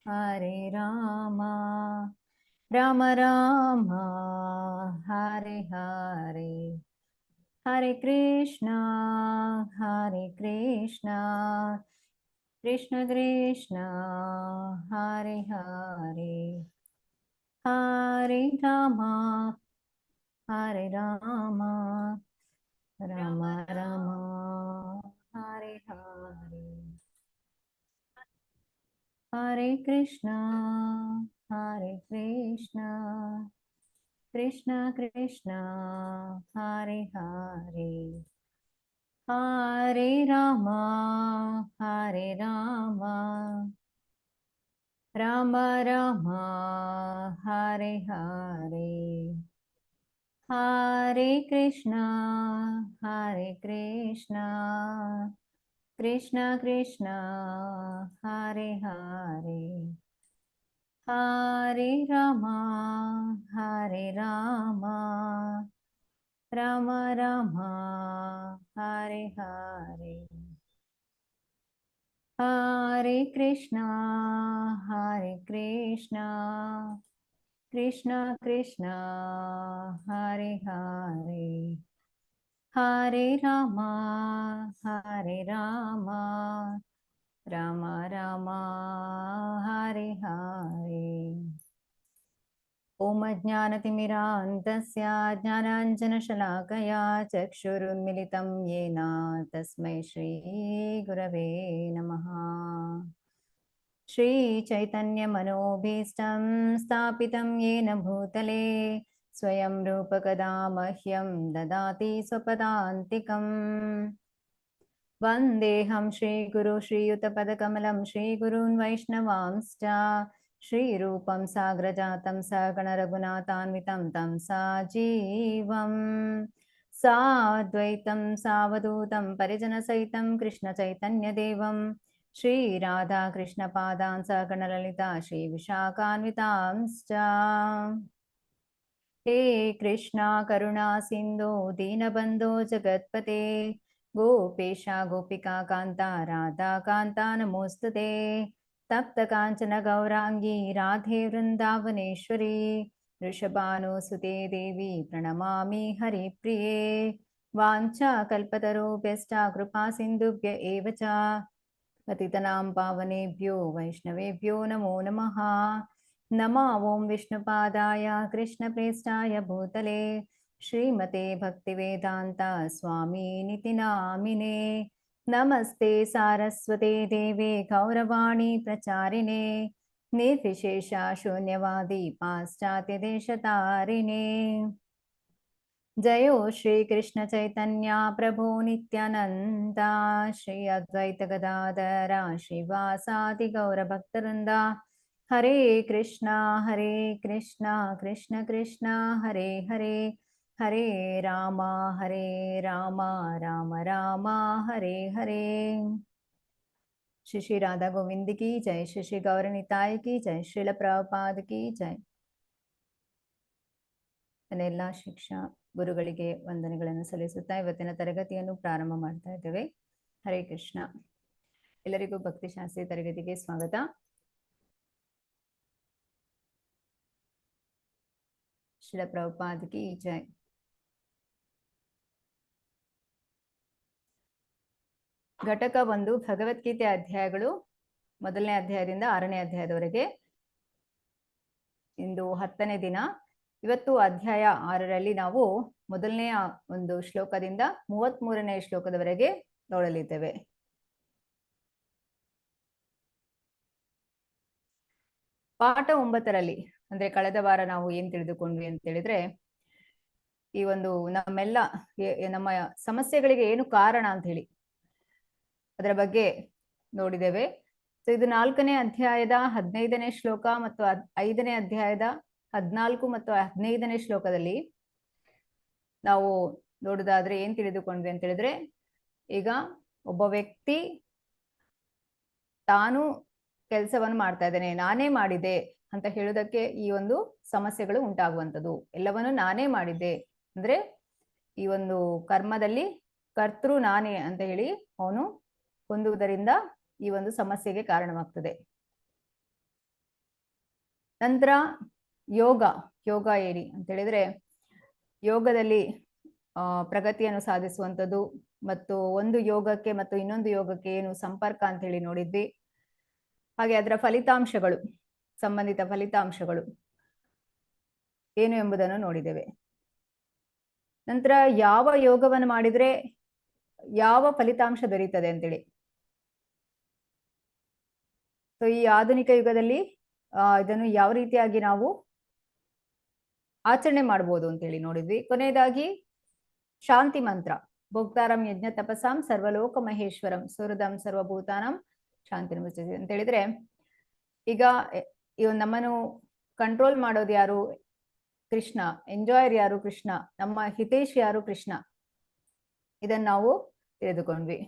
ಹರೆ ರಾಮ ರಾಮ ರಾಮ ಹರೆ ಹರೆ ಹರೆ ಕೃಷ್ಣ ಕೃಷ್ಣ ಕೃಷ್ಣ ಹರೆ ಹರೆ ಹರೆ ರಾಮ ರಾಮ ರಾಮ ಹರೆ ಹರೆ ಹರೆ ಕೃಷ್ಣ ಕೃಷ್ಣ ಕೃಷ್ಣ ಹರೆ ಹರೆ ಹರೆ ರಾಮ ರಾಮ ರಾಮ ಹರೆ ಹರೆ ಹರೆ ಕೃಷ್ಣ ಕೃಷ್ಣ ಕೃಷ್ಣ ಹರೆ ಹರೆ ಹರೆ ರಾಮ ರಾಮ ರಾಮ ಹರೆ ಹರೆ ಹರೆ ಕೃಷ್ಣ ಕೃಷ್ಣ ಕೃಷ್ಣ ಹರೆ ಹರೆ ಹರೆ ರಾಮ ರಾಮ ರಾಮ ಹರೆ ಹರೆ ಓಂ ಅಜ್ಞಾನತಿಮಿರಾಂಧಸ್ಯ ಜ್ಞಾನಾಂಜನಶಲಾಕಯಾ ಚಕ್ಷುರುನ್ಮಿಲಿತಂ ಯೇನ ತಸ್ಮೈ ಶ್ರೀ ಗುರವೇ ನಮಃ. ಶ್ರೀ ಚೈತನ್ಯ ಮನೋಭೀಷ್ಟಂ ಸ್ಥಾಪಿತಂ ಯೇನ ಭೂತಲೆ ಸ್ವಯಂ ರೂಪಕದಾ ಮಹ್ಯಂ ದದಾತಿ ಸ್ವಪದಾಂತಿಕಂ. ವಂದೇಹಂ ಶ್ರೀಗುರು ಶ್ರೀಯುತಪದಕಮಲಂ ಶ್ರೀಗುರುನ್ ವೈಷ್ಣವಾಂಶ್ಚ ಶ್ರೀರೂಪಂ ಸಾಗ್ರಜಾತಂ ಸಗಣರಘುನಾಥಾನ್ವಿತಂ ತಂ ಸಾಜೀವಂ ಸಾದ್ವೈತಂ ಸಾವಧೂತಂ ಪರಿಜನಸಹಿತಂ ಕೃಷ್ಣಚೈತನ್ಯದೇವಂ ಶ್ರೀರಾಧಾಕೃಷ್ಣಪಾದಾನ್ ಸಗಣಲಲಿತಾ ಶ್ರೀವಿಶಾಖಾನ್ವಿತಾಂಶ್ಚ. ಹೇ ಕೃಷ್ಣ ಕರುಣಾ ಸಿಂಧೋ ದೀನಬಂಧೋ ಜಗತ್ಪತೆ ಗೋಪೇಶ ಗೋಪಿಕಾ ಕಾಂತ ರಾಧಾ ಕಾಂತ ನಮೋಸ್ತುತೆ. ತಪ್ತ ಕಾಂಚನ ಗೌರಾಂಗಿ ರಾಧೆ ವೃಂದಾವನೇಶ್ವರಿ ವೃಷಭಾನುಸುತೆ ದೇವಿ ಪ್ರಣಮಾಮಿ ಹರಿಪ್ರಿಯೆ. ವಾಂಛಾ ಕಲ್ಪತರುಭ್ಯಶ್ಚ ಕೃಪಾ ಸಿಂಧುಭ್ಯ ಏವ ಚ ಪತಿತನಾಂ ಪಾವನೇಭ್ಯೋ ವೈಷ್ಣವೇಭ್ಯೋ ನಮೋ ನಮಃ. ನಮೋ ಓಂ ವಿಷ್ಣುಪಾದಾಯ ಕೃಷ್ಣಪ್ರೇಷ್ಠಾಯ ಭೂತಲೆ ಶ್ರೀಮತೆ ಭಕ್ತಿವೇದಾಂತ ಸ್ವಾಮಿನಿತಿ ನಾಮಿನೇ. ನಮಸ್ತೆ ಸಾರಸ್ವತೆ ದೇವೆ ಗೌರವಾಣಿ ಪ್ರಚಾರಿಣೆ ನಿರ್ವಿಶೇಷ ಶೂನ್ಯವಾದಿ ಪಾಶ್ಚಾತ್ಯ ದೇಶತಾರಿಣೆ. ಜಯೋ ಶ್ರೀ ಕೃಷ್ಣ ಚೈತನ್ಯ ಪ್ರಭು ನಿತ್ಯಾನಂದ ಶ್ರೀ ಅದ್ವೈತ ಗದಾಧರ ಶ್ರೀವಾಸಾದಿ ಗೌರ ಭಕ್ತವೃಂದ. ಹರೇ ಕೃಷ್ಣ ಕೃಷ್ಣ ಕೃಷ್ಣ ಹರೇ ಹರೇ ಹರೇ ರಾಮ ರಾಮ ರಾಮ ಹರೇ ಹರೇ. ಶ್ರೀ ಶ್ರೀ ರಾಧಾ ಗೋವಿಂದ ಕಿ ಜೈ. ಶ್ರೀ ಶ್ರೀ ಗೌರನಿತಾಯ ಕಿ ಜೈ. ಶ್ರೀಲ ಪ್ರಭುಪಾದ ಕಿ ಜೈ. ಎಲ್ಲ ಶಿಕ್ಷಾ ಗುರುಗಳಿಗೆ ವಂದನೆಗಳನ್ನು ಸಲ್ಲಿಸುತ್ತಾ ಇವತ್ತಿನ ತರಗತಿಯನ್ನು ಪ್ರಾರಂಭ ಮಾಡ್ತಾ ಇದ್ದೇವೆ. ಹರೇ ಕೃಷ್ಣ. ಎಲ್ಲರಿಗೂ ಭಕ್ತಿಶಾಸ್ತ್ರಿ ತರಗತಿಗೆ ಸ್ವಾಗತ. ಶ್ರೀಲ ಪ್ರಭುಪಾದ ಕಿ ಜೈ. ಘಟಕ 1 ಭಗವದ್ಗೀತೆ ಅಧ್ಯಾಯಗಳು ಮೊದಲನೇ ಅಧ್ಯಾಯದಿಂದ 6ನೇ ಅಧ್ಯಾಯದವರೆಗೆ. ಇಂದು 10ನೇ ದಿನ. ಇವತ್ತು ಅಧ್ಯಾಯ 6ರಲ್ಲಿ ನಾವು ಮೊದಲನೆಯ ಒಂದು ಶ್ಲೋಕದಿಂದ 33ನೇ ಶ್ಲೋಕದವರೆಗೆ ನೋಡಲಿದ್ದೇವೆ. ಪಾಠ 9ರಲ್ಲಿ ಅಂದ್ರೆ ಕಳೆದ ವಾರ ನಾವು ಏನ್ ತಿಳಿದುಕೊಂಡ್ವಿ ಅಂತ ಹೇಳಿದ್ರೆ, ಈ ಒಂದು ನಮ್ಮ ಸಮಸ್ಯೆಗಳಿಗೆ ಏನು ಕಾರಣ ಅಂತ ಹೇಳಿ ಅದರ ಬಗ್ಗೆ ನೋಡಿದ್ದೇವೆ. ಸೊ ಇದು 4ನೇ ಅಧ್ಯಾಯದ 15ನೇ ಶ್ಲೋಕ ಮತ್ತು 5ನೇ ಅಧ್ಯಾಯದ 14 ಮತ್ತು 15ನೇ ಶ್ಲೋಕದಲ್ಲಿ ನಾವು ನೋಡುದಾದ್ರೆ ಏನ್ ತಿಳಿದುಕೊಂಡ್ವಿ ಅಂತ ಹೇಳಿದ್ರೆ, ಈಗ ಒಬ್ಬ ವ್ಯಕ್ತಿ ತಾನು ಕೆಲಸವನ್ನು ಮಾಡ್ತಾ ಇದ್ದೇನೆ, ನಾನೇ ಮಾಡಿದೆ ಅಂತ ಹೇಳುವುದಕ್ಕೆ ಈ ಒಂದು ಸಮಸ್ಯೆಗಳು ಉಂಟಾಗುವಂಥದ್ದು. ಎಲ್ಲವನ್ನು ನಾನೇ ಮಾಡಿದ್ದೆ ಅಂದ್ರೆ ಈ ಒಂದು ಕರ್ಮದಲ್ಲಿ ಕರ್ತೃ ನಾನೇ ಅಂತ ಹೇಳಿ ಅವನು ಹೊಂದುವುದರಿಂದ ಈ ಒಂದು ಸಮಸ್ಯೆಗೆ ಕಾರಣವಾಗ್ತದೆ. ನಂತರ ಯೋಗ ಯೋಗ ಏನಿ ಅಂತ ಹೇಳಿದ್ರೆ ಯೋಗದಲ್ಲಿ ಪ್ರಗತಿಯನ್ನು ಸಾಧಿಸುವಂಥದ್ದು ಮತ್ತು ಒಂದು ಯೋಗಕ್ಕೆ ಮತ್ತು ಇನ್ನೊಂದು ಯೋಗಕ್ಕೆ ಏನು ಸಂಪರ್ಕ ಅಂತ ಹೇಳಿ ನೋಡಿದ್ವಿ. ಹಾಗೆ ಅದರ ಫಲಿತಾಂಶಗಳು, ಸಂಬಂಧಿತ ಫಲಿತಾಂಶಗಳು ಏನು ಎಂಬುದನ್ನು ನೋಡಿದ್ದೇವೆ. ನಂತರ ಯಾವ ಯೋಗವನ್ನು ಮಾಡಿದ್ರೆ ಯಾವ ಫಲಿತಾಂಶ ದೊರೀತದೆ ಅಂತೇಳಿ. ಸೊ ಈ ಆಧುನಿಕ ಯುಗದಲ್ಲಿ ಇದನ್ನು ಯಾವ ರೀತಿಯಾಗಿ ನಾವು ಆಚರಣೆ ಮಾಡ್ಬೋದು ಅಂತೇಳಿ ನೋಡಿದ್ವಿ. ಕೊನೆಯದಾಗಿ ಶಾಂತಿ ಮಂತ್ರ, ಭೋಕ್ತಾರಂ ಯಜ್ಞ ತಪಸಾಂ ಸರ್ವಲೋಕ ಮಹೇಶ್ವರಂ ಸುಹೃದಂ ಸರ್ವಭೂತಾನಂ ಶಾಂತಿ ಅಂತ ಹೇಳಿದ್ರೆ, ಈಗ ನಮ್ಮನ್ನು ಕಂಟ್ರೋಲ್ ಮಾಡೋದು ಯಾರು? ಕೃಷ್ಣ. ಎಂಜಾಯರ್ ಯಾರು? ಕೃಷ್ಣ. ನಮ್ಮ ಹಿತೇಶ್ ಯಾರು? ಕೃಷ್ಣ. ಇದನ್ನ ನಾವು ತಿಳಿದುಕೊಂಡ್ವಿ.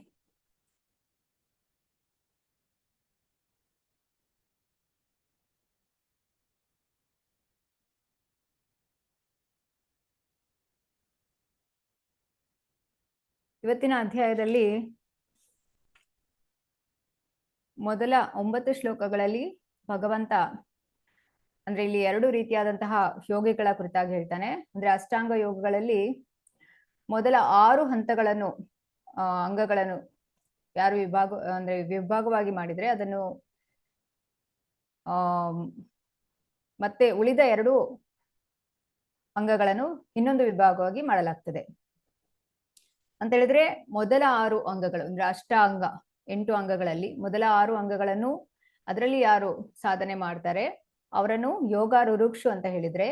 ಇವತ್ತಿನ ಅಧ್ಯಾಯದಲ್ಲಿ ಮೊದಲ 9 ಶ್ಲೋಕಗಳಲ್ಲಿ ಭಗವಂತ ಅಂದ್ರೆ ಇಲ್ಲಿ 2 ರೀತಿಯಾದಂತಹ ಯೋಗಿಗಳ ಕುರಿತಾಗಿ ಹೇಳ್ತಾನೆ. ಅಂದ್ರೆ ಅಷ್ಟಾಂಗ ಯೋಗಗಳಲ್ಲಿ ಮೊದಲ 6 ಹಂತಗಳನ್ನು ಅಂಗಗಳನ್ನು ಯಾರು ವಿಭಾಗವಾಗಿ ಮಾಡಿದ್ರೆ ಅದನ್ನು ಮತ್ತೆ ಉಳಿದ 2 ಅಂಗಗಳನ್ನು ಇನ್ನೊಂದು ವಿಭಾಗವಾಗಿ ಮಾಡಲಾಗ್ತದೆ ಅಂತ ಹೇಳಿದ್ರೆ, ಮೊದಲ 6 ಅಂಗಗಳು ಅಂದ್ರೆ ಅಷ್ಟಾಂಗ 8 ಅಂಗಗಳಲ್ಲಿ ಮೊದಲ 6 ಅಂಗಗಳನ್ನು ಅದರಲ್ಲಿ ಯಾರು ಸಾಧನೆ ಮಾಡ್ತಾರೆ ಅವರನ್ನು ಯೋಗ ರುರುಕ್ಷು ಅಂತ ಹೇಳಿದ್ರೆ,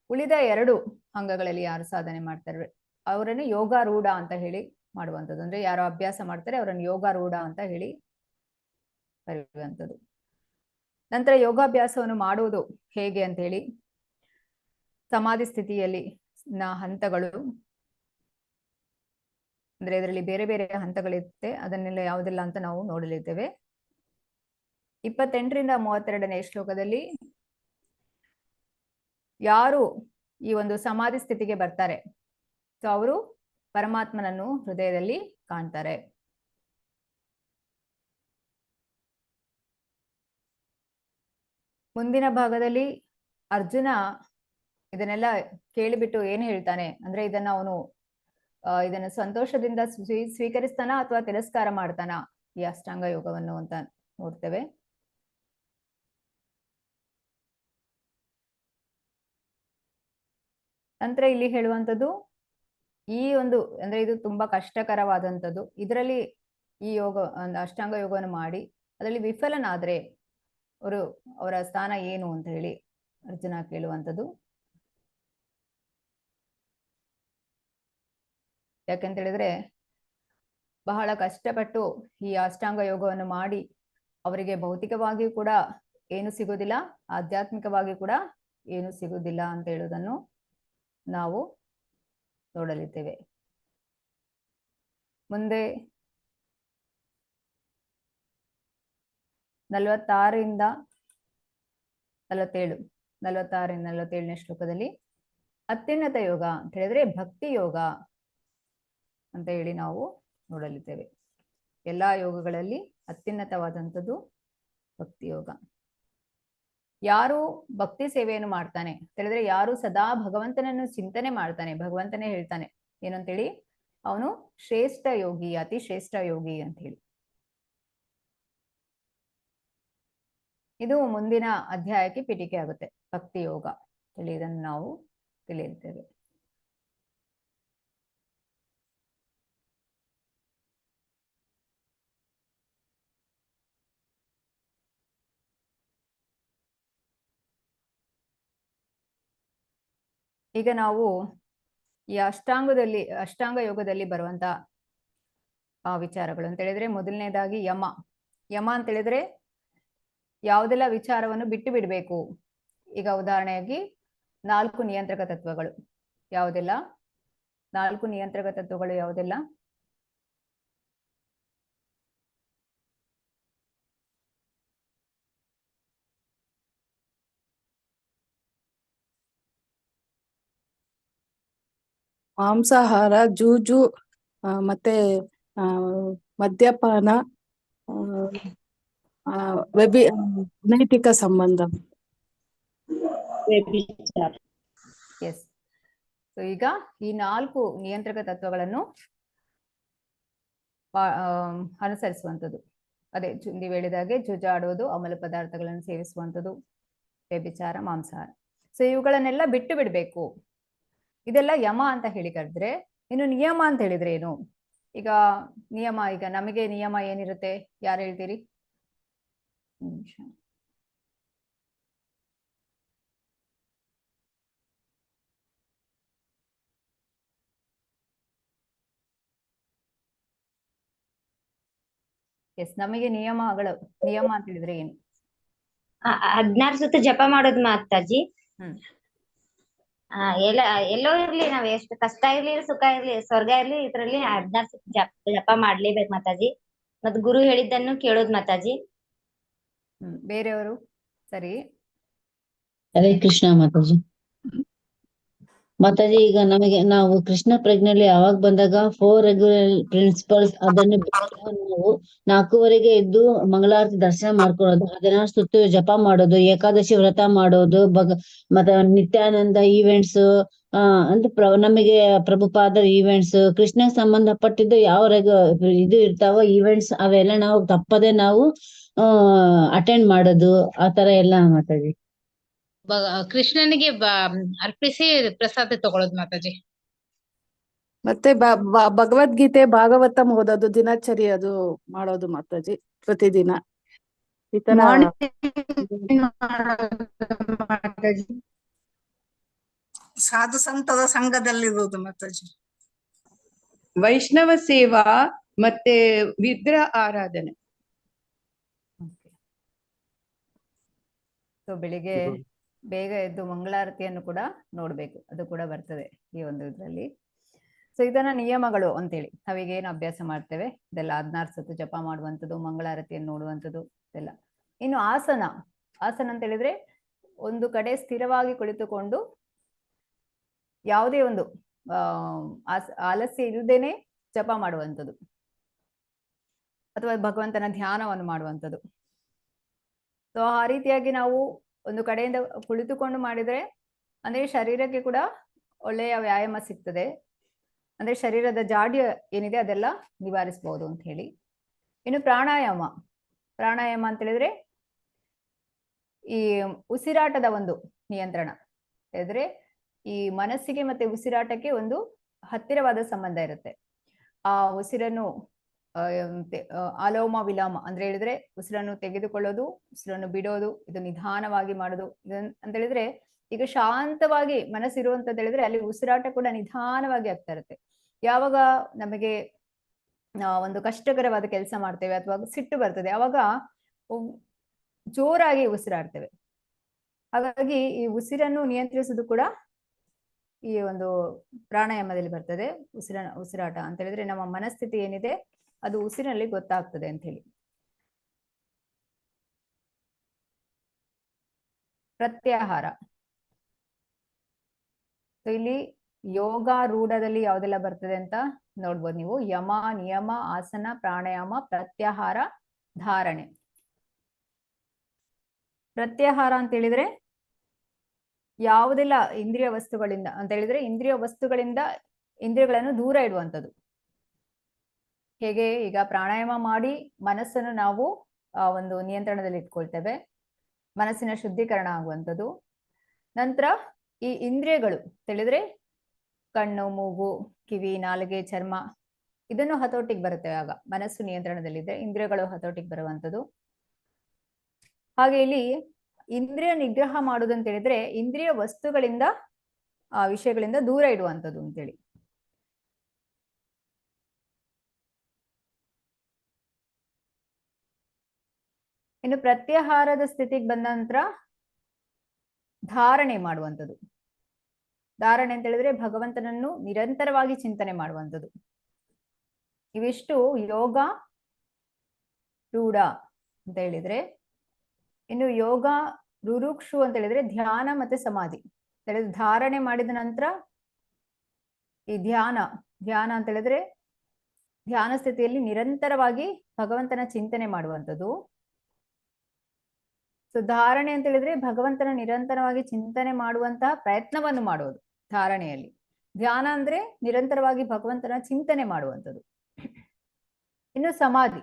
ಉಳಿದ 2 ಅಂಗಗಳಲ್ಲಿ ಯಾರು ಸಾಧನೆ ಮಾಡ್ತಾರೆ ಅವರನ್ನು ಯೋಗಾರೂಢ ಅಂತ ಹೇಳಿ ಮಾಡುವಂಥದ್ದು. ಅಂದ್ರೆ ಯಾರು ಅಭ್ಯಾಸ ಮಾಡ್ತಾರೆ ಅವರನ್ನು ಯೋಗಾರೂಢ ಅಂತ ಹೇಳಿ ಕರೆಯುವಂಥದ್ದು. ನಂತರ ಯೋಗಾಭ್ಯಾಸವನ್ನು ಮಾಡುವುದು ಹೇಗೆ ಅಂತ ಹೇಳಿ, ಸಮಾಧಿ ಸ್ಥಿತಿಯಲ್ಲಿ ಹಂತಗಳು ಅಂದ್ರೆ ಇದರಲ್ಲಿ ಬೇರೆ ಬೇರೆ ಹಂತಗಳಿರುತ್ತೆ, ಅದನ್ನೆಲ್ಲ ಯಾವುದೆಲ್ಲ ಅಂತ ನಾವು ನೋಡಲಿದ್ದೇವೆ. 28ರಿಂದ 32ನೇ ಶ್ಲೋಕದಲ್ಲಿ ಯಾರು ಈ ಒಂದು ಸಮಾಧಿ ಸ್ಥಿತಿಗೆ ಬರ್ತಾರೆ ಸೊ ಅವರು ಪರಮಾತ್ಮನನ್ನು ಹೃದಯದಲ್ಲಿ ಕಾಣ್ತಾರೆ. ಮುಂದಿನ ಭಾಗದಲ್ಲಿ ಅರ್ಜುನ ಇದನ್ನೆಲ್ಲ ಕೇಳಿಬಿಟ್ಟು ಏನ್ ಹೇಳ್ತಾನೆ ಅಂದ್ರೆ ಇದನ್ನು ಸಂತೋಷದಿಂದ ಸ್ವೀಕರಿಸ್ತಾನ ಅಥವಾ ತಿರಸ್ಕಾರ ಮಾಡ್ತಾನ ಈ ಅಷ್ಟಾಂಗ ಯೋಗವನ್ನು ಅಂತ ನೋಡ್ತೇವೆ. ನಂತರ ಇಲ್ಲಿ ಹೇಳುವಂಥದ್ದು ಈ ಒಂದು ಅಂದ್ರೆ ಇದು ತುಂಬಾ ಕಷ್ಟಕರವಾದಂಥದ್ದು. ಇದರಲ್ಲಿ ಈ ಯೋಗ ಅಷ್ಟಾಂಗ ಯೋಗವನ್ನು ಮಾಡಿ ಅದರಲ್ಲಿ ವಿಫಲನಾದ್ರೆ ಅವರ ಸ್ಥಾನ ಏನು ಅಂತ ಹೇಳಿ ಅರ್ಜುನ ಕೇಳುವಂಥದ್ದು. ಯಾಕೆಂತ ಹೇಳಿದ್ರೆ ಬಹಳ ಕಷ್ಟಪಟ್ಟು ಈ ಅಷ್ಟಾಂಗ ಯೋಗವನ್ನು ಮಾಡಿ ಅವರಿಗೆ ಭೌತಿಕವಾಗಿಯೂ ಕೂಡ ಏನು ಸಿಗುವುದಿಲ್ಲ, ಆಧ್ಯಾತ್ಮಿಕವಾಗಿ ಕೂಡ ಏನು ಸಿಗುವುದಿಲ್ಲ ಅಂತ ಹೇಳುವುದನ್ನು ನಾವು ನೋಡಲಿದ್ದೇವೆ. ಮುಂದೆ 46ರಿಂದ 47ನೇ ಶ್ಲೋಕದಲ್ಲಿ ಅತ್ಯುನ್ನತ ಯೋಗ ಅಂತ ಹೇಳಿದ್ರೆ ಭಕ್ತಿ ಯೋಗ ಅಂತ ಹೇಳಿ ನಾವು ನೋಡಲಿದ್ದೇವೆ. ಎಲ್ಲಾ ಯೋಗಗಳಲ್ಲಿ ಅತ್ಯುನ್ನತವಾದಂಥದ್ದು ಭಕ್ತಿ ಯೋಗ. ಯಾರು ಭಕ್ತಿ ಸೇವೆಯನ್ನು ಮಾಡ್ತಾನೆ ಅಂತ ಹೇಳಿದ್ರೆ, ಯಾರು ಸದಾ ಭಗವಂತನನ್ನು ಚಿಂತನೆ ಮಾಡ್ತಾನೆ, ಭಗವಂತನೇ ಹೇಳ್ತಾನೆ ಏನಂತೇಳಿ, ಅವನು ಶ್ರೇಷ್ಠ ಯೋಗಿ, ಅತಿ ಶ್ರೇಷ್ಠ ಯೋಗಿ ಅಂತ ಹೇಳಿ. ಇದು ಮುಂದಿನ ಅಧ್ಯಾಯಕ್ಕೆ ಪೀಠಿಕೆ ಆಗುತ್ತೆ, ಭಕ್ತಿ ಯೋಗ ಹೇಳಿ ಇದನ್ನು ನಾವು ತಿಳಿಯುತ್ತೇವೆ. ಈಗ ನಾವು ಈ ಅಷ್ಟಾಂಗ ಯೋಗದಲ್ಲಿ ಬರುವಂತ ವಿಚಾರಗಳು ಅಂತ ಹೇಳಿದ್ರೆ, ಮೊದಲನೇದಾಗಿ ಯಮ ಅಂತ ಹೇಳಿದ್ರೆ ಯಾವುದೆಲ್ಲ ವಿಚಾರವನ್ನು ಬಿಟ್ಟು ಬಿಡಬೇಕು. ಈಗ ಉದಾಹರಣೆಯಾಗಿ 4 ನಿಯಂತ್ರಕ ತತ್ವಗಳು ಯಾವುದೆಲ್ಲ? 4 ನಿಯಂತ್ರಕ ತತ್ವಗಳು ಯಾವುದೆಲ್ಲ? ಮಾಂಸಾಹಾರ, ಜೂಜು, ಮತ್ತೆ ಮದ್ಯಪಾನ, ನೈತಿಕ ಸಂಬಂಧ. ವ್ಯಭಿಚಾರ. ಎಸ್. ಸೊ ಈಗ ಈ 4 ನಿಯಂತ್ರಕ ತತ್ವಗಳನ್ನು ಅನುಸರಿಸುವಂಥದ್ದು. ಅದೇ ನೀವು ಹೇಳಿದಾಗೆ ಜುಜಾಡೋದು, ಅಮಲು ಪದಾರ್ಥಗಳನ್ನು ಸೇವಿಸುವಂಥದ್ದು, ವ್ಯಭಿಚಾರ, ಮಾಂಸಾಹಾರ. ಸೊ ಇವುಗಳನ್ನೆಲ್ಲ ಬಿಟ್ಟು ಬಿಡ್ಬೇಕು. ಇದೆಲ್ಲ ಯಮ ಅಂತ ಹೇಳಿ ಕರೆದ್ರೆ, ಇನ್ನು ನಿಯಮ ಅಂತ ಹೇಳಿದ್ರೆ ಏನು? ಈಗ ನಿಯಮ, ಈಗ ನಮಗೆ ನಿಯಮ ಏನಿರುತ್ತೆ, ಯಾರು ಹೇಳ್ತೀರಿ? ನಿಮಿಷ. ಎಸ್, ನಮಗೆ ನಿಯಮ ಅಂತ ಹೇಳಿದ್ರೆ ಏನು? 16 ಸುತ್ತು ಜಪ ಮಾಡೋದ್ ಮಾತಾಜಿ. ಹ್ಮ್. ಎಲ್ಲೋ ಇರ್ಲಿ, ನಾವ್ ಎಷ್ಟು ಕಷ್ಟ ಇರ್ಲಿ ಸುಖ ಇರ್ಲಿ ಸ್ವರ್ಗ ಇರ್ಲಿ, ಇದ್ರಲ್ಲಿ 16 ಸುತ್ತು ಜಪ ಮಾಡ್ಲೇಬೇಕು ಮಾತಾಜಿ. ಮತ್ ಗುರು ಹೇಳಿದ್ದನ್ನು ಕೇಳೋದ್ ಮಾತಾಜಿ. ಬೇರೆಯವರು? ಸರಿ. ಹರೇ ಕೃಷ್ಣ ಮಾತಾಜಿ. ಮಾತಾಜಿ, ಈಗ ನಾವು ಕೃಷ್ಣ ಪ್ರಜ್ಞೆಯಲ್ಲಿ ಯಾವಾಗ ಬಂದಾಗ 4 ರೆಗ್ಯುಲರ್ ಪ್ರಿನ್ಸಿಪಲ್ಸ್ ಅದನ್ನು ನಾವು 4:30ಗೆ ಎದ್ದು ಮಂಗಳಾರತಿ ದರ್ಶನ ಮಾಡ್ಕೊಳ್ಳೋದು, 16 ಸುತ್ತು ಜಪ ಮಾಡೋದು, ಏಕಾದಶಿ ವ್ರತ ಮಾಡೋದು, ಮತ್ತೆ ನಿತ್ಯಾನಂದ ಈವೆಂಟ್ಸ್ ಅಂತ ನಮಗೆ ಪ್ರಭುಪಾದರ ಈವೆಂಟ್ಸ್, ಕೃಷ್ಣಗೆ ಸಂಬಂಧಪಟ್ಟಿದ್ದು ಯಾವ ಇದು ಇರ್ತಾವೋ ಈವೆಂಟ್ಸ್, ಅವೆಲ್ಲ ನಾವು ತಪ್ಪದೆ ನಾವು ಅಟೆಂಡ್ ಮಾಡೋದು, ಆತರ ಎಲ್ಲ ಮಾತಾಜಿ. ಕೃಷ್ಣನಿಗೆ ಅರ್ಪಿಸಿ ಪ್ರಸಾದ ತಗೊಳ್ಳೋದು ಮಾತಾಜಿ. ಮತ್ತೆ ಭಗವದ್ಗೀತೆ ಭಾಗವತಂ ಓದೋದು, ದಿನಚರಿ ಅದು ಮಾಡೋದು ಮಾತಾಜಿ ಪ್ರತಿದಿನ. ಈ ತರ ಸಾಧು ಸಂತದ ಸಂಘದಲ್ಲಿರುವುದು ಮಾತಾಜಿ. ವೈಷ್ಣವ ಸೇವಾ ಮತ್ತೆ ವಿಗ್ರಹ ಆರಾಧನೆ. ಸೊ ಬೆಳಿಗ್ಗೆ ಬೇಗ ಎದ್ದು ಮಂಗಳಾರತಿಯನ್ನು ಕೂಡ ನೋಡ್ಬೇಕು, ಅದು ಕೂಡ ಬರ್ತದೆ ಈ ಒಂದು ಇದ್ರಲ್ಲಿ. ಸೊ ಇದನ್ನ ನಿಯಮಗಳು ಅಂತೇಳಿ ನಾವೀಗ ಏನು ಅಭ್ಯಾಸ ಮಾಡ್ತೇವೆ ಇದೆಲ್ಲ 16 ಸುತ್ತು ಜಪ ಮಾಡುವಂಥದ್ದು, ಮಂಗಳಾರತಿಯನ್ನು ನೋಡುವಂಥದ್ದು ಇದೆಲ್ಲ. ಇನ್ನು ಆಸನ ಅಂತ ಹೇಳಿದ್ರೆ ಒಂದು ಕಡೆ ಸ್ಥಿರವಾಗಿ ಕುಳಿತುಕೊಂಡು ಯಾವುದೇ ಒಂದು ಆಲಸ್ಯ ಇಲ್ಲದೇನೆ ಜಪ ಮಾಡುವಂಥದ್ದು ಅಥವಾ ಭಗವಂತನ ಧ್ಯಾನವನ್ನು ಮಾಡುವಂಥದ್ದು. ಸೊ ಆ ರೀತಿಯಾಗಿ ನಾವು ಒಂದು ಕಡೆಯಿಂದ ಕುಳಿತುಕೊಂಡು ಮಾಡಿದ್ರೆ ಅಂದ್ರೆ ಶರೀರಕ್ಕೆ ಕೂಡ ಒಳ್ಳೆಯ ವ್ಯಾಯಾಮ ಸಿಗ್ತದೆ. ಅಂದ್ರೆ ಶರೀರದ ಜಾಡ್ಯ ಏನಿದೆ ಅದೆಲ್ಲ ನಿವಾರಿಸಬಹುದು ಅಂತ ಹೇಳಿ. ಇನ್ನು ಪ್ರಾಣಾಯಾಮ ಅಂತ ಹೇಳಿದ್ರೆ ಈ ಉಸಿರಾಟದ ಒಂದು ನಿಯಂತ್ರಣ. ಹೇಳಿದ್ರೆ ಈ ಮನಸ್ಸಿಗೆ ಮತ್ತೆ ಉಸಿರಾಟಕ್ಕೆ ಒಂದು ಹತ್ತಿರವಾದ ಸಂಬಂಧ ಇರುತ್ತೆ. ಆ ಉಸಿರನ್ನು ಅಲೋಮ ವಿಲೋಮ ಅಂದ್ರೆ ಹೇಳಿದ್ರೆ ಉಸಿರನ್ನು ತೆಗೆದುಕೊಳ್ಳೋದು, ಉಸಿರನ್ನು ಬಿಡೋದು, ಇದು ನಿಧಾನವಾಗಿ ಮಾಡೋದು. ಅಂತ ಹೇಳಿದ್ರೆ ಈಗ ಶಾಂತವಾಗಿ ಮನಸ್ಸಿರುವಂತದ್ದು ಹೇಳಿದ್ರೆ ಅಲ್ಲಿ ಉಸಿರಾಟ ಕೂಡ ನಿಧಾನವಾಗಿ ಆಗ್ತಾ ಇರುತ್ತೆ. ಯಾವಾಗ ನಮಗೆ ಒಂದು ಕಷ್ಟಕರವಾದ ಕೆಲಸ ಮಾಡ್ತೇವೆ ಅಥವಾ ಸಿಟ್ಟು ಬರ್ತದೆ ಅವಾಗ ಜೋರಾಗಿ ಉಸಿರಾಡ್ತೇವೆ. ಹಾಗಾಗಿ ಈ ಉಸಿರನ್ನು ನಿಯಂತ್ರಿಸುವುದು ಕೂಡ ಈ ಒಂದು ಪ್ರಾಣಾಯಾಮದಲ್ಲಿ ಬರ್ತದೆ. ಉಸಿರಾಟ ಅಂತ ಹೇಳಿದ್ರೆ ನಮ್ಮ ಮನಸ್ಥಿತಿ ಏನಿದೆ ಅದು ಉಸಿರಿನಲ್ಲಿ ಗೊತ್ತಾಗ್ತದೆ ಅಂತ ಹೇಳಿ. ಪ್ರತ್ಯಾಹಾರ ಇಲ್ಲಿ ಯೋಗಾರೂಢದಲ್ಲಿ ಯಾವ್ದೆಲ್ಲ ಬರ್ತದೆ ಅಂತ ನೋಡ್ಬೋದು ನೀವು. ಯಮ, ನಿಯಮ, ಆಸನ, ಪ್ರಾಣಾಯಾಮ, ಪ್ರತ್ಯಾಹಾರ, ಧಾರಣೆ. ಪ್ರತ್ಯಾಹಾರ ಅಂತ ಹೇಳಿದ್ರೆ ಯಾವುದೆಲ್ಲ ಇಂದ್ರಿಯ ವಸ್ತುಗಳಿಂದ ಅಂತ ಹೇಳಿದ್ರೆ ಇಂದ್ರಿಯಗಳನ್ನು ದೂರ ಇಡುವಂಥದ್ದು. ಹೇಗೆ ಈಗ ಪ್ರಾಣಾಯಾಮ ಮಾಡಿ ಮನಸ್ಸನ್ನು ನಾವು ಒಂದು ನಿಯಂತ್ರಣದಲ್ಲಿ ಇಟ್ಕೊಳ್ತೇವೆ, ಮನಸ್ಸಿನ ಶುದ್ಧೀಕರಣ ಆಗುವಂಥದ್ದು. ನಂತರ ಈ ಇಂದ್ರಿಯಗಳು ತಿಳಿದ್ರೆ ಕಣ್ಣು, ಮೂಗು, ಕಿವಿ, ನಾಲಿಗೆ, ಚರ್ಮ ಇದನ್ನು ಹತೋಟಿಗೆ ಬರುತ್ತೇವೆ. ಆಗ ಮನಸ್ಸು ನಿಯಂತ್ರಣದಲ್ಲಿದೆ, ಇಂದ್ರಿಯಗಳು ಹತೋಟಿಗೆ ಬರುವಂಥದ್ದು. ಹಾಗೆ ಇಲ್ಲಿ ಇಂದ್ರಿಯ ನಿಗ್ರಹ ಮಾಡುವುದಂತ ಹೇಳಿದ್ರೆ ಇಂದ್ರಿಯ ವಸ್ತುಗಳಿಂದ ಆ ವಿಷಯಗಳಿಂದ ದೂರ ಇಡುವಂಥದ್ದು ಅಂತೇಳಿ. ಇನ್ನು ಪ್ರತ್ಯಾಹಾರದ ಸ್ಥಿತಿಗೆ ಬಂದ ನಂತರ ಧಾರಣೆ ಮಾಡುವಂಥದ್ದು. ಧಾರಣೆ ಅಂತ ಹೇಳಿದ್ರೆ ಭಗವಂತನನ್ನು ನಿರಂತರವಾಗಿ ಚಿಂತನೆ ಮಾಡುವಂಥದ್ದು. ಇವಿಷ್ಟು ಯೋಗ ರೂಢ ಅಂತ ಹೇಳಿದ್ರೆ. ಇನ್ನು ಯೋಗ ರುರುಕ್ಷು ಅಂತ ಹೇಳಿದ್ರೆ ಧ್ಯಾನ ಮತ್ತೆ ಸಮಾಧಿ. ಹೇಳಿದ್ರೆ ಧಾರಣೆ ಮಾಡಿದ ನಂತರ ಈ ಧ್ಯಾನ ಅಂತ ಹೇಳಿದ್ರೆ ಧ್ಯಾನ ಸ್ಥಿತಿಯಲ್ಲಿ ನಿರಂತರವಾಗಿ ಭಗವಂತನ ಚಿಂತನೆ ಮಾಡುವಂಥದ್ದು. ಸೊ ಧಾರಣೆ ಅಂತ ಹೇಳಿದ್ರೆ ಭಗವಂತನ ನಿರಂತರವಾಗಿ ಚಿಂತನೆ ಮಾಡುವಂತಹ ಪ್ರಯತ್ನವನ್ನು ಮಾಡುವುದು ಧಾರಣೆಯಲ್ಲಿ. ಧ್ಯಾನ ಅಂದ್ರೆ ನಿರಂತರವಾಗಿ ಭಗವಂತನ ಚಿಂತನೆ ಮಾಡುವಂಥದ್ದು. ಇನ್ನು ಸಮಾಧಿ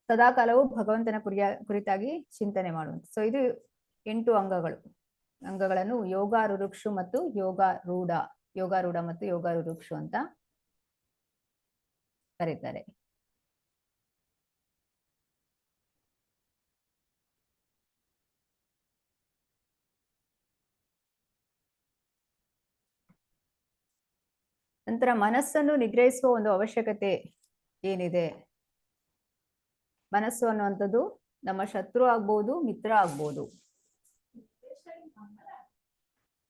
ಸದಾಕಾಲವು ಭಗವಂತನ ಕುರಿತಾಗಿ ಚಿಂತನೆ ಮಾಡುವಂಥದ್ದು. ಸೊ ಇದು 8 ಅಂಗಗಳನ್ನು ಯೋಗಾರುರುಕ್ಷು ಮತ್ತು ಯೋಗಾರೂಢ ಮತ್ತು ಯೋಗಾರುರುಕ್ಷು ಅಂತ ಕರೀತಾರೆ. ನಂತರ ಮನಸ್ಸನ್ನು ನಿಗ್ರಹಿಸುವ ಒಂದು ಅವಶ್ಯಕತೆ ಏನಿದೆ. ಮನಸ್ಸು ಅನ್ನುವಂಥದ್ದು ನಮ್ಮ ಶತ್ರು ಆಗ್ಬೋದು, ಮಿತ್ರ ಆಗ್ಬೋದು.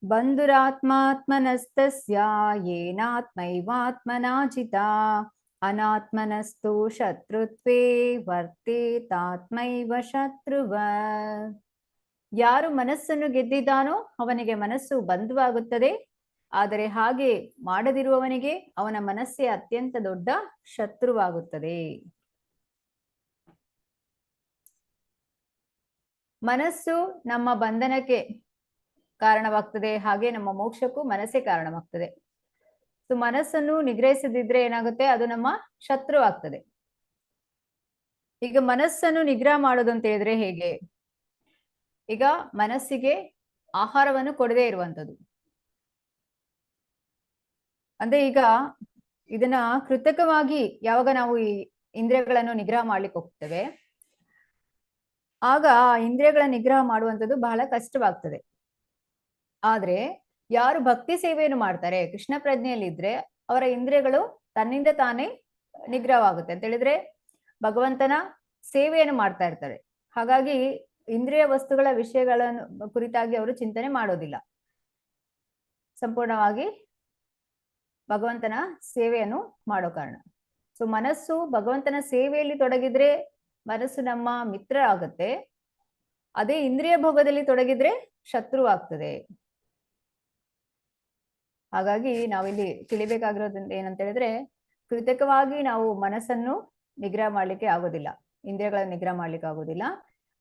ಬಂಧುರಾತ್ಮಾತ್ಮನಸ್ತಸ್ಯ ಯೇನಾತ್ಮೈವಾತ್ಮನಾಜಿತ ಅನಾತ್ಮನಸ್ತು ಶತ್ರುತ್ವೇ ವರ್ತೇತಾತ್ಮೈವ ಶತ್ರುವ. ಯಾರು ಮನಸ್ಸನ್ನು ಗೆದ್ದಿದ್ದಾನೋ ಅವನಿಗೆ ಮನಸ್ಸು ಬಂಧುವಾಗುತ್ತದೆ, ಆದರೆ ಹಾಗೆ ಮಾಡದಿರುವವನಿಗೆ ಅವನ ಮನಸ್ಸೇ ಅತ್ಯಂತ ದೊಡ್ಡ ಶತ್ರುವಾಗುತ್ತದೆ. ಮನಸ್ಸು ನಮ್ಮ ಬಂಧನಕ್ಕೆ ಕಾರಣವಾಗ್ತದೆ, ಹಾಗೆ ನಮ್ಮ ಮೋಕ್ಷಕ್ಕೂ ಮನಸ್ಸೇ ಕಾರಣವಾಗ್ತದೆ. ಸೊ ಮನಸ್ಸನ್ನು ನಿಗ್ರಹಿಸದಿದ್ರೆ ಏನಾಗುತ್ತೆ, ಅದು ನಮ್ಮ ಶತ್ರು ಆಗ್ತದೆ. ಈಗ ಮನಸ್ಸನ್ನು ನಿಗ್ರಹ ಮಾಡೋದು ಅಂತ ಹೇಳಿದ್ರೆ ಹೇಗೆ? ಈಗ ಮನಸ್ಸಿಗೆ ಆಹಾರವನ್ನು ಕೊಡದೇ ಇರುವಂಥದ್ದು. ಅಂದ್ರೆ ಈಗ ಇದನ್ನ ಕೃತಕವಾಗಿ ಯಾವಾಗ ನಾವು ಈ ಇಂದ್ರಿಯಗಳನ್ನು ನಿಗ್ರಹ ಮಾಡ್ಲಿಕ್ಕೆ ಹೋಗ್ತೇವೆ, ಆಗ ಆ ಇಂದ್ರಿಯಗಳ ನಿಗ್ರಹ ಮಾಡುವಂಥದ್ದು ಬಹಳ ಕಷ್ಟವಾಗ್ತದೆ. ಆದ್ರೆ ಯಾರು ಭಕ್ತಿ ಸೇವೆಯನ್ನು ಮಾಡ್ತಾರೆ, ಕೃಷ್ಣ ಪ್ರಜ್ಞೆಯಲ್ಲಿದ್ರೆ ಅವರ ಇಂದ್ರಿಯಗಳು ತನ್ನಿಂದ ತಾನೇ ನಿಗ್ರಹವಾಗುತ್ತೆ ಅಂತ ಹೇಳಿದ್ರೆ ಭಗವಂತನ ಸೇವೆಯನ್ನು ಮಾಡ್ತಾ ಇರ್ತಾರೆ. ಹಾಗಾಗಿ ಇಂದ್ರಿಯ ವಸ್ತುಗಳ ವಿಷಯಗಳನ್ನು ಕುರಿತಾಗಿ ಅವರು ಚಿಂತನೆ ಮಾಡೋದಿಲ್ಲ. ಸಂಪೂರ್ಣವಾಗಿ ಭಗವಂತನ ಸೇವೆಯನ್ನು ಮಾಡೋ ಕಾರಣ. ಸೊ ಮನಸ್ಸು ಭಗವಂತನ ಸೇವೆಯಲ್ಲಿ ತೊಡಗಿದ್ರೆ ಮನಸ್ಸು ನಮ್ಮ ಮಿತ್ರ ಆಗುತ್ತೆ. ಅದೇ ಇಂದ್ರಿಯ ಭೋಗದಲ್ಲಿ ತೊಡಗಿದ್ರೆ ಶತ್ರು ಆಗ್ತದೆ. ಹಾಗಾಗಿ ನಾವಿಲ್ಲಿ ತಿಳಿಬೇಕಾಗಿರೋದು ಏನಂತ ಹೇಳಿದ್ರೆ, ಕೃತಕವಾಗಿ ನಾವು ಮನಸ್ಸನ್ನು ನಿಗ್ರಹ ಮಾಡ್ಲಿಕ್ಕೆ ಆಗೋದಿಲ್ಲ, ಇಂದ್ರಿಯಗಳನ್ನ ನಿಗ್ರಹ ಮಾಡ್ಲಿಕ್ಕೆ ಆಗೋದಿಲ್ಲ.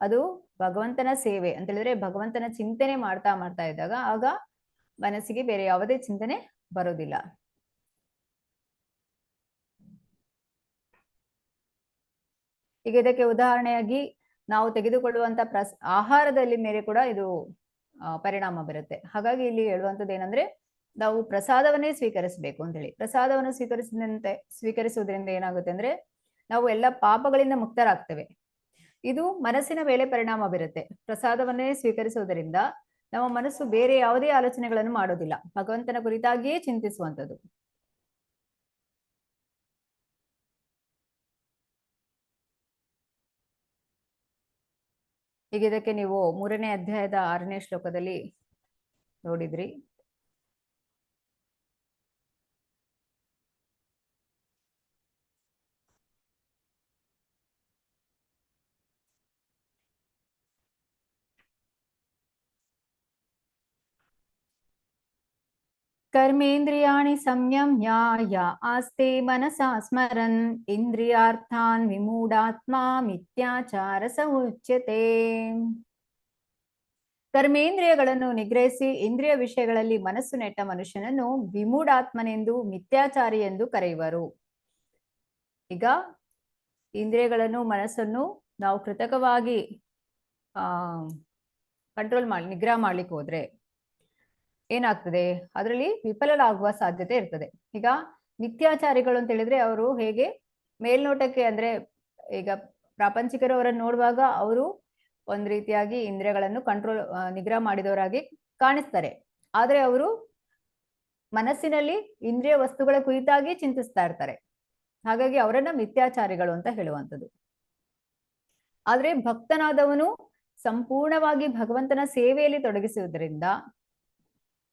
ಅದು ಭಗವಂತನ ಸೇವೆ ಅಂತ ಹೇಳಿದ್ರೆ ಭಗವಂತನ ಚಿಂತನೆ ಮಾಡ್ತಾ ಇದ್ದಾಗ ಆಗ ಮನಸ್ಸಿಗೆ ಬೇರೆ ಯಾವುದೇ ಚಿಂತನೆ ಬರೋದಿಲ್ಲ. ಈಗ ಇದಕ್ಕೆ ಉದಾಹರಣೆಯಾಗಿ ನಾವು ತೆಗೆದುಕೊಳ್ಳುವಂತ ಆಹಾರದಲ್ಲಿ ಮೇಲೆ ಕೂಡ ಇದು ಪರಿಣಾಮ ಬೀರುತ್ತೆ. ಹಾಗಾಗಿ ಇಲ್ಲಿ ಹೇಳುವಂಥದ್ದು ಏನಂದ್ರೆ, ನಾವು ಪ್ರಸಾದವನ್ನೇ ಸ್ವೀಕರಿಸಬೇಕು ಅಂತ ಹೇಳಿ. ಪ್ರಸಾದವನ್ನು ಸ್ವೀಕರಿಸುವುದರಿಂದ ಏನಾಗುತ್ತೆ ಅಂದ್ರೆ ನಾವು ಎಲ್ಲ ಪಾಪಗಳಿಂದ ಮುಕ್ತರಾಗ್ತೇವೆ. ಇದು ಮನಸ್ಸಿನ ಮೇಲೆ ಪರಿಣಾಮ ಬೀರುತ್ತೆ. ಪ್ರಸಾದವನ್ನೇ ಸ್ವೀಕರಿಸುವುದರಿಂದ ನಮ್ಮ ಮನಸ್ಸು ಬೇರೆ ಯಾವುದೇ ಆಲೋಚನೆಗಳನ್ನು ಮಾಡೋದಿಲ್ಲ, ಭಗವಂತನ ಕುರಿತಾಗಿಯೇ ಚಿಂತಿಸುವಂಥದ್ದು. ಈಗ ಇದಕ್ಕೆ ನೀವು 3ನೇ ಅಧ್ಯಾಯದ 6ನೇ ಶ್ಲೋಕದಲ್ಲಿ ನೋಡಿದ್ರಿ. ಕರ್ಮೇಂದ್ರಿಯಾಣಿ ಸಂಯಮ್ಯ ಯ ಆಸ್ತೆ ಮನಸಾ ಸ್ಮರನ್ ಇಂದ್ರಿಯಾರ್ಥಾನ್ ವಿಮೂಢಾತ್ಮ ಮಿಥ್ಯಾಚಾರ ಸ ಉಚ್ಯತೆ. ಕರ್ಮೇಂದ್ರಿಯಗಳನ್ನು ನಿಗ್ರಹಿಸಿ ಇಂದ್ರಿಯ ವಿಷಯಗಳಲ್ಲಿ ಮನಸ್ಸು ನೆಟ್ಟ ಮನುಷ್ಯನನ್ನು ವಿಮೂಢಾತ್ಮನೆಂದು ಮಿಥ್ಯಾಚಾರಿ ಎಂದು ಕರೆಯುವರು. ಈಗ ಇಂದ್ರಿಯಗಳನ್ನು ಮನಸ್ಸನ್ನು ನಾವು ಕೃತಕವಾಗಿ ನಿಗ್ರಹ ಮಾಡ್ಲಿಕ್ಕೆ ಹೋದ್ರೆ ಏನಾಗ್ತದೆ, ಅದರಲ್ಲಿ ವಿಫಲರಾಗುವ ಸಾಧ್ಯತೆ ಇರ್ತದೆ. ಈಗ ಮಿಥ್ಯಾಚಾರಿಗಳು ಅಂತ ಹೇಳಿದ್ರೆ ಅವರು ಹೇಗೆ ಮೇಲ್ನೋಟಕ್ಕೆ ಅಂದ್ರೆ ಈಗ ಪ್ರಾಪಂಚಿಕರು ಅವರನ್ನು ನೋಡುವಾಗ ಅವರು ಒಂದ್ ರೀತಿಯಾಗಿ ಇಂದ್ರಿಯಗಳನ್ನು ನಿಗ್ರಹ ಮಾಡಿದವರಾಗಿ ಕಾಣಿಸ್ತಾರೆ. ಆದ್ರೆ ಅವರು ಮನಸ್ಸಿನಲ್ಲಿ ಇಂದ್ರಿಯ ವಸ್ತುಗಳ ಕುರಿತಾಗಿ ಚಿಂತಿಸ್ತಾ ಇರ್ತಾರೆ. ಹಾಗಾಗಿ ಅವರನ್ನ ಮಿಥ್ಯಾಚಾರಿಗಳು ಅಂತ ಹೇಳುವಂಥದ್ದು. ಆದ್ರೆ ಭಕ್ತನಾದವನು ಸಂಪೂರ್ಣವಾಗಿ ಭಗವಂತನ ಸೇವೆಯಲ್ಲಿ ತೊಡಗಿಸುವುದರಿಂದ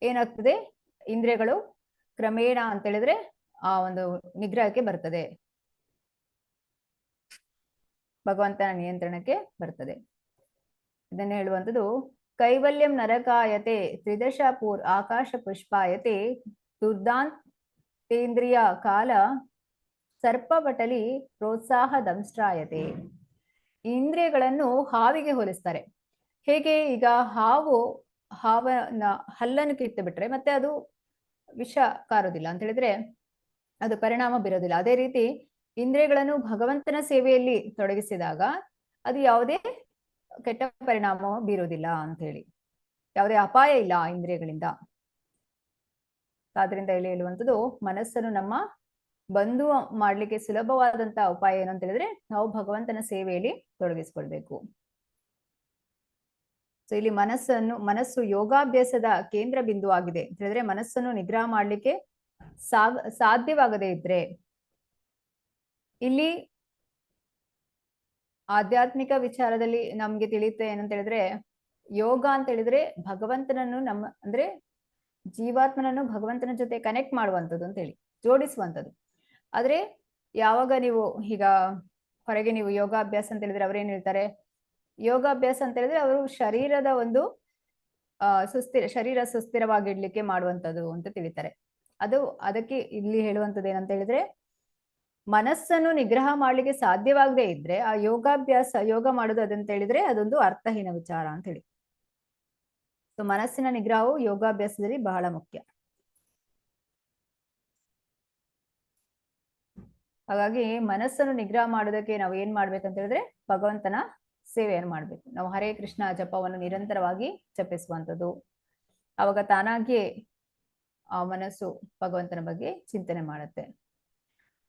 ಏನಾಗ್ತದೆ, ಇಂದ್ರಿಯಗಳು ಕ್ರಮೇಣ ಅಂತ ಹೇಳಿದ್ರೆ ಆ ಒಂದು ನಿಗ್ರಹಕ್ಕೆ ಬರ್ತದೆ, ಭಗವಂತನ ನಿಯಂತ್ರಣಕ್ಕೆ ಬರ್ತದೆ. ಇದನ್ನ ಹೇಳುವಂಥದ್ದು ಕೈವಲ್ಯಂ ನರಕಾಯತೆ ತ್ರಿದಶ ಆಕಾಶ ಪುಷ್ಪಾಯತೆ ದುರ್ದಾಂತೇಂದ್ರಿಯ ಕಾಲ ಸರ್ಪಪಟಲಿ ಪ್ರೋತ್ಸಾಹ ದಂಷ್ಟ್ರಾಯತೆ. ಇಂದ್ರಿಯಗಳನ್ನು ಹಾವಿಗೆ ಹೋಲಿಸ್ತಾರೆ. ಹೇಗೆ? ಈಗ ಹಾವನ ಹಲ್ಲನ್ನು ಕಿತ್ತು ಬಿಟ್ರೆ ಮತ್ತೆ ಅದು ವಿಷ ಕಾರೋದಿಲ್ಲ ಅಂತ ಹೇಳಿದ್ರೆ ಅದು ಪರಿಣಾಮ ಬೀರೋದಿಲ್ಲ. ಅದೇ ರೀತಿ ಇಂದ್ರಿಯಗಳನ್ನು ಭಗವಂತನ ಸೇವೆಯಲ್ಲಿ ತೊಡಗಿಸಿದಾಗ ಅದು ಯಾವುದೇ ಕೆಟ್ಟ ಪರಿಣಾಮ ಬೀರೋದಿಲ್ಲ ಅಂತ ಹೇಳಿ, ಯಾವುದೇ ಅಪಾಯ ಇಲ್ಲ ಆ ಇಂದ್ರಿಯಗಳಿಂದ. ಆದ್ರಿಂದ ಇಲ್ಲಿ ಹೇಳುವಂಥದ್ದು ಮನಸ್ಸನ್ನು ನಮ್ಮ ಬಂಧು ಮಾಡ್ಲಿಕ್ಕೆ ಸುಲಭವಾದಂತ ಉಪಾಯ ಏನು ಅಂತ ಹೇಳಿದ್ರೆ ನಾವು ಭಗವಂತನ ಸೇವೆಯಲ್ಲಿ ತೊಡಗಿಸ್ಕೊಳ್ಬೇಕು. ಸೊ ಇಲ್ಲಿ ಮನಸ್ಸು ಯೋಗಾಭ್ಯಾಸದ ಕೇಂದ್ರ ಬಿಂದು ಆಗಿದೆ ಅಂತ ಹೇಳಿದ್ರೆ ಮನಸ್ಸನ್ನು ನಿಗ್ರಹ ಮಾಡ್ಲಿಕ್ಕೆ ಸಾಧ್ಯವಾಗದೇ ಇದ್ರೆ ಇಲ್ಲಿ ಆಧ್ಯಾತ್ಮಿಕ ವಿಚಾರದಲ್ಲಿ ನಮ್ಗೆ ತಿಳಿಯುತ್ತೆ ಏನಂತ ಹೇಳಿದ್ರೆ ಯೋಗ ಅಂತ ಹೇಳಿದ್ರೆ ಭಗವಂತನನ್ನು ಅಂದ್ರೆ ಜೀವಾತ್ಮನನ್ನು ಭಗವಂತನ ಜೊತೆ ಕನೆಕ್ಟ್ ಮಾಡುವಂಥದ್ದು ಅಂತ ಹೇಳಿ, ಜೋಡಿಸುವಂಥದ್ದು. ಆದ್ರೆ ಯಾವಾಗ ನೀವು ಈಗ ಹೊರಗೆ ನೀವು ಯೋಗಾಭ್ಯಾಸ ಅಂತ ಹೇಳಿದ್ರೆ ಅವ್ರೇನ್ ಹೇಳ್ತಾರೆ, ಯೋಗಾಭ್ಯಾಸ ಅಂತ ಹೇಳಿದ್ರೆ ಅವರು ಶರೀರದ ಒಂದು ಶರೀರ ಸುಸ್ಥಿರವಾಗಿಡ್ಲಿಕ್ಕೆ ಮಾಡುವಂಥದ್ದು ಅಂತ ತಿಳಿತಾರೆ. ಅದಕ್ಕೆ ಇಲ್ಲಿ ಹೇಳುವಂಥದ್ದು ಏನಂತ ಹೇಳಿದ್ರೆ ಮನಸ್ಸನ್ನು ನಿಗ್ರಹ ಮಾಡ್ಲಿಕ್ಕೆ ಸಾಧ್ಯವಾಗದೇ ಇದ್ರೆ ಆ ಯೋಗ ಮಾಡೋದು ಅದಂತ ಹೇಳಿದ್ರೆ ಅದೊಂದು ಅರ್ಥಹೀನ ವಿಚಾರ ಅಂತ ಹೇಳಿ. ಸೊ ಮನಸ್ಸಿನ ನಿಗ್ರಹವು ಯೋಗಾಭ್ಯಾಸದಲ್ಲಿ ಬಹಳ ಮುಖ್ಯ. ಹಾಗಾಗಿ ಮನಸ್ಸನ್ನು ನಿಗ್ರಹ ಮಾಡೋದಕ್ಕೆ ನಾವು ಏನ್ ಮಾಡ್ಬೇಕಂತ ಹೇಳಿದ್ರೆ ಭಗವಂತನ ಸೇವೆಯನ್ನು ಮಾಡ್ಬೇಕು. ನಾವು ಹರೇ ಕೃಷ್ಣ ಜಪವನ್ನು ನಿರಂತರವಾಗಿ ಜಪಿಸುವಂಥದ್ದು. ಅವಾಗ ತಾನಾಗಿಯೇ ಆ ಮನಸ್ಸು ಭಗವಂತನ ಬಗ್ಗೆ ಚಿಂತನೆ ಮಾಡುತ್ತೆ.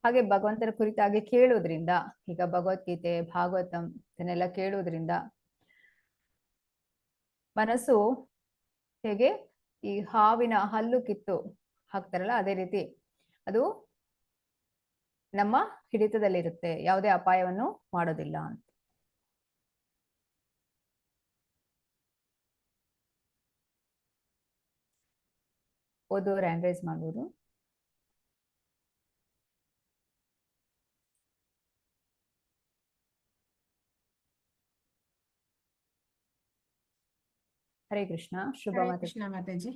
ಹಾಗೆ ಭಗವಂತನ ಕುರಿತಾಗಿ ಕೇಳೋದ್ರಿಂದ, ಈಗ ಭಗವದ್ಗೀತೆ ಭಾಗವತಂ ಇದನ್ನೆಲ್ಲ ಕೇಳೋದ್ರಿಂದ ಮನಸ್ಸು ಹೇಗೆ ಈ ಹಾವಿನ ಹಲ್ಲು ಕಿತ್ತು ಹಾಕ್ತಾರಲ್ಲ ಅದೇ ರೀತಿ ಅದು ನಮ್ಮ ಹಿಡಿತದಲ್ಲಿರುತ್ತೆ, ಯಾವುದೇ ಅಪಾಯವನ್ನು ಮಾಡೋದಿಲ್ಲ ಅಂತ. ಓದೋರು ಹ್ಯಾಂಡ್ ರೈಸ್ ಮಾಡ್ಬೋದು. ಹರೇ ಕೃಷ್ಣ. ಶುಭ ಹರೇ ಮಾತೆ. ಕೃಷ್ಣ ಮಾತಾಜಿ.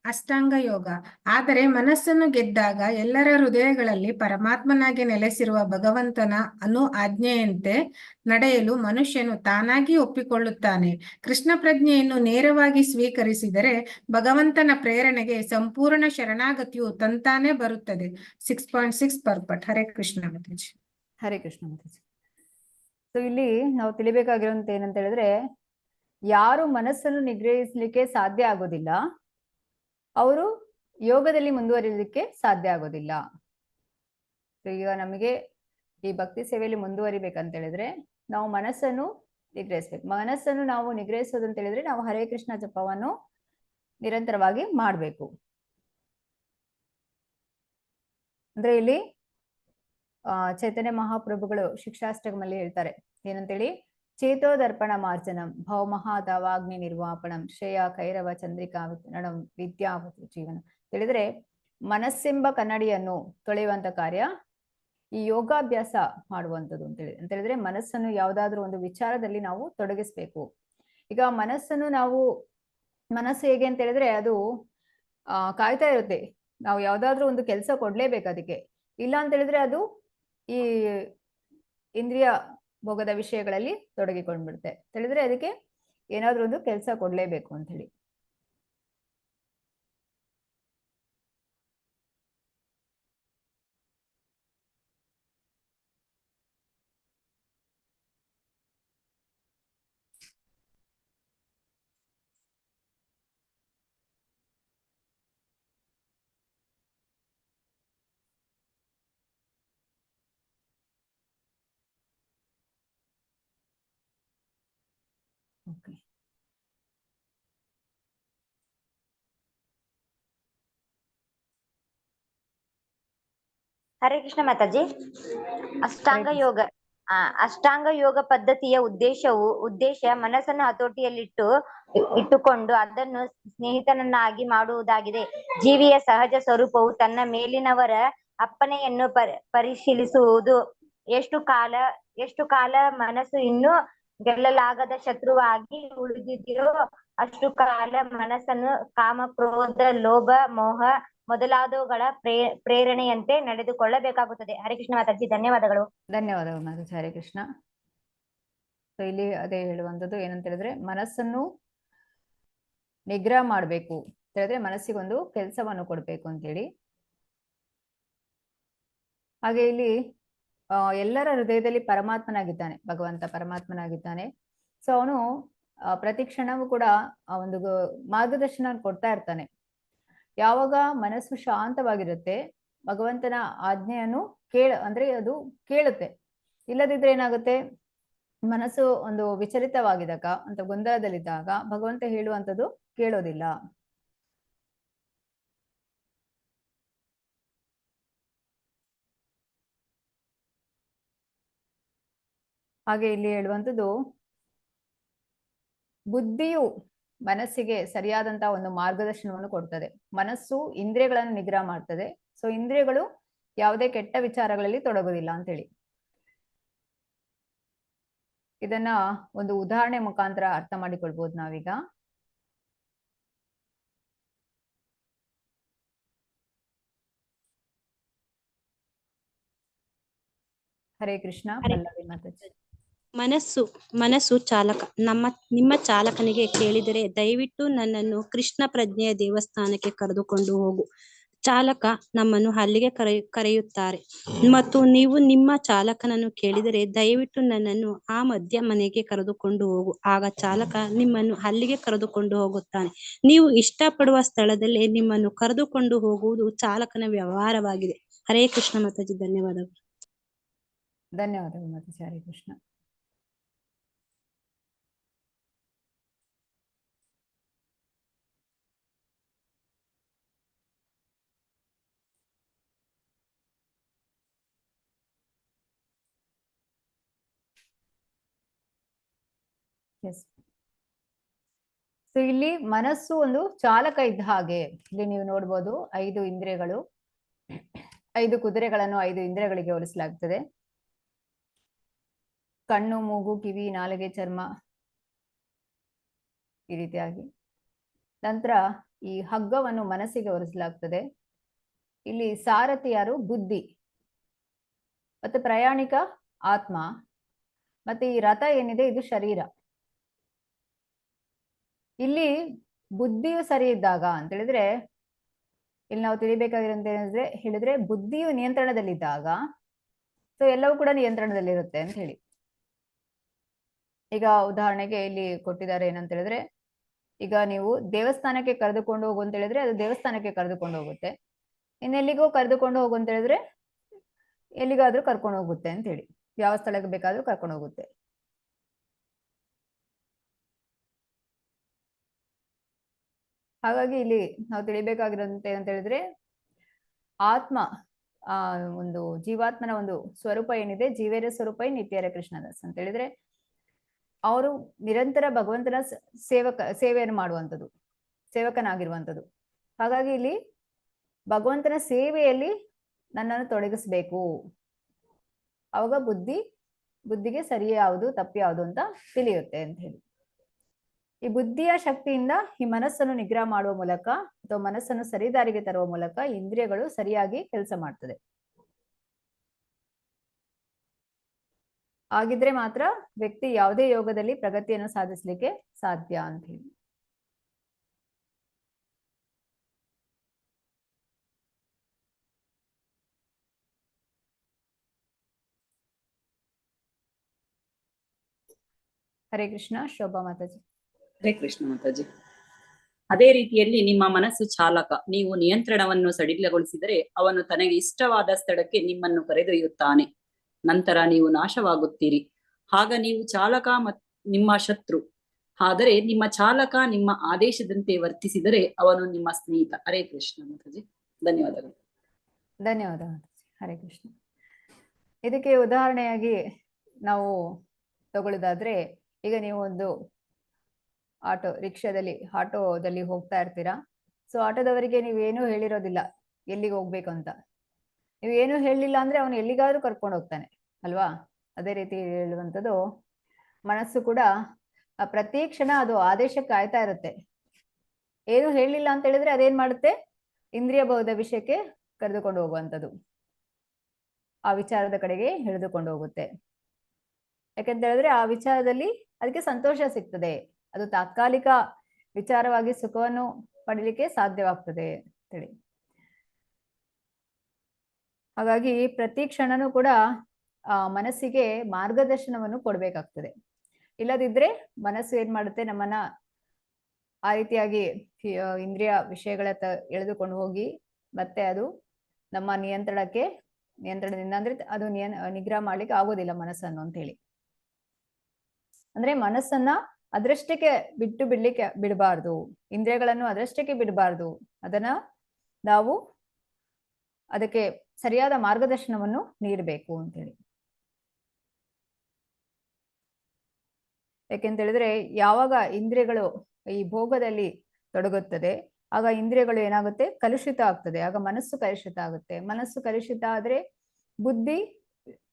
ಅಷ್ಟಾಂಗ ಯೋಗ. ಆದರೆ ಮನಸ್ಸನ್ನು ಗೆದ್ದಾಗ ಎಲ್ಲರ ಹೃದಯಗಳಲ್ಲಿ ಪರಮಾತ್ಮನಾಗಿ ನೆಲೆಸಿರುವ ಭಗವಂತನ ಆಜ್ಞೆಯಂತೆ ನಡೆಯಲು ಮನುಷ್ಯನು ತಾನಾಗಿ ಒಪ್ಪಿಕೊಳ್ಳುತ್ತಾನೆ. ಕೃಷ್ಣ ಪ್ರಜ್ಞೆಯನ್ನು ನೇರವಾಗಿ ಸ್ವೀಕರಿಸಿದರೆ ಭಗವಂತನ ಪ್ರೇರಣೆಗೆ ಸಂಪೂರ್ಣ ಶರಣಾಗತಿಯು ತಂತಾನೇ ಬರುತ್ತದೆ. 6.6 ಪರ್ಪಟ್. ಹರೇ ಕೃಷ್ಣ ಮಾತಾಜಿ. ಹರೇ ಕೃಷ್ಣ ಮಾತಾಜಿ. ಸೊ ಇಲ್ಲಿ ನಾವು ತಿಳಿಬೇಕಾಗಿರುವಂತ ಏನಂತ ಹೇಳಿದ್ರೆ ಯಾರು ಮನಸ್ಸನ್ನು ನಿಗ್ರಹಿಸಲಿಕ್ಕೆ ಸಾಧ್ಯ ಆಗೋದಿಲ್ಲ ಅವರು ಯೋಗದಲ್ಲಿ ಮುಂದುವರಿಲಿಕ್ಕೆ ಸಾಧ್ಯ ಆಗೋದಿಲ್ಲ. ಈಗ ನಮಗೆ ಈ ಭಕ್ತಿ ಸೇವೆಯಲ್ಲಿ ಮುಂದುವರಿಬೇಕಂತ ಹೇಳಿದ್ರೆ ನಾವು ಮನಸ್ಸನ್ನು ನಿಗ್ರಹಿಸ್ಬೇಕು. ಮನಸ್ಸನ್ನು ನಾವು ನಿಗ್ರಹಿಸೋದಂತ ಹೇಳಿದ್ರೆ ನಾವು ಹರೇ ಕೃಷ್ಣ ಜಪವನ್ನು ನಿರಂತರವಾಗಿ ಮಾಡ್ಬೇಕು. ಅಂದ್ರೆ ಇಲ್ಲಿ ಚೈತನ್ಯ ಮಹಾಪ್ರಭುಗಳು ಶಿಕ್ಷಾಷ್ಟಕಮಲ್ಲಿ ಹೇಳ್ತಾರೆ ಏನಂತೇಳಿ, ಚೇತೋದರ್ಪಣ ಮಾರ್ಜನಂ ಭೌಮಹಾದವಾಗ್ನಿ ನಿರ್ವಾಪಣಂ ಶ್ರೇಯ ಕೈರವ ಚಂದ್ರಿಕಾ ವಿತರಣಂ ವಿದ್ಯಾವತು ಜೀವನ ಹೇಳಿದ್ರೆ ಮನಸ್ಸೆಂಬ ಕನ್ನಡಿಯನ್ನು ತೊಳೆಯುವಂತ ಕಾರ್ಯ ಈ ಯೋಗಾಭ್ಯಾಸ ಮಾಡುವಂಥದ್ದು ಅಂತ ಹೇಳಿದ್ರೆ ಮನಸ್ಸನ್ನು ಯಾವ್ದಾದ್ರು ಒಂದು ವಿಚಾರದಲ್ಲಿ ನಾವು ತೊಡಗಿಸ್ಬೇಕು. ಈಗ ಮನಸ್ಸು ಹೇಗೆ ಅಂತ ಹೇಳಿದ್ರೆ ಅದು ಕಾಯ್ತಾ ಇರುತ್ತೆ, ನಾವು ಯಾವ್ದಾದ್ರು ಒಂದು ಕೆಲಸ ಕೊಡ್ಲೇಬೇಕು ಅದಕ್ಕೆ. ಇಲ್ಲ ಅಂತ ಹೇಳಿದ್ರೆ ಅದು ಈ ಇಂದ್ರಿಯ ಭೋಗದ ವಿಷಯಗಳಲ್ಲಿ ತೊಡಗಿಕೊಂಡ್ಬಿಡುತ್ತೆ. ಹೇಳಿದ್ರೆ ಅದಕ್ಕೆ ಏನಾದ್ರೂ ಒಂದು ಕೆಲಸ ಕೊಡ್ಲೇಬೇಕು ಅಂತ ಹೇಳಿ. ಓಕೆ. ಹರೇ ಕೃಷ್ಣ ಮಾತಾಜಿ. ಅಷ್ಟಾಂಗ ಯೋಗ ಅಷ್ಟಾಂಗ ಯೋಗ ಪದ್ಧತಿಯ ಉದ್ದೇಶ ಮನಸ್ಸನ್ನು ಇಟ್ಟುಕೊಂಡು ಅದನ್ನು ಸ್ನೇಹಿತನನ್ನಾಗಿ ಮಾಡುವುದಾಗಿದೆ. ಜೀವಿಯ ಸಹಜ ಸ್ವರೂಪವು ತನ್ನ ಮೇಲಿನವರ ಅಪ್ಪನೆಯನ್ನು ಪರಿಶೀಲಿಸುವುದು. ಎಷ್ಟು ಕಾಲ ಮನಸ್ಸು ಇನ್ನೂ ಗೆಲ್ಲಲಾಗದ ಶತ್ರುವಾಗಿ ಉಳಿದಿದೆಯೋ ಅಷ್ಟು ಕಾಲ ಮನಸ್ಸನ್ನು ಕಾಮ, ಕ್ರೋಧ, ಲೋಭ, ಮೋಹ ಮೊದಲಾದವುಗಳ ಪ್ರೇರಣೆಯಂತೆ ನಡೆದುಕೊಳ್ಳಬೇಕಾಗುತ್ತದೆ. ಹರೇ ಕೃಷ್ಣ ಮಾತಾಜಿ. ಧನ್ಯವಾದಗಳು. ಧನ್ಯವಾದಗಳು ಮಾತಾಜಿ. ಹರೇ ಕೃಷ್ಣ. ಸೊ ಇಲ್ಲಿ ಅದೇ ಹೇಳುವಂಥದ್ದು ಏನಂತ ಹೇಳಿದ್ರೆ ಮನಸ್ಸನ್ನು ನಿಗ್ರಹ ಮಾಡ್ಬೇಕು ಅಂತ ಹೇಳಿದ್ರೆ ಮನಸ್ಸಿಗೊಂದು ಕೆಲಸವನ್ನು ಕೊಡ್ಬೇಕು ಅಂತೇಳಿ. ಹಾಗೆ ಇಲ್ಲಿ ಎಲ್ಲರ ಹೃದಯದಲ್ಲಿ ಪರಮಾತ್ಮನಾಗಿದ್ದಾನೆ, ಭಗವಂತ ಪರಮಾತ್ಮನಾಗಿದ್ದಾನೆ. ಸೊ ಅವನು ಪ್ರತಿ ಕ್ಷಣವೂ ಕೂಡ ಆ ಒಂದು ಮಾರ್ಗದರ್ಶನ ಕೊಡ್ತಾ ಇರ್ತಾನೆ. ಯಾವಾಗ ಮನಸ್ಸು ಶಾಂತವಾಗಿರುತ್ತೆ, ಭಗವಂತನ ಆಜ್ಞೆಯನ್ನು ಅಂದ್ರೆ ಅದು ಕೇಳುತ್ತೆ. ಇಲ್ಲದಿದ್ರೆ ಏನಾಗುತ್ತೆ, ಮನಸ್ಸು ಒಂದು ವಿಚಲಿತವಾಗಿದ್ದಾಗ ಅಂತ ಗೊಂದಲದಲ್ಲಿದ್ದಾಗ ಭಗವಂತ ಹೇಳುವಂಥದ್ದು ಕೇಳೋದಿಲ್ಲ. ಹಾಗೆ ಇಲ್ಲಿ ಹೇಳುವಂಥದ್ದು ಬುದ್ಧಿಯು ಮನಸ್ಸಿಗೆ ಸರಿಯಾದಂತ ಒಂದು ಮಾರ್ಗದರ್ಶನವನ್ನು ಕೊಡ್ತದೆ. ಮನಸ್ಸು ಇಂದ್ರಿಯಗಳನ್ನು ನಿಗ್ರಹ ಮಾಡ್ತದೆ. ಸೊ ಇಂದ್ರಿಯಗಳು ಯಾವುದೇ ಕೆಟ್ಟ ವಿಚಾರಗಳಲ್ಲಿ ತೊಡಗೋದಿಲ್ಲ ಅಂತೇಳಿ. ಇದನ್ನ ಒಂದು ಉದಾಹರಣೆ ಮುಖಾಂತರ ಅರ್ಥ ಮಾಡಿಕೊಳ್ಬಹುದು ನಾವೀಗ. ಹರೇ ಕೃಷ್ಣ. ಪಲ್ಲವಿ ಮಾತಾಜಿ. ಮನಸ್ಸು ಚಾಲಕ. ನಿಮ್ಮ ಚಾಲಕನಿಗೆ ಕೇಳಿದರೆ ದಯವಿಟ್ಟು ನನ್ನನ್ನು ಕೃಷ್ಣ ಪ್ರಜ್ಞೆಯ ದೇವಸ್ಥಾನಕ್ಕೆ ಕರೆದುಕೊಂಡು ಹೋಗು. ಚಾಲಕ ನಮ್ಮನ್ನು ಅಲ್ಲಿಗೆ ಕರೆಯುತ್ತಾರೆ. ಮತ್ತು ನೀವು ನಿಮ್ಮ ಚಾಲಕನನ್ನು ಕೇಳಿದರೆ ದಯವಿಟ್ಟು ನನ್ನನ್ನು ಆ ಮಧ್ಯ ಮನೆಗೆ ಕರೆದುಕೊಂಡು ಹೋಗು. ಆಗ ಚಾಲಕ ನಿಮ್ಮನ್ನು ಅಲ್ಲಿಗೆ ಕರೆದುಕೊಂಡು ಹೋಗುತ್ತಾನೆ. ನೀವು ಇಷ್ಟಪಡುವ ಸ್ಥಳದಲ್ಲಿ ನಿಮ್ಮನ್ನು ಕರೆದುಕೊಂಡು ಹೋಗುವುದು ಚಾಲಕನ ವ್ಯವಹಾರವಾಗಿದೆ. ಹರೇ ಕೃಷ್ಣ ಮಾತಾಜಿ. ಧನ್ಯವಾದಗಳು. ಧನ್ಯವಾದಗಳು ಮಾತಾಜಿ. ಹರೇ ಕೃಷ್ಣ. ಎಸ್. ಸೊ ಇಲ್ಲಿ ಮನಸ್ಸು ಒಂದು ಚಾಲಕ ಇದ್ದ ಹಾಗೆ. ಇಲ್ಲಿ ನೀವು ನೋಡ್ಬೋದು 5 ಇಂದ್ರಿಯಗಳು, 5 ಕುದುರೆಗಳನ್ನು 5 ಇಂದ್ರಿಯಗಳಿಗೆ ಹೋಲಿಸಲಾಗ್ತದೆ. ಕಣ್ಣು, ಮೂಗು, ಕಿವಿ, ನಾಲಿಗೆ, ಚರ್ಮ, ಈ ರೀತಿಯಾಗಿ. ನಂತರ ಈ ಹಗ್ಗವನ್ನು ಮನಸ್ಸಿಗೆ ಹೋಲಿಸಲಾಗ್ತದೆ. ಇಲ್ಲಿ ಸಾರಥಿ ಯಾರು? ಬುದ್ಧಿ. ಮತ್ತೆ ಪ್ರಯಾಣಿಕ ಆತ್ಮ. ಮತ್ತೆ ಈ ರಥ ಏನಿದೆ ಇದು ಶರೀರ. ಇಲ್ಲಿ ಬುದ್ಧಿಯು ಸರಿ ಇದ್ದಾಗ ಅಂತ ಹೇಳಿದ್ರೆ ಇಲ್ಲಿ ನಾವು ತಿಳಿಬೇಕಾಗಿರೋದು ಹೇಳಿದ್ರೆ ಬುದ್ಧಿಯು ನಿಯಂತ್ರಣದಲ್ಲಿದ್ದಾಗ ಸೊ ಎಲ್ಲವೂ ಕೂಡ ನಿಯಂತ್ರಣದಲ್ಲಿರುತ್ತೆ ಅಂತ ಹೇಳಿ. ಈಗ ಉದಾಹರಣೆಗೆ ಇಲ್ಲಿ ಕೊಟ್ಟಿದ್ದಾರೆ ಏನಂತ ಹೇಳಿದ್ರೆ, ಈಗ ನೀವು ದೇವಸ್ಥಾನಕ್ಕೆ ಕರೆದುಕೊಂಡು ಹೋಗು ಅಂತ ಹೇಳಿದ್ರೆ ಅದು ದೇವಸ್ಥಾನಕ್ಕೆ ಕರೆದುಕೊಂಡು ಹೋಗುತ್ತೆ. ಇನ್ನೆಲ್ಲಿಗೋ ಕರೆದುಕೊಂಡು ಹೋಗು ಅಂತ ಹೇಳಿದ್ರೆ ಎಲ್ಲಿಗಾದ್ರೂ ಕರ್ಕೊಂಡು ಹೋಗುತ್ತೆ ಅಂತ ಹೇಳಿ, ಯಾವ ಸ್ಥಳಕ್ಕೆ ಬೇಕಾದ್ರೂ ಕರ್ಕೊಂಡು ಹೋಗುತ್ತೆ. ಹಾಗಾಗಿ ಇಲ್ಲಿ ನಾವು ತಿಳಿಬೇಕಾಗಿರೋಂತ ಅಂತ ಹೇಳಿದ್ರೆ ಆತ್ಮ ಒಂದು ಜೀವಾತ್ಮನ ಒಂದು ಸ್ವರೂಪ ಏನಿದೆ, ಜೀವೇರ ಸ್ವರೂಪ ನಿತ್ಯರ ಕೃಷ್ಣದಾಸ್ ಅಂತ ಹೇಳಿದ್ರೆ ಅವರು ನಿರಂತರ ಭಗವಂತನ ಸೇವೆಯನ್ನು ಮಾಡುವಂಥದ್ದು, ಸೇವಕನಾಗಿರುವಂಥದ್ದು. ಹಾಗಾಗಿ ಇಲ್ಲಿ ಭಗವಂತನ ಸೇವೆಯಲ್ಲಿ ನನ್ನನ್ನು ತೊಡಗಿಸ್ಬೇಕು. ಅವಾಗ ಬುದ್ಧಿಗೆ ಸರಿ ಯಾವುದು ತಪ್ಪು ಯಾವುದು ಅಂತ ತಿಳಿಯುತ್ತೆ ಅಂತ ಹೇಳಿ. ಈ ಬುದ್ಧಿಯ ಶಕ್ತಿಯಿಂದ ಈ ಮನಸ್ಸನ್ನು ನಿಗ್ರಹ ಮಾಡುವ ಮೂಲಕ ಅಥವಾ ಮನಸ್ಸನ್ನು ಸರಿದಾರಿಗೆ ತರುವ ಮೂಲಕ ಇಂದ್ರಿಯಗಳು ಸರಿಯಾಗಿ ಕೆಲಸ ಮಾಡ್ತದೆ. ಆಗಿದ್ರೆ ಮಾತ್ರ ವ್ಯಕ್ತಿ ಯಾವುದೇ ಯೋಗದಲ್ಲಿ ಪ್ರಗತಿಯನ್ನು ಸಾಧಿಸಲಿಕ್ಕೆ ಸಾಧ್ಯ ಅಂತ ಹೇಳಿ. ಹರೇ ಕೃಷ್ಣ. ಶೋಭಾ ಮಾತಾಜಿ. ಹರೇ ಕೃಷ್ಣ ಮಾತಾಜಿ. ಅದೇ ರೀತಿಯಲ್ಲಿ ನಿಮ್ಮ ಮನಸ್ಸು ಚಾಲಕ. ನೀವು ನಿಯಂತ್ರಣವನ್ನು ಸಡಿಲಗೊಳಿಸಿದರೆ ಅವನು ತನಗೆ ಇಷ್ಟವಾದ ಸ್ಥಳಕ್ಕೆ ನಿಮ್ಮನ್ನು ಕರೆದೊಯ್ಯುತ್ತಾನೆ. ನಂತರ ನೀವು ನಾಶವಾಗುತ್ತೀರಿ. ಆಗ ನೀವು ಚಾಲಕ ನಿಮ್ಮ ಶತ್ರು. ಆದರೆ ನಿಮ್ಮ ಚಾಲಕ ನಿಮ್ಮ ಆದೇಶದಂತೆ ವರ್ತಿಸಿದರೆ ಅವನು ನಿಮ್ಮ ಸ್ನೇಹಿತ. ಹರೇ ಕೃಷ್ಣ ಮಾತಾಜಿ. ಧನ್ಯವಾದಗಳು. ಧನ್ಯವಾದ ಮಾತಾಜಿ. ಹರೇ ಕೃಷ್ಣ. ಇದಕ್ಕೆ ಉದಾಹರಣೆಯಾಗಿ ನಾವು ತಗೊಳ್ಳೋದಾದ್ರೆ, ಈಗ ನೀವು ಒಂದು ಆಟೋದಲ್ಲಿ ಹೋಗ್ತಾ ಇರ್ತೀರಾ. ಸೊ ಆಟೋದವರಿಗೆ ನೀವೇನು ಹೇಳಿರೋದಿಲ್ಲ ಎಲ್ಲಿಗೆ ಹೋಗ್ಬೇಕು ಅಂತ. ನೀವು ಏನು ಹೇಳಲಿಲ್ಲ ಅಂದ್ರೆ ಅವನು ಎಲ್ಲಿಗಾದ್ರೂ ಕರ್ಕೊಂಡು ಹೋಗ್ತಾನೆ ಅಲ್ವಾ? ಅದೇ ರೀತಿ ಹೇಳುವಂಥದ್ದು ಮನಸ್ಸು ಕೂಡ ಪ್ರತಿ ಕ್ಷಣ ಅದು ಆದೇಶಕ್ಕೆ ಕಾಯ್ತಾ ಇರುತ್ತೆ. ಏನು ಹೇಳಲಿಲ್ಲ ಅಂತ ಹೇಳಿದ್ರೆ ಅದೇನ್ ಮಾಡುತ್ತೆ, ಇಂದ್ರಿಯ ಭೋಗದ ವಿಷಯಕ್ಕೆ ಕರೆದುಕೊಂಡು ಹೋಗುವಂಥದ್ದು, ಆ ವಿಚಾರದ ಕಡೆಗೆ ಹಿಡಿದುಕೊಂಡು ಹೋಗುತ್ತೆ. ಯಾಕಂತ ಹೇಳಿದ್ರೆ ಆ ವಿಚಾರದಲ್ಲಿ ಅದಕ್ಕೆ ಸಂತೋಷ ಸಿಗ್ತದೆ, ಅದು ತಾತ್ಕಾಲಿಕ ವಿಚಾರವಾಗಿ ಸುಖವನ್ನು ಪಡಿಲಿಕ್ಕೆ ಸಾಧ್ಯವಾಗ್ತದೆ ಅಂತೇಳಿ. ಹಾಗಾಗಿ ಪ್ರತಿ ಕ್ಷಣನೂ ಕೂಡ ಮನಸ್ಸಿಗೆ ಮಾರ್ಗದರ್ಶನವನ್ನು ಕೊಡ್ಬೇಕಾಗ್ತದೆ. ಇಲ್ಲದಿದ್ರೆ ಮನಸ್ಸು ಏನ್ ಮಾಡುತ್ತೆ, ನಮ್ಮನ್ನ ಆ ರೀತಿಯಾಗಿ ಇಂದ್ರಿಯ ವಿಷಯಗಳತ್ತ ಎಳೆದುಕೊಂಡು ಹೋಗಿ ಮತ್ತೆ ಅದು ನಮ್ಮ ನಿಯಂತ್ರಣದಿಂದ ಅಂದ್ರೆ ಅದು ನಿಗ್ರಹ ಮಾಡ್ಲಿಕ್ಕೆ ಆಗೋದಿಲ್ಲ ಮನಸ್ಸನ್ನು ಅಂತ ಹೇಳಿ. ಅಂದ್ರೆ ಮನಸ್ಸನ್ನ ಅದರಷ್ಟಕ್ಕೆ ಬಿಡ್ಲಿಕ್ಕೆ ಬಿಡಬಾರ್ದು, ಇಂದ್ರಿಯಗಳನ್ನು ಅದರಷ್ಟಕ್ಕೆ ಬಿಡಬಾರ್ದು, ಅದನ್ನ ನಾವು ಅದಕ್ಕೆ ಸರಿಯಾದ ಮಾರ್ಗದರ್ಶನವನ್ನು ನೀಡಬೇಕು ಅಂತೇಳಿ. ಯಾಕೆಂತ ಹೇಳಿದ್ರೆ ಯಾವಾಗ ಇಂದ್ರಿಯಗಳು ಈ ಭೋಗದಲ್ಲಿ ತೊಡಗುತ್ತದೆ, ಆಗ ಇಂದ್ರಿಯಗಳು ಏನಾಗುತ್ತೆ, ಕಲುಷಿತ ಆಗ್ತದೆ. ಆಗ ಮನಸ್ಸು ಕಲುಷಿತ ಆಗುತ್ತೆ. ಮನಸ್ಸು ಕಲುಷಿತ ಆದ್ರೆ ಬುದ್ಧಿ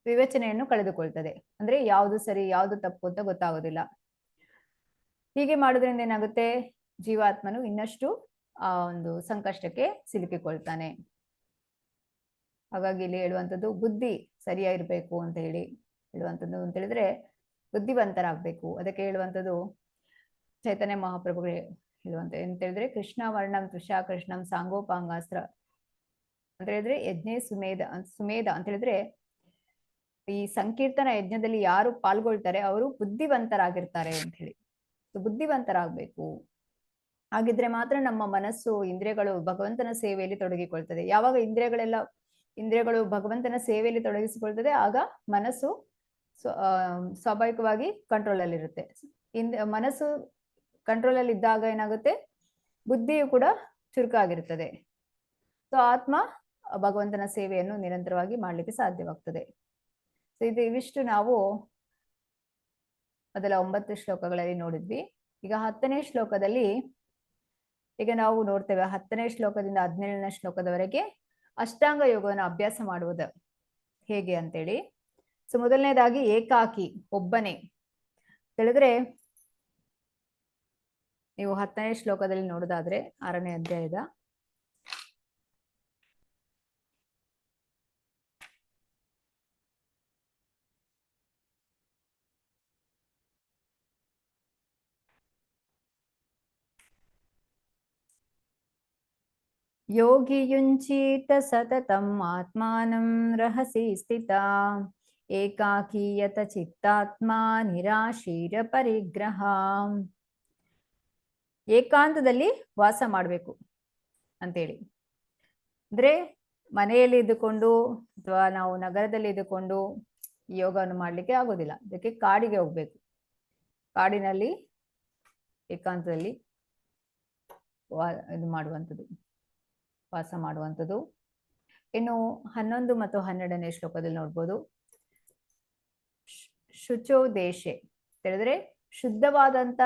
ವಿವೇಚನೆಯನ್ನು ಕಳೆದುಕೊಳ್ತದೆ. ಅಂದ್ರೆ ಯಾವುದು ಸರಿ ಯಾವುದು ತಪ್ಪು ಅಂತ ಗೊತ್ತಾಗೋದಿಲ್ಲ. ಹೀಗೆ ಮಾಡೋದ್ರಿಂದ ಏನಾಗುತ್ತೆ, ಜೀವಾತ್ಮನು ಇನ್ನಷ್ಟು ಆ ಒಂದು ಸಂಕಷ್ಟಕ್ಕೆ ಸಿಲುಕಿಕೊಳ್ತಾನೆ. ಹಾಗಾಗಿ ಇಲ್ಲಿ ಹೇಳುವಂಥದ್ದು ಬುದ್ಧಿ ಸರಿಯಾಗಿರ್ಬೇಕು ಅಂತ ಹೇಳುವಂಥದ್ದು ಅಂತ ಹೇಳಿದ್ರೆ ಬುದ್ಧಿವಂತರಾಗ್ಬೇಕು. ಅದಕ್ಕೆ ಹೇಳುವಂಥದ್ದು ಚೈತನ್ಯ ಮಹಾಪ್ರಭುಗಳು ಹೇಳುವಂತ ಎಂತ ಹೇಳಿದ್ರೆ, ಕೃಷ್ಣ ವರ್ಣಂ ತುಷಾ ಕೃಷ್ಣಂ ಸಾಂಗೋಪಾಂಗಾಸ್ತ್ರ ಅಂತ ಹೇಳಿದ್ರೆ ಯಜ್ಞೆ ಸುಮೇಧ ಅಂತ ಹೇಳಿದ್ರೆ ಈ ಸಂಕೀರ್ತನ ಯಜ್ಞದಲ್ಲಿ ಯಾರು ಪಾಲ್ಗೊಳ್ತಾರೆ ಅವರು ಬುದ್ಧಿವಂತರಾಗಿರ್ತಾರೆ ಅಂತ ಹೇಳಿ. ಬುದ್ಧಿವಂತರಾಗ್ಬೇಕು. ಹಾಗಿದ್ರೆ ಮಾತ್ರ ನಮ್ಮ ಮನಸ್ಸು ಇಂದ್ರಿಯಗಳು ಭಗವಂತನ ಸೇವೆಯಲ್ಲಿ ತೊಡಗಿಕೊಳ್ತದೆ. ಯಾವಾಗ ಇಂದ್ರಿಯಗಳು ಭಗವಂತನ ಸೇವೆಯಲ್ಲಿ ತೊಡಗಿಸಿಕೊಳ್ತದೆ, ಆಗ ಮನಸ್ಸು ಸ್ವಾಭಾವಿಕವಾಗಿ ಕಂಟ್ರೋಲ್ ಅಲ್ಲಿ ಇರುತ್ತೆ. ಮನಸ್ಸು ಕಂಟ್ರೋಲ್ ಅಲ್ಲಿ ಇದ್ದಾಗ ಏನಾಗುತ್ತೆ, ಬುದ್ಧಿಯು ಕೂಡ ಚುರುಕಾಗಿರ್ತದೆ. ಸೊ ಆತ್ಮ ಭಗವಂತನ ಸೇವೆಯನ್ನು ನಿರಂತರವಾಗಿ ಮಾಡ್ಲಿಕ್ಕೆ ಸಾಧ್ಯವಾಗ್ತದೆ. ಸೊ ಇವಿಷ್ಟು ನಾವು ಮೊದಲ 9 ಶ್ಲೋಕಗಳಲ್ಲಿ ನೋಡಿದ್ವಿ. ಈಗ 10ನೇ ಶ್ಲೋಕದಲ್ಲಿ ಈಗ ನಾವು ನೋಡ್ತೇವೆ. 10ನೇ ಶ್ಲೋಕದಿಂದ 17ನೇ ಶ್ಲೋಕದವರೆಗೆ ಅಷ್ಟಾಂಗ ಯೋಗವನ್ನು ಅಭ್ಯಾಸ ಮಾಡುವುದು ಹೇಗೆ ಅಂತೇಳಿ. ಸೊ ಮೊದಲನೇದಾಗಿ ಏಕಾಕಿ, ಒಬ್ಬನೇ ಹೇಳಿದ್ರೆ, ನೀವು 10ನೇ ಶ್ಲೋಕದಲ್ಲಿ ನೋಡೋದಾದ್ರೆ 6ನೇ ಅಧ್ಯಾಯದ ಯೋಗಿಯುಂಚೀತ ಸತತಂ ಆತ್ಮಾನಂ ರಹಸಿ ಸ್ಥಿತಾ ಏಕಾಕೀಯತ ಚಿತ್ತಾತ್ಮ ನಿರಾಶೀರ ಪರಿಗ್ರಹ. ಏಕಾಂತದಲ್ಲಿ ವಾಸ ಮಾಡಬೇಕು ಅಂತೇಳಿ ಅಂದ್ರೆ ಮನೆಯಲ್ಲಿ ಇದ್ದುಕೊಂಡು ಅಥವಾ ನಾವು ನಗರದಲ್ಲಿ ಇದ್ದುಕೊಂಡು ಯೋಗವನ್ನು ಮಾಡ್ಲಿಕ್ಕೆ ಆಗೋದಿಲ್ಲ. ಅದಕ್ಕೆ ಕಾಡಿಗೆ ಹೋಗ್ಬೇಕು. ಕಾಡಿನಲ್ಲಿ ಏಕಾಂತದಲ್ಲಿ ಇದು ಮಾಡುವಂಥದ್ದು, ವಾಸ ಮಾಡುವಂಥದ್ದು. ಇನ್ನು 11 ಮತ್ತು 12ನೇ ಶ್ಲೋಕದಲ್ಲಿ ನೋಡ್ಬೋದು, ಶುಚೋ ದೇಶೆ ಹೇಳಿದ್ರೆ ಶುದ್ಧವಾದಂತ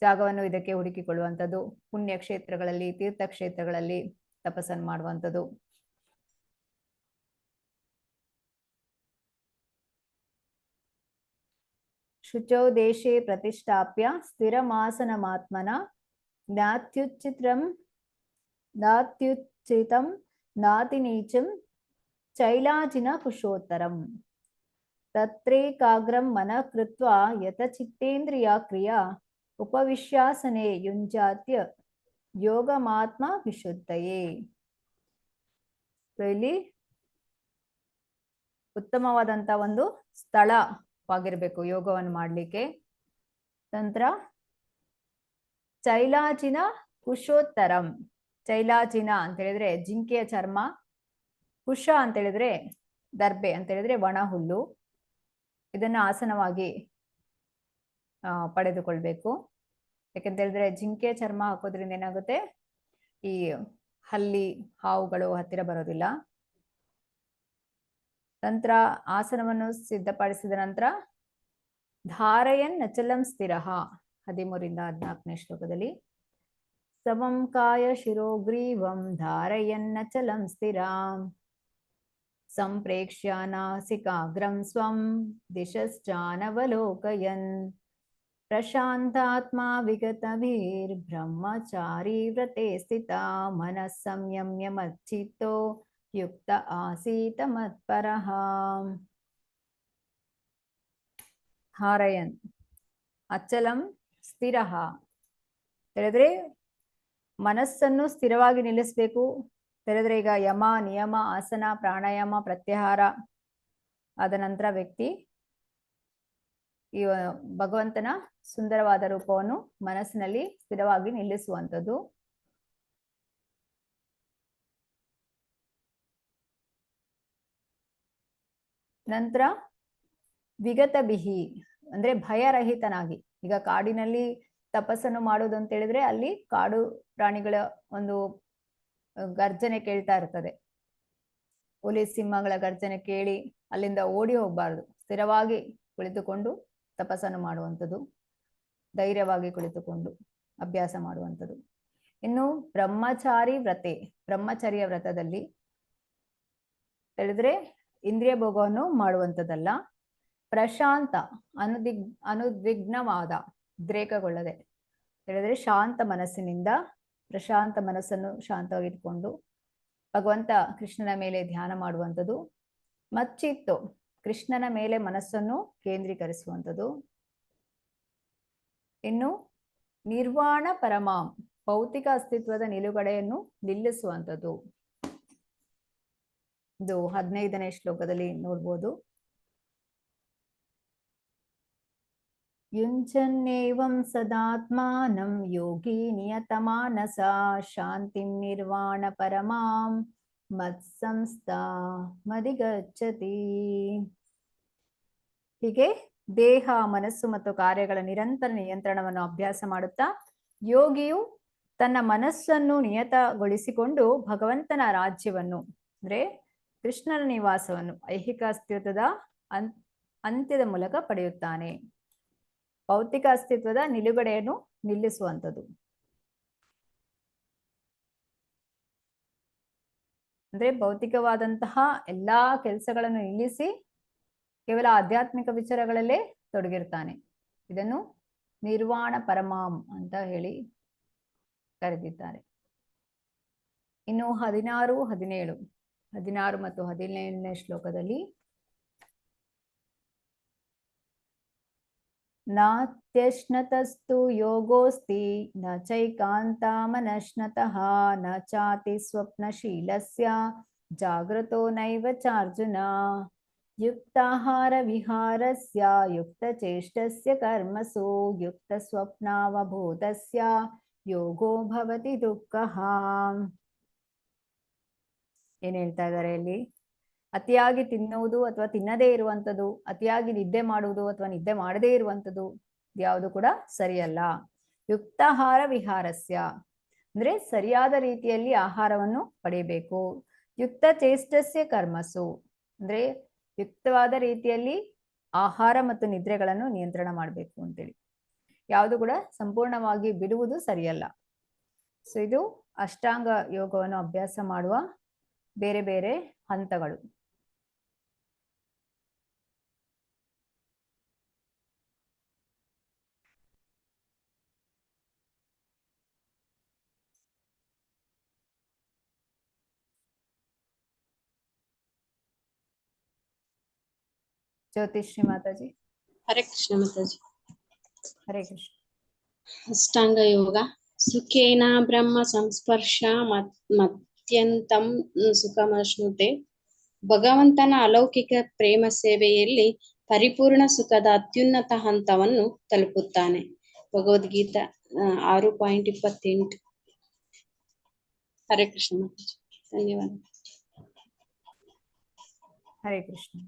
ಜಾಗವನ್ನು ಇದಕ್ಕೆ ಹುಡುಕಿಕೊಳ್ಳುವಂಥದ್ದು. ಪುಣ್ಯಕ್ಷೇತ್ರಗಳಲ್ಲಿ, ತೀರ್ಥಕ್ಷೇತ್ರಗಳಲ್ಲಿ ತಪಸ್ಸನ್ನು ಮಾಡುವಂಥದ್ದು. ಶುಚೋ ದೇಶೆ ಪ್ರತಿಷ್ಠಾಪ್ಯ ಸ್ಥಿರಮಾಸನಮಾತ್ಮನ ನಾತ್ಯುಚ್ಚಿತಂ ನಾತಿನೀಚಂ ಚೈಲಾಜಿನ ಕುಶೋತ್ತರಂ ತತ್ರೇಕಾಗ್ರಂ ಮನಃ ಕೃತ್ವಾ ಯತಚಿತ್ತೇಂದ್ರಿಯ ಕ್ರಿಯಾ ಉಪವಿಶ್ಯಾಸನೆ ಯುಂಜಾತ್ಯ ಯೋಗಮಾತ್ಮ ವಿಶುದ್ಧಯೇ. ಇಲ್ಲಿ ಉತ್ತಮವಾದಂತ ಒಂದು ಸ್ಥಳವಾಗಿರ್ಬೇಕು ಯೋಗವನ್ನು ಮಾಡ್ಲಿಕ್ಕೆ. ನಂತರ ಚೈಲಾಜಿನ ಕುಶೋತ್ತರಂ, ಚೈಲಾಜಿನ ಅಂತ ಹೇಳಿದ್ರೆ ಜಿಂಕೆಯ ಚರ್ಮ, ಕುಶ ಅಂತ ಹೇಳಿದ್ರೆ ದರ್ಬೆ ಅಂತ ಹೇಳಿದ್ರೆ ಒಣ ಹುಲ್ಲು. ಇದನ್ನ ಆಸನವಾಗಿ ಪಡೆದುಕೊಳ್ಬೇಕು. ಯಾಕಂತ ಹೇಳಿದ್ರೆ ಜಿಂಕೆ ಚರ್ಮ ಹಾಕೋದ್ರಿಂದ ಏನಾಗುತ್ತೆ, ಈ ಹಲ್ಲಿ ಹಾವುಗಳು ಹತ್ತಿರ ಬರೋದಿಲ್ಲ. ನಂತರ ಆಸನವನ್ನು ಸಿದ್ಧಪಡಿಸಿದ ನಂತರ ಧಾರಯನ್ ನಚಲಂ ಸ್ಥಿರಃ 13ರಿಂದ 14ನೇ ಶ್ಲೋಕದಲ್ಲಿ ಸಮಂ ಕಾಯ ಶಿರೋಗ್ರೀವಂ ಧಾರಯನ್ ನಚಲಂ ಸ್ಥಿರಾಂ ಸಂಪ್ರೇಕ್ಷ್ಯ ನಾಸಿಕಾಗ್ರಂ ಸ್ವಂ ದಿಶಶ್ಚಾನವಲೋಕಯನ್ ಪ್ರಶಾಂತಾತ್ಮ ವಿಗತವೀರ್ ಬ್ರಹ್ಮಚಾರಿ ವ್ರತೆ ಸ್ಥಿತ ಮನಃ ಸಂಯಮ್ಯ ಮಚ್ಚಿತ್ತೋ ಯುಕ್ತ ಆಸೀತ ಮತ್ಪರಃ. ಹಾರಯನ್, ಅಚಲಂ ಸ್ಥಿರಃ. ಹೇಳಿದ್ರೆ ಮನಸ್ಸನ್ನು ಸ್ಥಿರವಾಗಿ ನಿಲ್ಲಿಸ್ಬೇಕು. ಹೇಳಿದ್ರೆ ಈಗ ಯಮ, ನಿಯಮ, ಆಸನ, ಪ್ರಾಣಾಯಾಮ, ಪ್ರತ್ಯಾಹಾರ ಆದ ನಂತರ ವ್ಯಕ್ತಿ ಈ ಭಗವಂತನ ಸುಂದರವಾದ ರೂಪವನ್ನು ಮನಸ್ಸಿನಲ್ಲಿ ಸ್ಥಿರವಾಗಿ ನಿಲ್ಲಿಸುವಂಥದ್ದು. ನಂತರ ವಿಗತ ಬಿಹಿ ಅಂದ್ರೆ ಭಯರಹಿತನಾಗಿ. ಈಗ ಕಾಡಿನಲ್ಲಿ ತಪಸ್ಸನ್ನು ಮಾಡೋದು ಅಂತ ಹೇಳಿದ್ರೆ ಅಲ್ಲಿ ಕಾಡು ಪ್ರಾಣಿಗಳ ಒಂದು ಗರ್ಜನೆ ಕೇಳ್ತಾ ಇರ್ತದೆ. ಹುಲಿ ಸಿಂಹಗಳ ಗರ್ಜನೆ ಕೇಳಿ ಅಲ್ಲಿಂದ ಓಡಿ ಹೋಗ್ಬಾರ್ದು. ಸ್ಥಿರವಾಗಿ ಕುಳಿತುಕೊಂಡು ತಪಸ್ಸನ್ನು ಮಾಡುವಂಥದ್ದು, ಧೈರ್ಯವಾಗಿ ಕುಳಿತುಕೊಂಡು ಅಭ್ಯಾಸ ಮಾಡುವಂಥದ್ದು. ಇನ್ನು ಬ್ರಹ್ಮಚಾರಿ ವ್ರತೆ, ಬ್ರಹ್ಮಚರ್ಯ ವ್ರತದಲ್ಲಿ ಹೇಳಿದ್ರೆ ಇಂದ್ರಿಯ ಭೋಗವನ್ನು ಮಾಡುವಂಥದ್ದಲ್ಲ. ಪ್ರಶಾಂತ, ಅನುದ್ವಿಗ್ನವಾದ, ಉದ್ರೇಕಗೊಳ್ಳದೆ ಹೇಳಿದ್ರೆ ಶಾಂತ ಮನಸ್ಸಿನಿಂದ, ಪ್ರಶಾಂತ ಮನಸ್ಸನ್ನು ಶಾಂತವಾಗಿಟ್ಕೊಂಡು ಭಗವಂತ ಕೃಷ್ಣನ ಮೇಲೆ ಧ್ಯಾನ ಮಾಡುವಂಥದ್ದು. ಮಚ್ಚಿತ್ತು, ಕೃಷ್ಣನ ಮೇಲೆ ಮನಸ್ಸನ್ನು ಕೇಂದ್ರೀಕರಿಸುವಂಥದ್ದು. ಇನ್ನು ನಿರ್ವಾಣ ಪರಮಾಂ, ಭೌತಿಕ ಅಸ್ತಿತ್ವದ ನಿಲುಗಡೆಯನ್ನು ನಿಲ್ಲಿಸುವಂಥದ್ದು. ಇದು 15ನೇ ಶ್ಲೋಕದಲ್ಲಿ ನೋಡ್ಬೋದು. ಯುಂಜನ್ನೇವಂ ಸದಾತ್ಮಾನಂ ಯೋಗಿ ನಿಯತಮಾನಸ ಶಾಂತಿಂ ನಿರ್ವಾಣ ಪರಮಾಂ ಮತ್ಸಂಸ್ಥಾ ಮದಿಗಚ್ಚತಿ. ಹೀಗೆ ದೇಹ, ಮನಸ್ಸು ಮತ್ತು ಕಾರ್ಯಗಳ ನಿರಂತರ ನಿಯಂತ್ರಣವನ್ನು ಅಭ್ಯಾಸ ಮಾಡುತ್ತಾ ಯೋಗಿಯು ತನ್ನ ಮನಸ್ಸನ್ನು ನಿಯತಗೊಳಿಸಿಕೊಂಡು ಭಗವಂತನ ರಾಜ್ಯವನ್ನು ಅಂದ್ರೆ ಕೃಷ್ಣನ ನಿವಾಸವನ್ನು ಐಹಿಕ ಅಸ್ತಿತ್ವದ ಅಂತ್ಯದ ಮೂಲಕ ಪಡೆಯುತ್ತಾನೆ. ಭೌತಿಕ ಅಸ್ತಿತ್ವದ ನಿಲುಗಡೆಯನ್ನು ನಿಲ್ಲಿಸುವಂಥದ್ದು. ಅಂದ್ರೆ ಭೌತಿಕವಾದಂತಹ ಎಲ್ಲಾ ಕೆಲಸಗಳನ್ನು ನಿಲ್ಲಿಸಿ ಕೇವಲ ಆಧ್ಯಾತ್ಮಿಕ ವಿಚಾರಗಳಲ್ಲೇ ತೊಡಗಿರ್ತಾನೆ. ಇದನ್ನು ನಿರ್ವಾಣ ಪರಮಾಂ ಅಂತ ಹೇಳಿ ಕರೆದಿದ್ದಾರೆ. ಇನ್ನು 16, 17, 16 ಮತ್ತು 17ನೇ ಶ್ಲೋಕದಲ್ಲಿ ನಾತ್ಯಶ್ನತಸ್ತು ಯೋಗೋಸ್ತಿ ನ ಚೈಕಾಂತ ಮನಶ್ನತಃ ನ ಚಾತಿ ಸ್ವಪ್ನಶೀಲಸ್ಯ ಜಾಗೃತೋ ನೈವ ಚಾರ್ಜುನ ಯುಕ್ತಾಹಾರ ವಿಹಾರಸ್ಯ ಯುಕ್ತಚೇಷ್ಟಸ್ಯ ಕರ್ಮಸು ಯುಕ್ತ ಸ್ವಪ್ನಾವಭೂತಸ್ಯ ಯೋಗೋ ಭವತಿ ದುಃಖಃ. ಏನ್ ಹೇಳ್ತಾ ಇದ್ದಾರೆ ಇಲ್ಲಿ? ಅತಿಯಾಗಿ ತಿನ್ನುವುದು ಅಥವಾ ತಿನ್ನದೇ ಇರುವಂಥದ್ದು, ಅತಿಯಾಗಿ ನಿದ್ದೆ ಮಾಡುವುದು ಅಥವಾ ನಿದ್ದೆ ಮಾಡದೇ ಇರುವಂಥದ್ದು ಯಾವುದು ಕೂಡ ಸರಿಯಲ್ಲ. ಯುಕ್ತಾಹಾರ ವಿಹಾರಸ್ಯ ಅಂದ್ರೆ ಸರಿಯಾದ ರೀತಿಯಲ್ಲಿ ಆಹಾರವನ್ನು ಪಡೆಯಬೇಕು. ಯುಕ್ತ ಚೇಷ್ಟಸ್ಯ ಕರ್ಮಸು ಅಂದ್ರೆ ಯುಕ್ತವಾದ ರೀತಿಯಲ್ಲಿ ಆಹಾರ ಮತ್ತು ನಿದ್ರೆಗಳನ್ನು ನಿಯಂತ್ರಣ ಮಾಡಬೇಕು ಅಂತೇಳಿ. ಯಾವುದು ಕೂಡ ಸಂಪೂರ್ಣವಾಗಿ ಬಿಡುವುದು ಸರಿಯಲ್ಲ. ಸೊ ಇದು ಅಷ್ಟಾಂಗ ಯೋಗವನ್ನು ಅಭ್ಯಾಸ ಮಾಡುವ ಬೇರೆ ಬೇರೆ ಹಂತಗಳು. ಜ್ಯೋತಿಶ್ರೀ ಮಾತಾಜಿ. ಹರೇ ಕೃಷ್ಣ ಮಾತಾಜಿ. ಹರೇ ಕೃಷ್ಣ. ಅಷ್ಟಾಂಗ ಯೋಗ. ಸುಖೇನ ಬ್ರಹ್ಮ ಸಂಸ್ಪರ್ಶ ಮತ್ಯಂತಂ ಸುಖಮಶ್ನುತೆ. ಭಗವಂತನ ಅಲೌಕಿಕ ಪ್ರೇಮ ಸೇವೆಯಲ್ಲಿ ಪರಿಪೂರ್ಣ ಸುಖದ ಅತ್ಯುನ್ನತ ಹಂತವನ್ನು ತಲುಪುತ್ತಾನೆ. ಭಗವದ್ಗೀತಾ 6.28. ಹರೇ ಕೃಷ್ಣ ಮಾತಾಜಿ. ಧನ್ಯವಾದ. ಹರೇ ಕೃಷ್ಣ.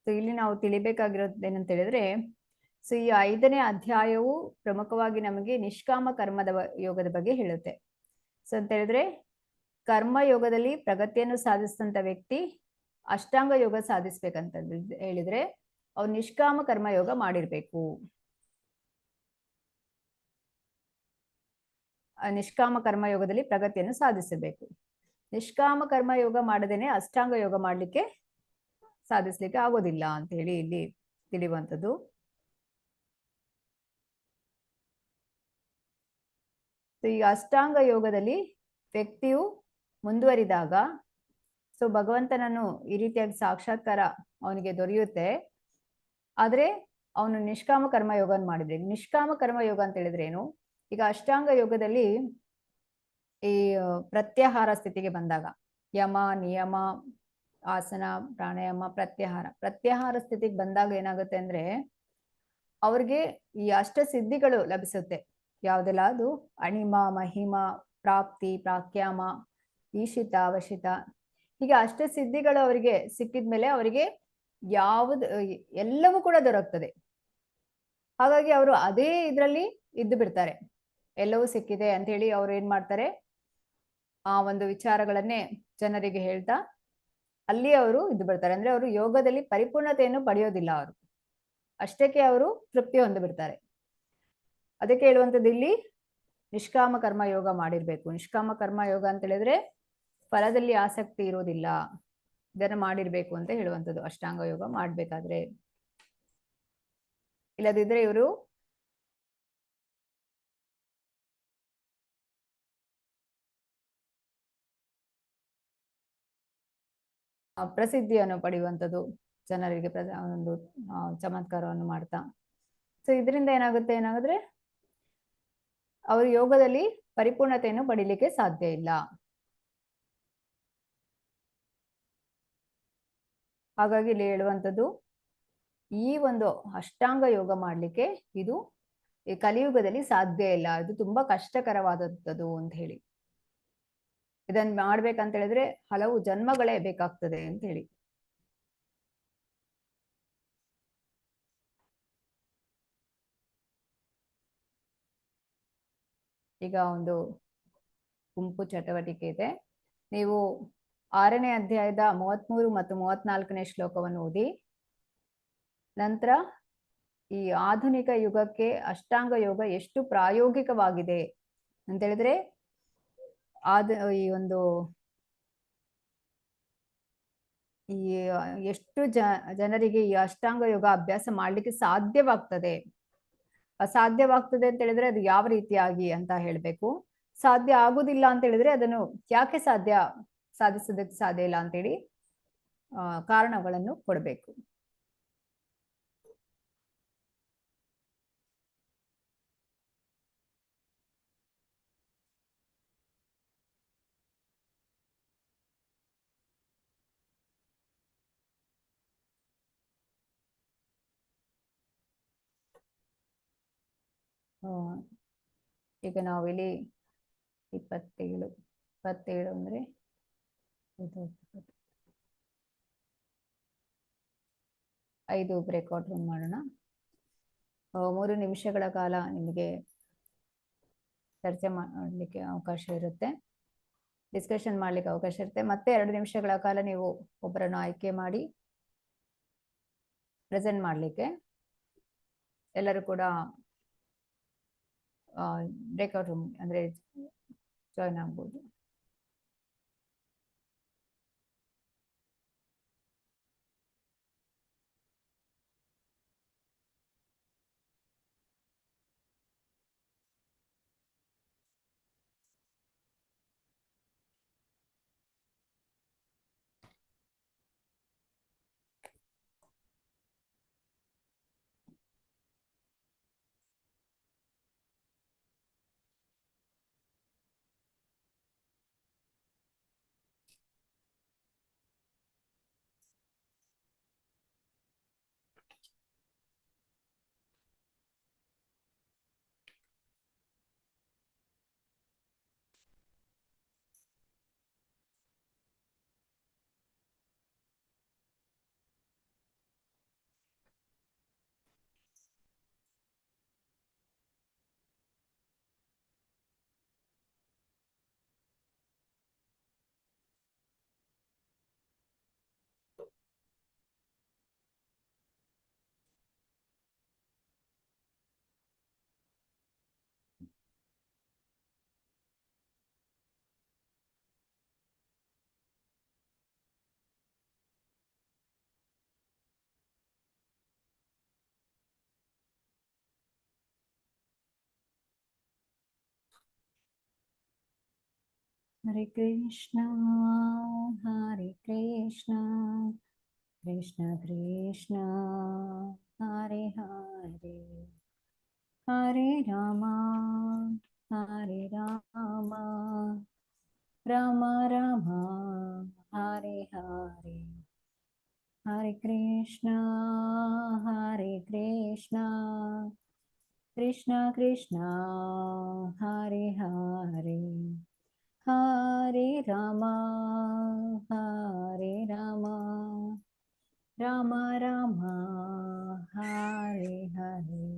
ಸೊ ಇಲ್ಲಿ ನಾವು ತಿಳಿಬೇಕಾಗಿರೋದು ಏನಂತ ಹೇಳಿದ್ರೆ, ಸೊ ಈ 5ನೇ ಅಧ್ಯಾಯವು ಪ್ರಮುಖವಾಗಿ ನಮಗೆ ನಿಷ್ಕಾಮ ಕರ್ಮದ ಯೋಗದ ಬಗ್ಗೆ ಹೇಳುತ್ತೆ. ಸೊ ಅಂತ ಹೇಳಿದ್ರೆ ಕರ್ಮ ಯೋಗದಲ್ಲಿ ಪ್ರಗತಿಯನ್ನು ಸಾಧಿಸಿದಂತ ವ್ಯಕ್ತಿ ಅಷ್ಟಾಂಗ ಯೋಗ ಸಾಧಿಸ್ಬೇಕಂತ ಹೇಳಿದ್ರೆ ಅವ್ರು ನಿಷ್ಕಾಮ ಕರ್ಮ ಯೋಗ ಮಾಡಿರ್ಬೇಕು. ನಿಷ್ಕಾಮ ಕರ್ಮ ಯೋಗದಲ್ಲಿ ಪ್ರಗತಿಯನ್ನು ಸಾಧಿಸಬೇಕು. ನಿಷ್ಕಾಮ ಕರ್ಮ ಯೋಗ ಮಾಡದೇನೆ ಅಷ್ಟಾಂಗ ಯೋಗ ಮಾಡ್ಲಿಕ್ಕೆ ಸಾಧಿಸ್ಲಿಕ್ಕೆ ಆಗೋದಿಲ್ಲ ಅಂತ ಹೇಳಿ ಇಲ್ಲಿ ತಿಳಿಯುವಂಥದ್ದು. ಈ ಅಷ್ಟಾಂಗ ಯೋಗದಲ್ಲಿ ವ್ಯಕ್ತಿಯು ಮುಂದುವರಿದಾಗ ಸೊ ಭಗವಂತನನ್ನು ಈ ರೀತಿಯಾಗಿ ಸಾಕ್ಷಾತ್ಕಾರ ಅವನಿಗೆ ದೊರೆಯುತ್ತೆ. ಆದ್ರೆ ಅವನು ನಿಷ್ಕಾಮ ಕರ್ಮಯೋಗವನ್ನು ಮಾಡಿದ್ರೆ, ನಿಷ್ಕಾಮ ಕರ್ಮಯೋಗ ಅಂತ ಹೇಳಿದ್ರೆ ಏನು? ಈಗ ಅಷ್ಟಾಂಗ ಯೋಗದಲ್ಲಿ ಈ ಪ್ರತ್ಯಾಹಾರ ಸ್ಥಿತಿಗೆ ಬಂದಾಗ ಯಮ ನಿಯಮ ಆಸನ ಪ್ರಾಣಾಯಾಮ ಪ್ರತ್ಯಾಹಾರ ಸ್ಥಿತಿಗೆ ಬಂದಾಗ ಏನಾಗುತ್ತೆ ಅಂದ್ರೆ ಅವ್ರಿಗೆ ಈ ಅಷ್ಟ ಸಿದ್ಧಿಗಳು ಲಭಿಸುತ್ತೆ. ಯಾವ್ದೆಲ್ಲ? ಅದು ಅಣಿಮ ಮಹಿಮ ಪ್ರಾಪ್ತಿ ಪ್ರಾಕ್ಯಾಮ ಈಶಿತ ವಶಿತ, ಹೀಗೆ ಅಷ್ಟ ಸಿದ್ಧಿಗಳು ಅವರಿಗೆ ಸಿಕ್ಕಿದ್ಮೇಲೆ ಅವರಿಗೆ ಯಾವುದು ಎಲ್ಲವೂ ಕೂಡ ದೊರಕ್ತದೆ. ಹಾಗಾಗಿ ಅವರು ಅದೇ ಇದ್ರಲ್ಲಿ ಇದ್ದು ಬಿಡ್ತಾರೆ. ಎಲ್ಲವೂ ಸಿಕ್ಕಿದೆ ಅಂತ ಹೇಳಿ ಅವ್ರು ಏನ್ ಮಾಡ್ತಾರೆ, ಆ ಒಂದು ವಿಚಾರಗಳನ್ನೇ ಜನರಿಗೆ ಹೇಳ್ತಾ ಅಲ್ಲಿ ಅವರು ಇದ್ದು ಬಿಡ್ತಾರೆ. ಅಂದ್ರೆ ಅವರು ಯೋಗದಲ್ಲಿ ಪರಿಪೂರ್ಣತೆಯನ್ನು ಪಡೆಯೋದಿಲ್ಲ. ಅವರು ಅಷ್ಟಕ್ಕೆ ಅವರು ತೃಪ್ತಿ ಹೊಂದು ಬಿಡ್ತಾರೆ. ಅದಕ್ಕೆ ಹೇಳುವಂಥದ್ದು ಇಲ್ಲಿ ನಿಷ್ಕಾಮ ಕರ್ಮ ಯೋಗ ಮಾಡಿರ್ಬೇಕು. ನಿಷ್ಕಾಮ ಕರ್ಮ ಯೋಗ ಅಂತ ಹೇಳಿದ್ರೆ ಫಲದಲ್ಲಿ ಆಸಕ್ತಿ ಇರೋದಿಲ್ಲ, ಇದನ್ನ ಮಾಡಿರ್ಬೇಕು ಅಂತ ಹೇಳುವಂಥದ್ದು ಅಷ್ಟಾಂಗ ಯೋಗ ಮಾಡ್ಬೇಕಾದ್ರೆ. ಇಲ್ಲದಿದ್ರೆ ಇವರು ಪ್ರಸಿದ್ಧಿಯನ್ನು ಪಡೆಯುವಂಥದ್ದು, ಜನರಿಗೆ ಒಂದು ಚಮತ್ಕಾರವನ್ನು ಮಾಡ್ತಾ. ಸೊ ಇದರಿಂದ ಏನಾಗುತ್ತೆ ಅವರು ಯೋಗದಲ್ಲಿ ಪರಿಪೂರ್ಣತೆಯನ್ನು ಪಡಿಲಿಕ್ಕೆ ಸಾಧ್ಯ ಇಲ್ಲ. ಹಾಗಾಗಿ ಇಲ್ಲಿ ಹೇಳುವಂಥದ್ದು ಈ ಒಂದು ಅಷ್ಟಾಂಗ ಯೋಗ ಮಾಡ್ಲಿಕ್ಕೆ ಇದು ಈ ಕಲಿಯುಗದಲ್ಲಿ ಸಾಧ್ಯ ಇಲ್ಲ, ಇದು ತುಂಬಾ ಕಷ್ಟಕರವಾದದ್ದು ಅಂತ ಹೇಳಿ. ಇದನ್ನ ಮಾಡ್ಬೇಕಂತ ಹೇಳಿದ್ರೆ ಹಲವು ಜನ್ಮಗಳೇ ಬೇಕಾಗ್ತದೆ ಅಂತ ಹೇಳಿ. ಈಗ ಒಂದು ಗುಂಪು ಚಟುವಟಿಕೆ ಇದೆ. ನೀವು 6ನೇ ಅಧ್ಯಾಯದ 33 ಮತ್ತು 34ನೇ ಶ್ಲೋಕವನ್ನು ಓದಿ. ನಂತರ ಈ ಆಧುನಿಕ ಯುಗಕ್ಕೆ ಅಷ್ಟಾಂಗ ಯೋಗ ಎಷ್ಟು ಪ್ರಾಯೋಗಿಕವಾಗಿದೆ ಅಂತ ಹೇಳಿದ್ರೆ ಈ ಒಂದು ಈ ಎಷ್ಟು ಜನರಿಗೆ ಈ ಅಷ್ಟಾಂಗ ಯೋಗ ಅಭ್ಯಾಸ ಮಾಡ್ಲಿಕ್ಕೆ ಸಾಧ್ಯವಾಗ್ತದೆ ಅಂತ ಹೇಳಿದ್ರೆ ಅದು ಯಾವ ರೀತಿಯಾಗಿ ಅಂತ ಹೇಳ್ಬೇಕು. ಸಾಧ್ಯ ಆಗುದಿಲ್ಲ ಅಂತ ಹೇಳಿದ್ರೆ ಅದನ್ನು ಯಾಕೆ ಸಾಧಿಸೋದಕ್ಕೆ ಸಾಧ್ಯ ಇಲ್ಲ ಅಂತೇಳಿ ಕಾರಣಗಳನ್ನು ಕೊಡ್ಬೇಕು. ಈಗ ನಾವಿಲ್ಲಿ 27 ಅಂದ್ರೆ 5 ಬ್ರೇಕ್ಔಟ್ ರೂಮ್ ಮಾಡೋಣ. 3 ನಿಮಿಷಗಳ ಕಾಲ ನಿಮಗೆ ಚರ್ಚೆ ಮಾಡಲಿಕ್ಕೆ ಅವಕಾಶ ಇರುತ್ತೆ, ಡಿಸ್ಕಷನ್ ಮಾಡ್ಲಿಕ್ಕೆ ಅವಕಾಶ ಇರುತ್ತೆ. ಮತ್ತೆ 2 ನಿಮಿಷಗಳ ಕಾಲ ನೀವು ಒಬ್ಬರನ್ನು ಆಯ್ಕೆ ಮಾಡಿ ಪ್ರೆಸೆಂಟ್ ಮಾಡ್ಲಿಕ್ಕೆ ಎಲ್ಲರೂ ಕೂಡ ಬ್ರೇಕ್ಔಟ್ ರೂಮ್ ಅಂದ್ರೆ ಜಾಯ್ನ್ ಆಗ್ಬೋದು. Hare Krishna, Krishna Krishna, Hare Hare, Hare Rama, Rama Rama, Hare Hare, Hare Krishna, Krishna Krishna, Hare Hare, Hare Rama, Rama Rama, Hare Hare.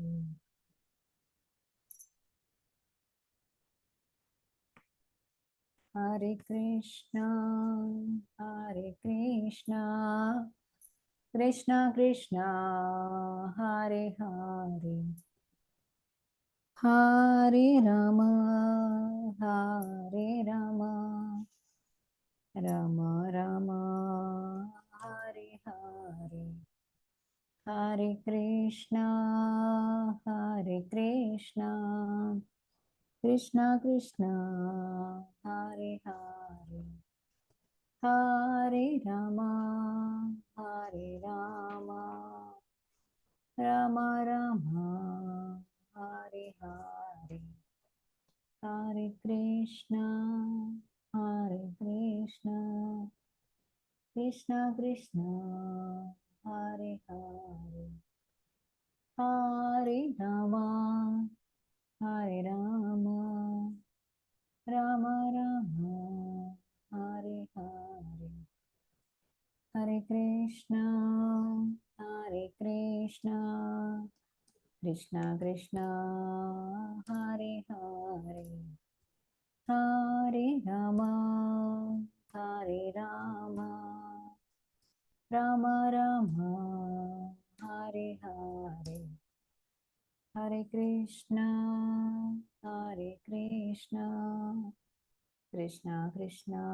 Hare Krishna, Krishna Krishna, Hare Hare, Hare Rama, Rama Rama, Hare Hare, Hare Krishna, Krishna Krishna, Hare Hare, Hare Rama, Rama Rama, Hare Hare, Hare Krishna, Krishna Krishna, Hare Hare, Hare Rama, Rama Rama, Hare Hare, Hare Krishna, Krishna Krishna, Hare Hare, Hare Rama, Rama Rama, Hare Hare, Hare Krishna, Krishna Krishna,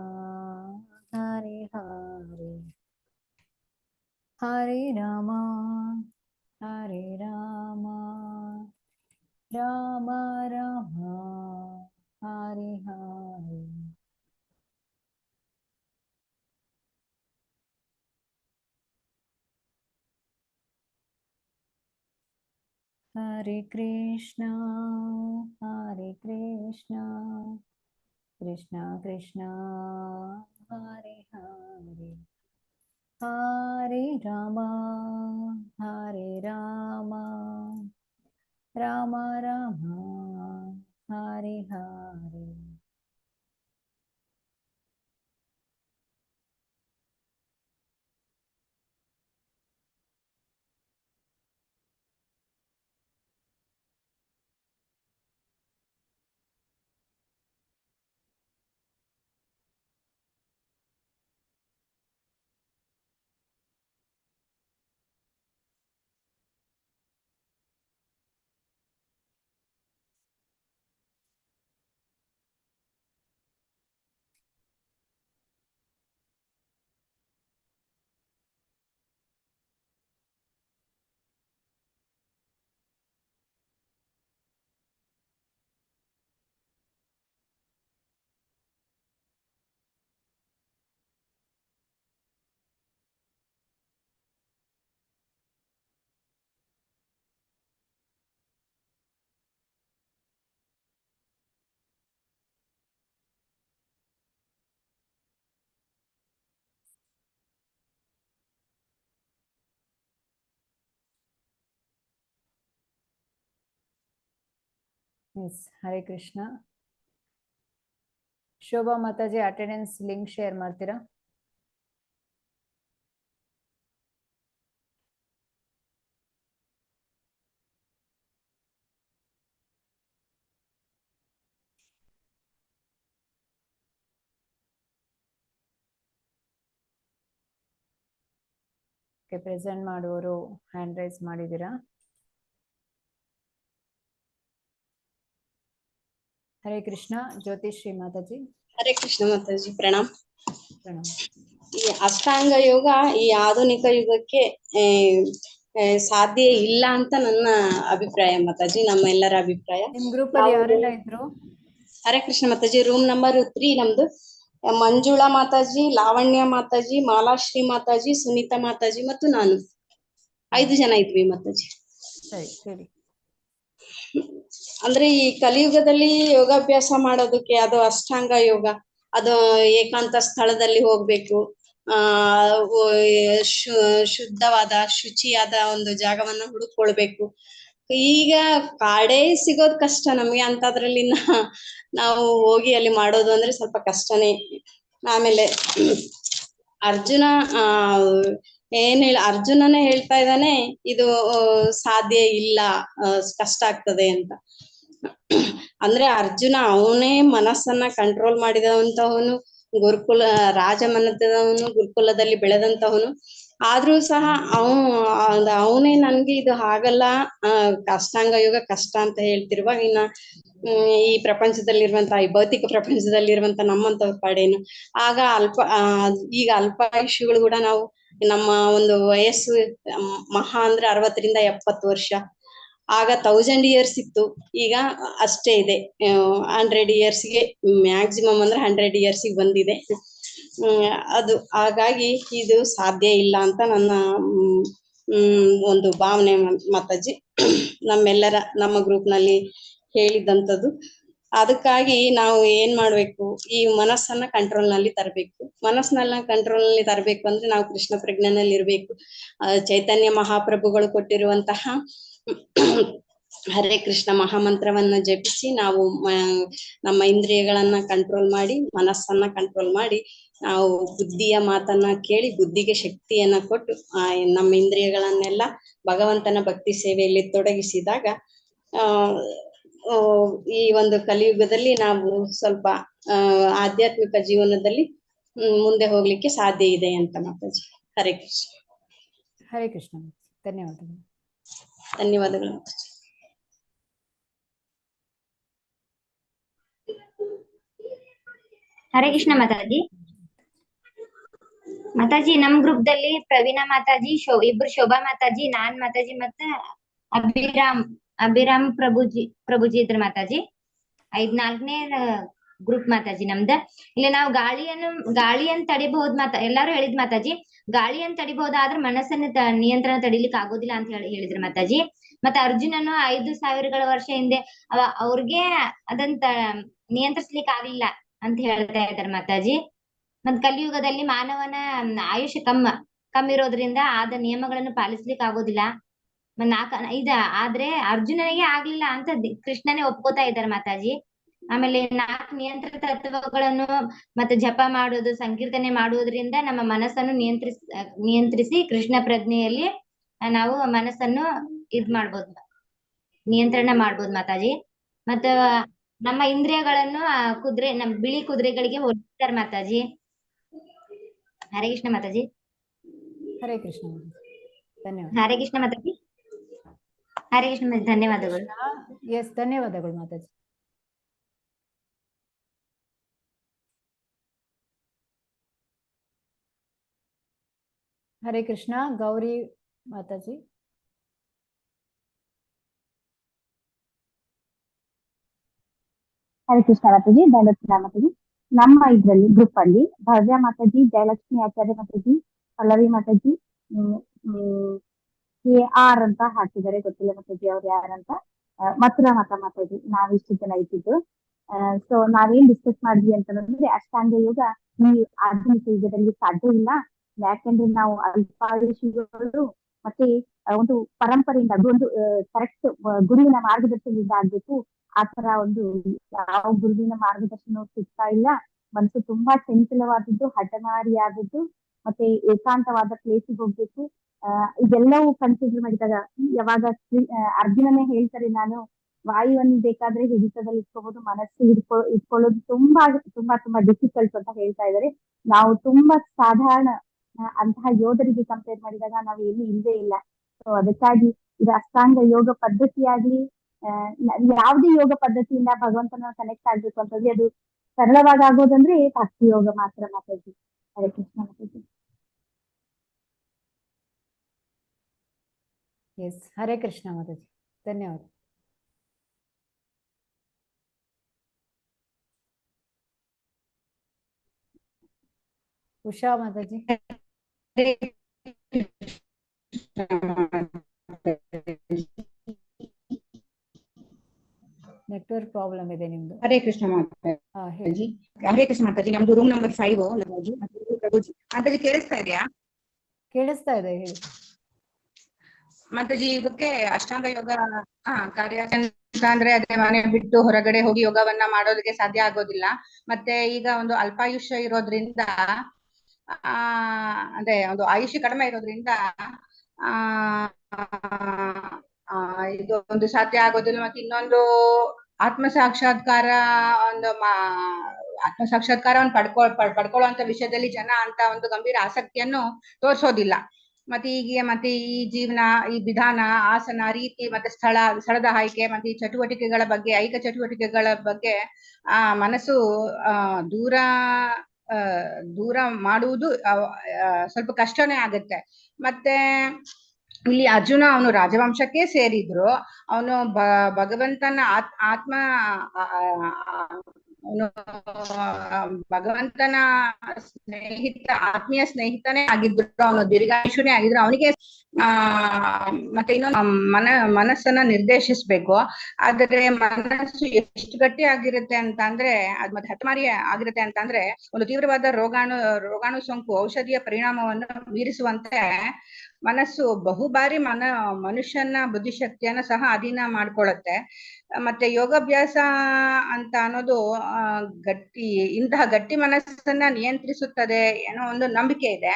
Hare Hare, Hare Rama, Rama Rama, Hare Hare. Hare Krishna, Krishna Krishna, Hare Hare, Hare Rama, Rama Rama, Hare Hare. Yes, Hare Krishna. Shobha Mataji attendance link share ಮಾಡ್ತೀರಾ? Present ಮಾಡುವವರು hand raise ಮಾಡಿದ್ದೀರಾ? ಹರೇ ಕೃಷ್ಣ. ಜ್ಯೋತಿಶ್ರೀ ಮಾತಾಜಿ. ಹರೇ ಕೃಷ್ಣ ಮಾತಾಜಿ, ಪ್ರಣಾಮ್. ಪ್ರಣಾಮ್. ಈ ಅಷ್ಟಾಂಗ ಯೋಗ ಈ ಆಧುನಿಕ ಯುಗಕ್ಕೆ ಸಾಧ್ಯ ಇಲ್ಲ ಅಂತ ನನ್ನ ಅಭಿಪ್ರಾಯ ಮಾತಾಜಿ, ನಮ್ಮ ಎಲ್ಲರ ಅಭಿಪ್ರಾಯ. ನಿಮ್ ಗ್ರೂಪ್ ಅಲ್ಲಿ ಯಾರೆಲ್ಲ ಇದ್ರು? ಹರೇ ಕೃಷ್ಣ ಮಾತಾಜಿ. ರೂಮ್ ನಂಬರ್ 3 ನಮ್ದು. ಮಂಜುಳಾ ಮಾತಾಜಿ, ಲಾವಣ್ಯ ಮಾತಾಜಿ, ಮಾಲಾಶ್ರೀ ಮಾತಾಜಿ, ಸುನೀತಾ ಮಾತಾಜಿ ಮತ್ತು ನಾನು 5 ಜನ ಇದ್ವಿ ಮಾತಾಜಿ. ಸರಿ ಹೇಳಿ. ಅಂದ್ರೆ ಈ ಕಲಿಯುಗದಲ್ಲಿ ಯೋಗಾಭ್ಯಾಸ ಮಾಡೋದಕ್ಕೆ ಅದು ಅಷ್ಟಾಂಗ ಯೋಗ, ಅದು ಏಕಾಂತ ಸ್ಥಳದಲ್ಲಿ ಹೋಗ್ಬೇಕು, ಶುದ್ಧವಾದ ಶುಚಿಯಾದ ಒಂದು ಜಾಗವನ್ನ ಹುಡುಕೊಳ್ಬೇಕು. ಈಗ ಕಾಡೇ ಸಿಗೋದ್ ಕಷ್ಟ ನಮ್ಗೆ, ಅಂತದ್ರಲ್ಲಿ ನಾವು ಹೋಗಿ ಅಲ್ಲಿ ಮಾಡೋದು ಅಂದ್ರೆ ಸ್ವಲ್ಪ ಕಷ್ಟನೇ. ಆಮೇಲೆ ಅರ್ಜುನ ಅರ್ಜುನನೇ ಹೇಳ್ತಾ ಇದ್ದಾನೆ, ಇದು ಸಾಧ್ಯ ಇಲ್ಲ, ಕಷ್ಟ ಆಗ್ತದೆ ಅಂತ. ಅಂದ್ರೆ ಅರ್ಜುನ ಅವನೇ ಮನಸ್ಸನ್ನ ಕಂಟ್ರೋಲ್ ಮಾಡಿದಂತವನು, ಗುರುಕುಲ ರಾಜಮನೆತದವನು, ಗುರುಕುಲದಲ್ಲಿ ಬೆಳೆದಂತವನು. ಆದ್ರೂ ಸಹ ಅವನೇ ನನ್ಗೆ ಇದು ಆಗಲ್ಲ, ಅಷ್ಟಾಂಗ ಯೋಗ ಕಷ್ಟ ಅಂತ ಹೇಳ್ತಿರುವಾಗ ಇನ್ನ ಈ ಪ್ರಪಂಚದಲ್ಲಿರುವಂತ, ಈ ಭೌತಿಕ ಪ್ರಪಂಚದಲ್ಲಿರುವಂತ ನಮ್ಮಂತವ್ರ ಕಡೆನು ಆಗ ಈಗ ಅಲ್ಪಾಯುಷಿಗಳು ಕೂಡ ನಾವು, ನಮ್ಮ ಒಂದು ವಯಸ್ಸು ಮಹಾ ಅಂದ್ರೆ 60 ರಿಂದ 70 ವರ್ಷ, ಆಗ 1000 years ಇತ್ತು, ಈಗ ಅಷ್ಟೇ ಇದೆ. 100 yearsಗೆ ಮ್ಯಾಕ್ಸಿಮಮ್ ಅಂದ್ರೆ 100 yearsಗೆ ಬಂದಿದೆ. ಅದು ಹಾಗಾಗಿ ಇದು ಸಾಧ್ಯ ಇಲ್ಲ ಅಂತ ನನ್ನ ಒಂದು ಭಾವನೆ ಮಾತಾಜಿ. ನಮ್ಮೆಲ್ಲರ ನಮ್ಮ ಗ್ರೂಪ್ ನಲ್ಲಿ ಹೇಳಿದಂಥದ್ದು. ಅದಕ್ಕಾಗಿ ನಾವು ಏನ್ ಮಾಡ್ಬೇಕು, ಈ ಮನಸ್ಸನ್ನ ಕಂಟ್ರೋಲ್ ನಲ್ಲಿ ತರಬೇಕು. ಮನಸ್ಸನ್ನ ಕಂಟ್ರೋಲ್ ನಲ್ಲಿ ತರಬೇಕು ಅಂದ್ರೆ ನಾವು ಕೃಷ್ಣ ಪ್ರಜ್ಞೆನಲ್ಲಿ ಇರ್ಬೇಕು. ಚೈತನ್ಯ ಮಹಾಪ್ರಭುಗಳು ಕೊಟ್ಟಿರುವಂತಹ ಹರೇ ಕೃಷ್ಣ ಮಹಾಮಂತ್ರವನ್ನ ಜಪಿಸಿ ನಾವು ನಮ್ಮ ಇಂದ್ರಿಯಗಳನ್ನ ಕಂಟ್ರೋಲ್ ಮಾಡಿ, ಮನಸ್ಸನ್ನ ಕಂಟ್ರೋಲ್ ಮಾಡಿ, ನಾವು ಬುದ್ಧಿಯ ಮಾತನ್ನ ಕೇಳಿ ಬುದ್ಧಿಗೆ ಶಕ್ತಿಯನ್ನ ಕೊಟ್ಟು ನಮ್ಮ ಇಂದ್ರಿಯಗಳನ್ನೆಲ್ಲ ಭಗವಂತನ ಭಕ್ತಿ ಸೇವೆಯಲ್ಲಿ ತೊಡಗಿಸಿದಾಗ ಈ ಒಂದು ಕಲಿಯುಗದಲ್ಲಿ ನಾವು ಸ್ವಲ್ಪ ಆಧ್ಯಾತ್ಮಿಕ ಜೀವನದಲ್ಲಿ ಮುಂದೆ ಹೋಗ್ಲಿಕ್ಕೆ ಸಾಧ್ಯ ಇದೆ ಅಂತ ಮಾತಾಜಿ. ಹರೇ ಕೃಷ್ಣ. ಹರೇ ಕೃಷ್ಣ. ಧನ್ಯವಾದಗಳು. ಧನ್ಯವಾದಗಳು ಮಾತಾಜಿ. ಹರೇ ಕೃಷ್ಣ ಮಾತಾಜಿ. ಮಾತಾಜಿ ನಮ್ ಗ್ರೂಪ್ ದಲ್ಲಿ ಪ್ರವೀಣಾ ಮಾತಾಜಿ, ಇಬ್ರು ಶೋಭಾ ಮಾತಾಜಿ, ನಾನ್ ಮಾತಾಜಿ, ಮತ್ತೆ ಅಭಿರಾಮ್ ಪ್ರಭುಜಿ ಇದ್ರ ಮಾತಾಜಿ. 4ನೇ ಗ್ರೂಪ್ ಮಾತಾಜಿ ನಮ್ದ. ಇಲ್ಲಿ ನಾವು ಗಾಳಿಯನ್ನು ತಡಿಬಹುದು ಎಲ್ಲಾರು ಹೇಳಿದ್ ಮಾತಾಜಿ. ಗಾಳಿಯನ್ನು ತಡಿಬಹುದಾದ್ರೆ ಮನಸ್ಸನ್ನ ನಿಯಂತ್ರಣ ತಡಿಲಿಕ್ಕೆ ಆಗೋದಿಲ್ಲ ಅಂತ ಹೇಳಿದ್ರು ಮಾತಾಜಿ. ಮತ್ತೆ ಅರ್ಜುನನು 5,000 ವರ್ಷ ಹಿಂದೆ ಅವ್ರಿಗೆ ಅದಂತ ನಿಯಂತ್ರಿಸ್ಲಿಕ್ಕೆ ಆಗ್ಲಿಲ್ಲ ಅಂತ ಹೇಳ್ತಾ ಇದ್ದಾರೆ ಮಾತಾಜಿ. ಮತ್ ಕಲಿಯುಗದಲ್ಲಿ ಮಾನವನ ಆಯುಷ್ಯ ಕಮ್ಮಿ ಇರೋದ್ರಿಂದ ಆದ ನಿಯಮಗಳನ್ನು ಪಾಲಿಸ್ಲಿಕ್ಕೆ ಆಗೋದಿಲ್ಲ. ಆದ್ರೆ ಅರ್ಜುನನಿಗೆ ಆಗ್ಲಿಲ್ಲ ಅಂತ ಕೃಷ್ಣನೇ ಒಪ್ಕೋತಾ ಇದ್ದಾರೆ ಮಾತಾಜಿ. ಆಮೇಲೆ 4 ನಿಯಂತ್ರಣ ತತ್ವಗಳನ್ನು ಮತ್ತೆ ಜಪ ಮಾಡೋದು, ಸಂಕೀರ್ತನೆ ಮಾಡುವುದರಿಂದ ನಮ್ಮ ಮನಸ್ಸನ್ನು ನಿಯಂತ್ರಿಸಿ ಕೃಷ್ಣ ಪ್ರಜ್ಞೆಯಲ್ಲಿ ನಾವು ಮನಸ್ಸನ್ನು ಮಾಡ್ಬೋದು, ನಿಯಂತ್ರಣ ಮಾಡ್ಬೋದು ಮಾತಾಜಿ. ಮತ್ತ ನಮ್ಮ ಇಂದ್ರಿಯಗಳನ್ನು ನಮ್ ಬಿಳಿ ಕುದುರೆಗಳಿಗೆ ಹೋಲಿಸ್ತಾರೆ ಮಾತಾಜಿ. ಹರೇ ಕೃಷ್ಣ ಮಾತಾಜಿ. ಹರೇ ಕೃಷ್ಣ. ಧನ್ಯವಾದ. ಹರೇ ಕೃಷ್ಣ ಮಾತಾಜಿ. ಹರೇ ಕೃಷ್ಣ. ಧನ್ಯವಾದಗಳು. ಎಸ್, ಧನ್ಯವಾದಗಳು ಮಾತಾಜಿ. ಹರೇ ಕೃಷ್ಣ. ಗೌರಿ ಮಾತಾಜಿ. ಹರೇ ಕೃಷ್ಣ ಮಾತಾಜಿ. ಜಯಲಕ್ಷ್ಮಿ ಮಾತಾಜಿ. ನಮ್ಮ ಇದ್ರಲ್ಲಿ ಗ್ರೂಪ್ ಅಲ್ಲಿ ಭವ್ಯ ಮಾತಾಜಿ, ಜಯಲಕ್ಷ್ಮಿ ಆಚಾರ್ಯ ಮಾತಾಜಿ, ಪಲ್ಲವಿ ಮಾತಾಜಿ, KR ಅಂತ ಹಾಕಿದ್ದಾರೆ, ಗೊತ್ತಿಲ್ಲ ಮಾತಾಜಿ ಅವ್ರು ಯಾರಂತ, ಮಥುರಾ ಮಾತಾಜಿ. ನಾವಿಷ್ಟು ಜನ ಇದ್ದಿದ್ದು. ಸೊ ನಾವೇನ್ ಡಿಸ್ಕಸ್ ಮಾಡಿದ್ವಿ ಅಂತಂದ್ರೆ, ಅಷ್ಟಾಂಗ ಯೋಗ ಈ ಆಧುನಿಕ ಯುಗದಲ್ಲಿ ಸಾಧ್ಯ ಇಲ್ಲ. ಯಾಕೆಂದ್ರೆ ನಾವು ಅಲ್ಪಾಯುಷಿಗಳು ಮತ್ತೆ ಒಂದು ಪರಂಪರೆಯಿಂದ, ಅದೊಂದು ಕರೆಕ್ಟ್ ಗುರುವಿನ ಮಾರ್ಗದರ್ಶನದಿಂದ ಆಗ್ಬೇಕು. ಆತರ ಒಂದು ಯಾವ ಗುರುವಿನ ಮಾರ್ಗದರ್ಶನ ಸಿಗ್ತಾ ಇಲ್ಲ. ಮನಸ್ಸು ತುಂಬಾ ಚಂಚಲವಾದದ್ದು, ಹಠಮಾರಿಯಾದದ್ದು, ಮತ್ತೆ ಏಕಾಂತವಾದ ಪ್ಲೇಸಿಗೆ ಹೋಗ್ಬೇಕು. ಇದೆಲ್ಲವೂ ಕನ್ಸಿಡರ್ ಮಾಡಿದಾಗ ಯಾವಾಗ ಅರ್ಜುನನೇ ಹೇಳ್ತಾರೆ, ನಾನು ವಾಯುವನ್ನು ಬೇಕಾದ್ರೆ ಹಿಡಿತದಲ್ಲಿ ಇಟ್ಕೋಬಹುದು, ಮನಸ್ಸು ಇಟ್ಕೊಳ್ಳೋದು ತುಂಬಾ ತುಂಬಾ ತುಂಬಾ ಡಿಫಿಕಲ್ಟ್ ಅಂತ ಹೇಳ್ತಾ ಇದ್ದಾರೆ. ನಾವು ತುಂಬಾ ಸಾಧಾರಣ ಅಂತಹ ಯೋಧರಿಗೆ ಕಂಪೇರ್ ಮಾಡಿದಾಗ ನಾವು ಏನು ಇಲ್ಲವೇ ಇಲ್ಲ. ಸೊ ಅದಕ್ಕಾಗಿ ಇದು ಅಷ್ಟಾಂಗ ಯೋಗ ಪದ್ಧತಿಯಾಗ್ಲಿ, ಯಾವುದೇ ಯೋಗ ಪದ್ಧತಿಯಿಂದ ಭಗವಂತನ ಕನೆಕ್ಟ್ ಆಗ್ಬೇಕು ಅಂತಂದ್ರೆ ಅದು ಸರಳವಾಗಿ ಆಗೋದಂದ್ರೆ ಭಕ್ತಿ ಯೋಗ ಮಾತ್ರ ಮಾತಾಜಿ. ಹರೇ ಕೃಷ್ಣ ಮಾತಾಜಿ. ಎಸ್, ಹರೇ ಕೃಷ್ಣ ಮಾತಾಜಿ. ಧನ್ಯವಾದ. ಉಷಾ ಮಾತಾಜಿ. ನೆಟ್ವರ್ಕ್ ಪ್ರಾಬ್ಲಮ್ ಇದೆ ನಿಮ್ದು. ಹರೇ ಕೃಷ್ಣ ಹಾ ಹೇಳಿ. ಮಾತಾಜಿ. ಹರೇ ಕೃಷ್ಣ ಮಾತಾಜಿ. ನಮ್ದು ರೂಮ್ ನಂಬರ್ 5 ಲತಾಜಿ. ಪ್ರಭುಜಿ ಮಾತಾಜಿ ಕೇಳಿಸ್ತಾ ಇದೆಯಾ? ಕೇಳಿಸ್ತಾ ಇದೆ, ಹೇಳಿ. ಮಾತಾಜಿ ಇದಕ್ಕೆ ಅಷ್ಟಾಂಗ ಯೋಗ ಕಾರ್ಯಾಚರಣೆ ಅಂದ್ರೆ ಅದೇ ಮನೆ ಬಿಟ್ಟು ಹೊರಗಡೆ ಹೋಗಿ ಯೋಗವನ್ನ ಮಾಡೋದಕ್ಕೆ ಸಾಧ್ಯ ಆಗೋದಿಲ್ಲ. ಮತ್ತೆ ಈಗ ಒಂದು ಅಲ್ಪಾಯುಷ್ಯ ಇರೋದ್ರಿಂದ ಅಂದ್ರೆ ಒಂದು ಆಯುಷ್ಯ ಕಡಿಮೆ ಇರೋದ್ರಿಂದ ಆ ಇದು ಒಂದು ಸಾಧ್ಯ ಆಗೋದಿಲ್ಲ. ಮತ್ತೆ ಇನ್ನೊಂದು ಆತ್ಮ ಸಾಕ್ಷಾತ್ಕಾರ ಒಂದು ಆತ್ಮ ಸಾಕ್ಷಾತ್ಕಾರವನ್ನು ಪಡ್ಕೊಳ್ಳುವಂತ ವಿಷಯದಲ್ಲಿ ಜನ ಅಂತ ಒಂದು ಗಂಭೀರ ಆಸಕ್ತಿಯನ್ನು ತೋರಿಸೋದಿಲ್ಲ. ಮತ್ತೆ ಈ ಜೀವನ, ಈ ವಿಧಾನ, ಆಸನ, ರೀತಿ, ಮತ್ತೆ ಸ್ಥಳದ ಆಯ್ಕೆ, ಮತ್ತೆ ಈ ಚಟುವಟಿಕೆಗಳ ಬಗ್ಗೆ, ಐಕ ಚಟುವಟಿಕೆಗಳ ಬಗ್ಗೆ ಮನಸ್ಸು ದೂರ ಮಾಡುವುದು ಸ್ವಲ್ಪ ಕಷ್ಟನೇ ಆಗುತ್ತೆ. ಮತ್ತೆ ಇಲ್ಲಿ ಅರ್ಜುನ ಅವನು ರಾಜವಂಶಕ್ಕೆ ಸೇರಿದ್ರು. ಅವನು ಭಗವಂತನ ಆತ್ಮ ಭಗವಂತನ ಆತ್ಮೀಯ ಸ್ನೇಹಿತನೇ ಆಗಿದ್ರು. ಅವನು ದೀರ್ಘಾಯುಷನೇ ಆಗಿದ್ರು. ಅವನಿಗೆ ಮತ್ತೆ ಇನ್ನೊಂದು ಮನಸ್ಸನ್ನ ನಿರ್ದೇಶಿಸ್ಬೇಕು. ಆದ್ರೆ ಮನಸ್ಸು ಎಷ್ಟು ಗಟ್ಟಿ ಆಗಿರುತ್ತೆ ಅಂತ ಅಂದ್ರೆ ಅದ್ ಮತ್ತೆ ಹಠಮಾರಿ ಆಗಿರುತ್ತೆ ಅಂತ ಅಂದ್ರೆ ಒಂದು ತೀವ್ರವಾದ ರೋಗಾಣು ಸೋಂಕು ಔಷಧಿಯ ಪರಿಣಾಮವನ್ನು ಮೀರಿಸುವಂತೆ ಮನಸ್ಸು ಬಹುಬಾರಿ ಮನುಷ್ಯನ ಬುದ್ಧಿಶಕ್ತಿಯನ್ನ ಸಹ ಅಧೀನ ಮಾಡ್ಕೊಳ್ಳುತ್ತೆ. ಮತ್ತೆ ಯೋಗಾಭ್ಯಾಸ ಅಂತ ಅನ್ನೋದು ಇಂತಹ ಗಟ್ಟಿ ಮನಸ್ಸನ್ನ ನಿಯಂತ್ರಿಸುತ್ತದೆ ಏನೋ ಒಂದು ನಂಬಿಕೆ ಇದೆ.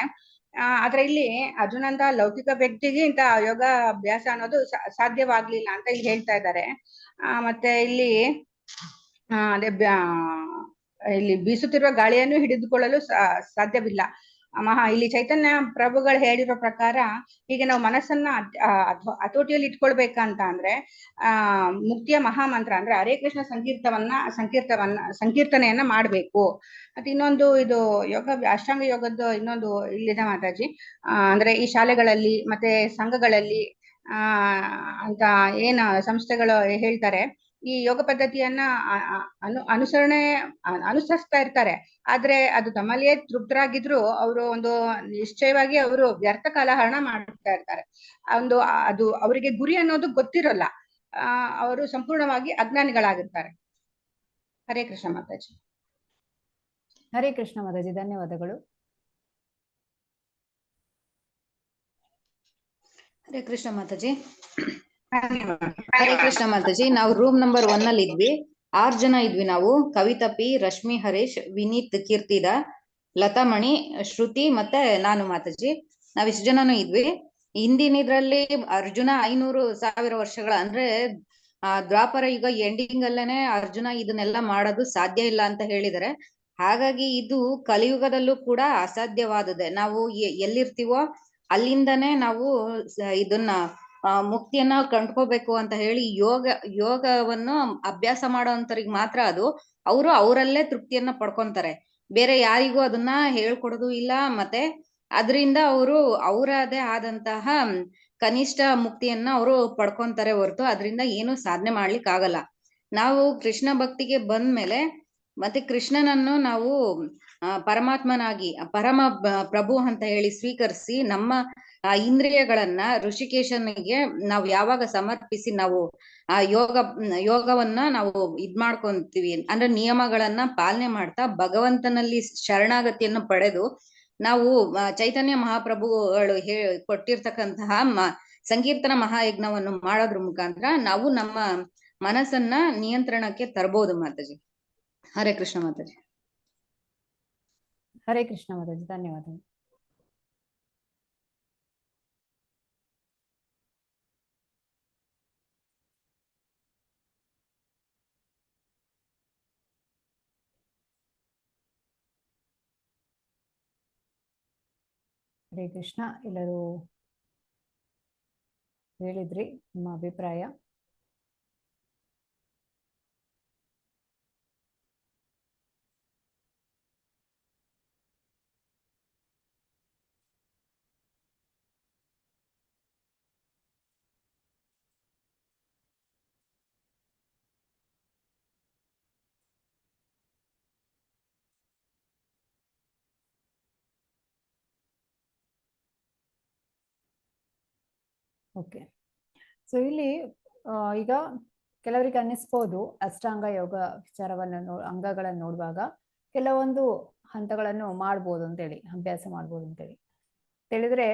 ಆದ್ರೆ ಇಲ್ಲಿ ಅರ್ಜುನಂತ ಲೌಕಿಕ ವ್ಯಕ್ತಿಗೆ ಇಂತಹ ಯೋಗ ಅಭ್ಯಾಸ ಅನ್ನೋದು ಸಾಧ್ಯವಾಗ್ಲಿಲ್ಲ ಅಂತ ಇಲ್ಲಿ ಹೇಳ್ತಾ ಇದ್ದಾರೆ. ಮತ್ತೆ ಇಲ್ಲಿ ಇಲ್ಲಿ ಬೀಸುತ್ತಿರುವ ಗಾಳಿಯನ್ನು ಹಿಡಿದುಕೊಳ್ಳಲು ಸಾಧ್ಯವಿಲ್ಲ. ಇಲ್ಲಿ ಚೈತನ್ಯ ಪ್ರಭುಗಳು ಹೇಳಿರೋ ಪ್ರಕಾರ ಹೀಗೆ ನಾವು ಮನಸ್ಸನ್ನ ಹತೋಟಿಯಲ್ಲಿ ಇಟ್ಕೊಳ್ಬೇಕಂತ ಅಂದ್ರೆ ಮುಕ್ತಿಯ ಮಹಾಮಂತ್ರ ಅಂದ್ರೆ ಹರೇ ಕೃಷ್ಣ ಸಂಕೀರ್ತನೆಯನ್ನ ಮಾಡ್ಬೇಕು. ಮತ್ತೆ ಇನ್ನೊಂದು ಇದು ಅಷ್ಟಾಂಗ ಯೋಗದ್ದು ಇನ್ನೊಂದು ಇಲ್ಲಿದೆ ಮಾತಾಜಿ. ಅಂದ್ರೆ ಈ ಶಾಲೆಗಳಲ್ಲಿ ಮತ್ತೆ ಸಂಘಗಳಲ್ಲಿ ಅಂತ ಏನ ಸಂಸ್ಥೆಗಳು ಹೇಳ್ತಾರೆ, ಈ ಯೋಗ ಪದ್ಧತಿಯನ್ನ ಅನುಸರಿಸ್ತಾ ಇರ್ತಾರೆ. ಆದ್ರೆ ಅದು ತಮ್ಮಲ್ಲಿಯೇ ತೃಪ್ತರಾಗಿದ್ರು ಅವರು ಒಂದು ನಿಶ್ಚಯವಾಗಿ ಅವರು ವ್ಯರ್ಥ ಕಾಲಹರಣ ಮಾಡ್ತಾ ಇರ್ತಾರೆ. ಅದು ಅವರಿಗೆ ಗುರಿ ಅನ್ನೋದು ಗೊತ್ತಿರಲ್ಲ. ಅವರು ಸಂಪೂರ್ಣವಾಗಿ ಅಜ್ಞಾನಿಗಳಾಗಿರ್ತಾರೆ. ಹರೇ ಕೃಷ್ಣ ಮಾತಾಜಿ. ಹರೇ ಕೃಷ್ಣ ಮಾತಾಜಿ, ಧನ್ಯವಾದಗಳು. ಹರೇ ಕೃಷ್ಣ ಮಾತಾಜಿ. ಹರೇ ಕೃಷ್ಣ ಮಾತಾಜಿ. ನಾವು ರೂಮ್ ನಂಬರ್ 1 ಅಲ್ಲಿ ಇದ್ವಿ. 6 ಜನ ಇದ್ವಿ ನಾವು. ಕವಿತಾ ಪಿ, ರಶ್ಮಿ ಹರೇಶ್, ವಿನೀತ್ ಕೀರ್ತಿದ, ಲತಾಮಣಿ, ಶ್ರುತಿ ಮತ್ತೆ ನಾನು ಮಾತಾಜಿ. ನಾವ್ ಇಷ್ಟು ಜನನು ಇದ್ವಿ. ಹಿಂದಿನ ಇದ್ರಲ್ಲಿ ಅರ್ಜುನ 500,000 ವರ್ಷಗಳ ಅಂದ್ರೆ ದ್ವಾಪರ ಯುಗ ಎಂಡಿಂಗ್ ಅಲ್ಲೇನೆ ಅರ್ಜುನ ಇದನ್ನೆಲ್ಲ ಮಾಡೋದು ಸಾಧ್ಯ ಇಲ್ಲ ಅಂತ ಹೇಳಿದರೆ. ಹಾಗಾಗಿ ಇದು ಕಲಿಯುಗದಲ್ಲೂ ಕೂಡ ಅಸಾಧ್ಯವಾದದೆ. ನಾವು ಎಲ್ಲಿರ್ತೀವೋ ಅಲ್ಲಿಂದನೇ ನಾವು ಇದನ್ನ ಮುಕ್ತಿಯನ್ನ ಕಂಡ್ಕೋಬೇಕು ಅಂತ ಹೇಳಿ ಯೋಗವನ್ನು ಅಭ್ಯಾಸ ಮಾಡೋಂತರಿಗೆ ಮಾತ್ರ ಅದು ಅವರಲ್ಲೇ ತೃಪ್ತಿಯನ್ನ ಪಡ್ಕೊಂತಾರೆ. ಬೇರೆ ಯಾರಿಗೂ ಅದನ್ನ ಹೇಳ್ಕೊಡೋದು ಇಲ್ಲ. ಮತ್ತೆ ಅದರಿಂದ ಅವರದೇ ಆದಂತಹ ಕನಿಷ್ಠ ಮುಕ್ತಿಯನ್ನ ಅವರು ಪಡ್ಕೊಂತಾರೆ ಹೊರತು ಅದರಿಂದ ಏನು ಸಾಧನೆ ಮಾಡ್ಲಿಕ್ಕೆ ಆಗಲ್ಲ. ನಾವು ಕೃಷ್ಣ ಭಕ್ತಿಗೆ ಬಂದ್ಮೇಲೆ ಮತ್ತೆ ಕೃಷ್ಣನನ್ನು ನಾವು ಪರಮಾತ್ಮನಾಗಿ ಪರಮ ಪ್ರಭು ಅಂತ ಹೇಳಿ ಸ್ವೀಕರಿಸಿ ನಮ್ಮ ಇಂದ್ರಿಯಗಳನ್ನ ಋಷಿಕೇಶನಿಗೆ ನಾವು ಯಾವಾಗ ಸಮರ್ಪಿಸಿ ನಾವು ಆ ಯೋಗವನ್ನ ನಾವು ಮಾಡ್ಕೊಂತೀವಿ ಅಂದ್ರೆ ನಿಯಮಗಳನ್ನ ಪಾಲನೆ ಮಾಡ್ತಾ ಭಗವಂತನಲ್ಲಿ ಶರಣಾಗತಿಯನ್ನು ಪಡೆದು ನಾವು ಚೈತನ್ಯ ಮಹಾಪ್ರಭುಗಳು ಕೊಟ್ಟಿರ್ತಕ್ಕಂತಹ ಸಂಕೀರ್ತನ ಮಹಾಯಜ್ಞವನ್ನು ಮಾಡೋದ್ರ ಮುಖಾಂತರ ನಾವು ನಮ್ಮ ಮನಸ್ಸನ್ನ ನಿಯಂತ್ರಣಕ್ಕೆ ತರಬಹುದು ಮಾತಾಜಿ. ಹರೇ ಕೃಷ್ಣ ಮಾತಾಜಿ. ಹರೇ ಕೃಷ್ಣ ಮಾತಾಜಿ, ಧನ್ಯವಾದಗಳು. ಹರೇ ಕೃಷ್ಣ. ಎಲ್ಲರೂ ಹೇಳಿದ್ರಿ ನಿಮ್ಮ ಅಭಿಪ್ರಾಯ. ಓಕೆ. ಸೊ ಇಲ್ಲಿ ಈಗ ಕೆಲವರಿಗೆ ಅನ್ನಿಸ್ಬೋದು ಅಷ್ಟಾಂಗ ಯೋಗ ವಿಚಾರವನ್ನು ಅಂಗಗಳನ್ನು ನೋಡುವಾಗ ಕೆಲವೊಂದು ಹಂತಗಳನ್ನು ಮಾಡ್ಬೋದು ಅಂತೇಳಿ, ಅಭ್ಯಾಸ ಮಾಡ್ಬೋದು ಅಂತೇಳಿ ಹೇಳಿದ್ರೆ,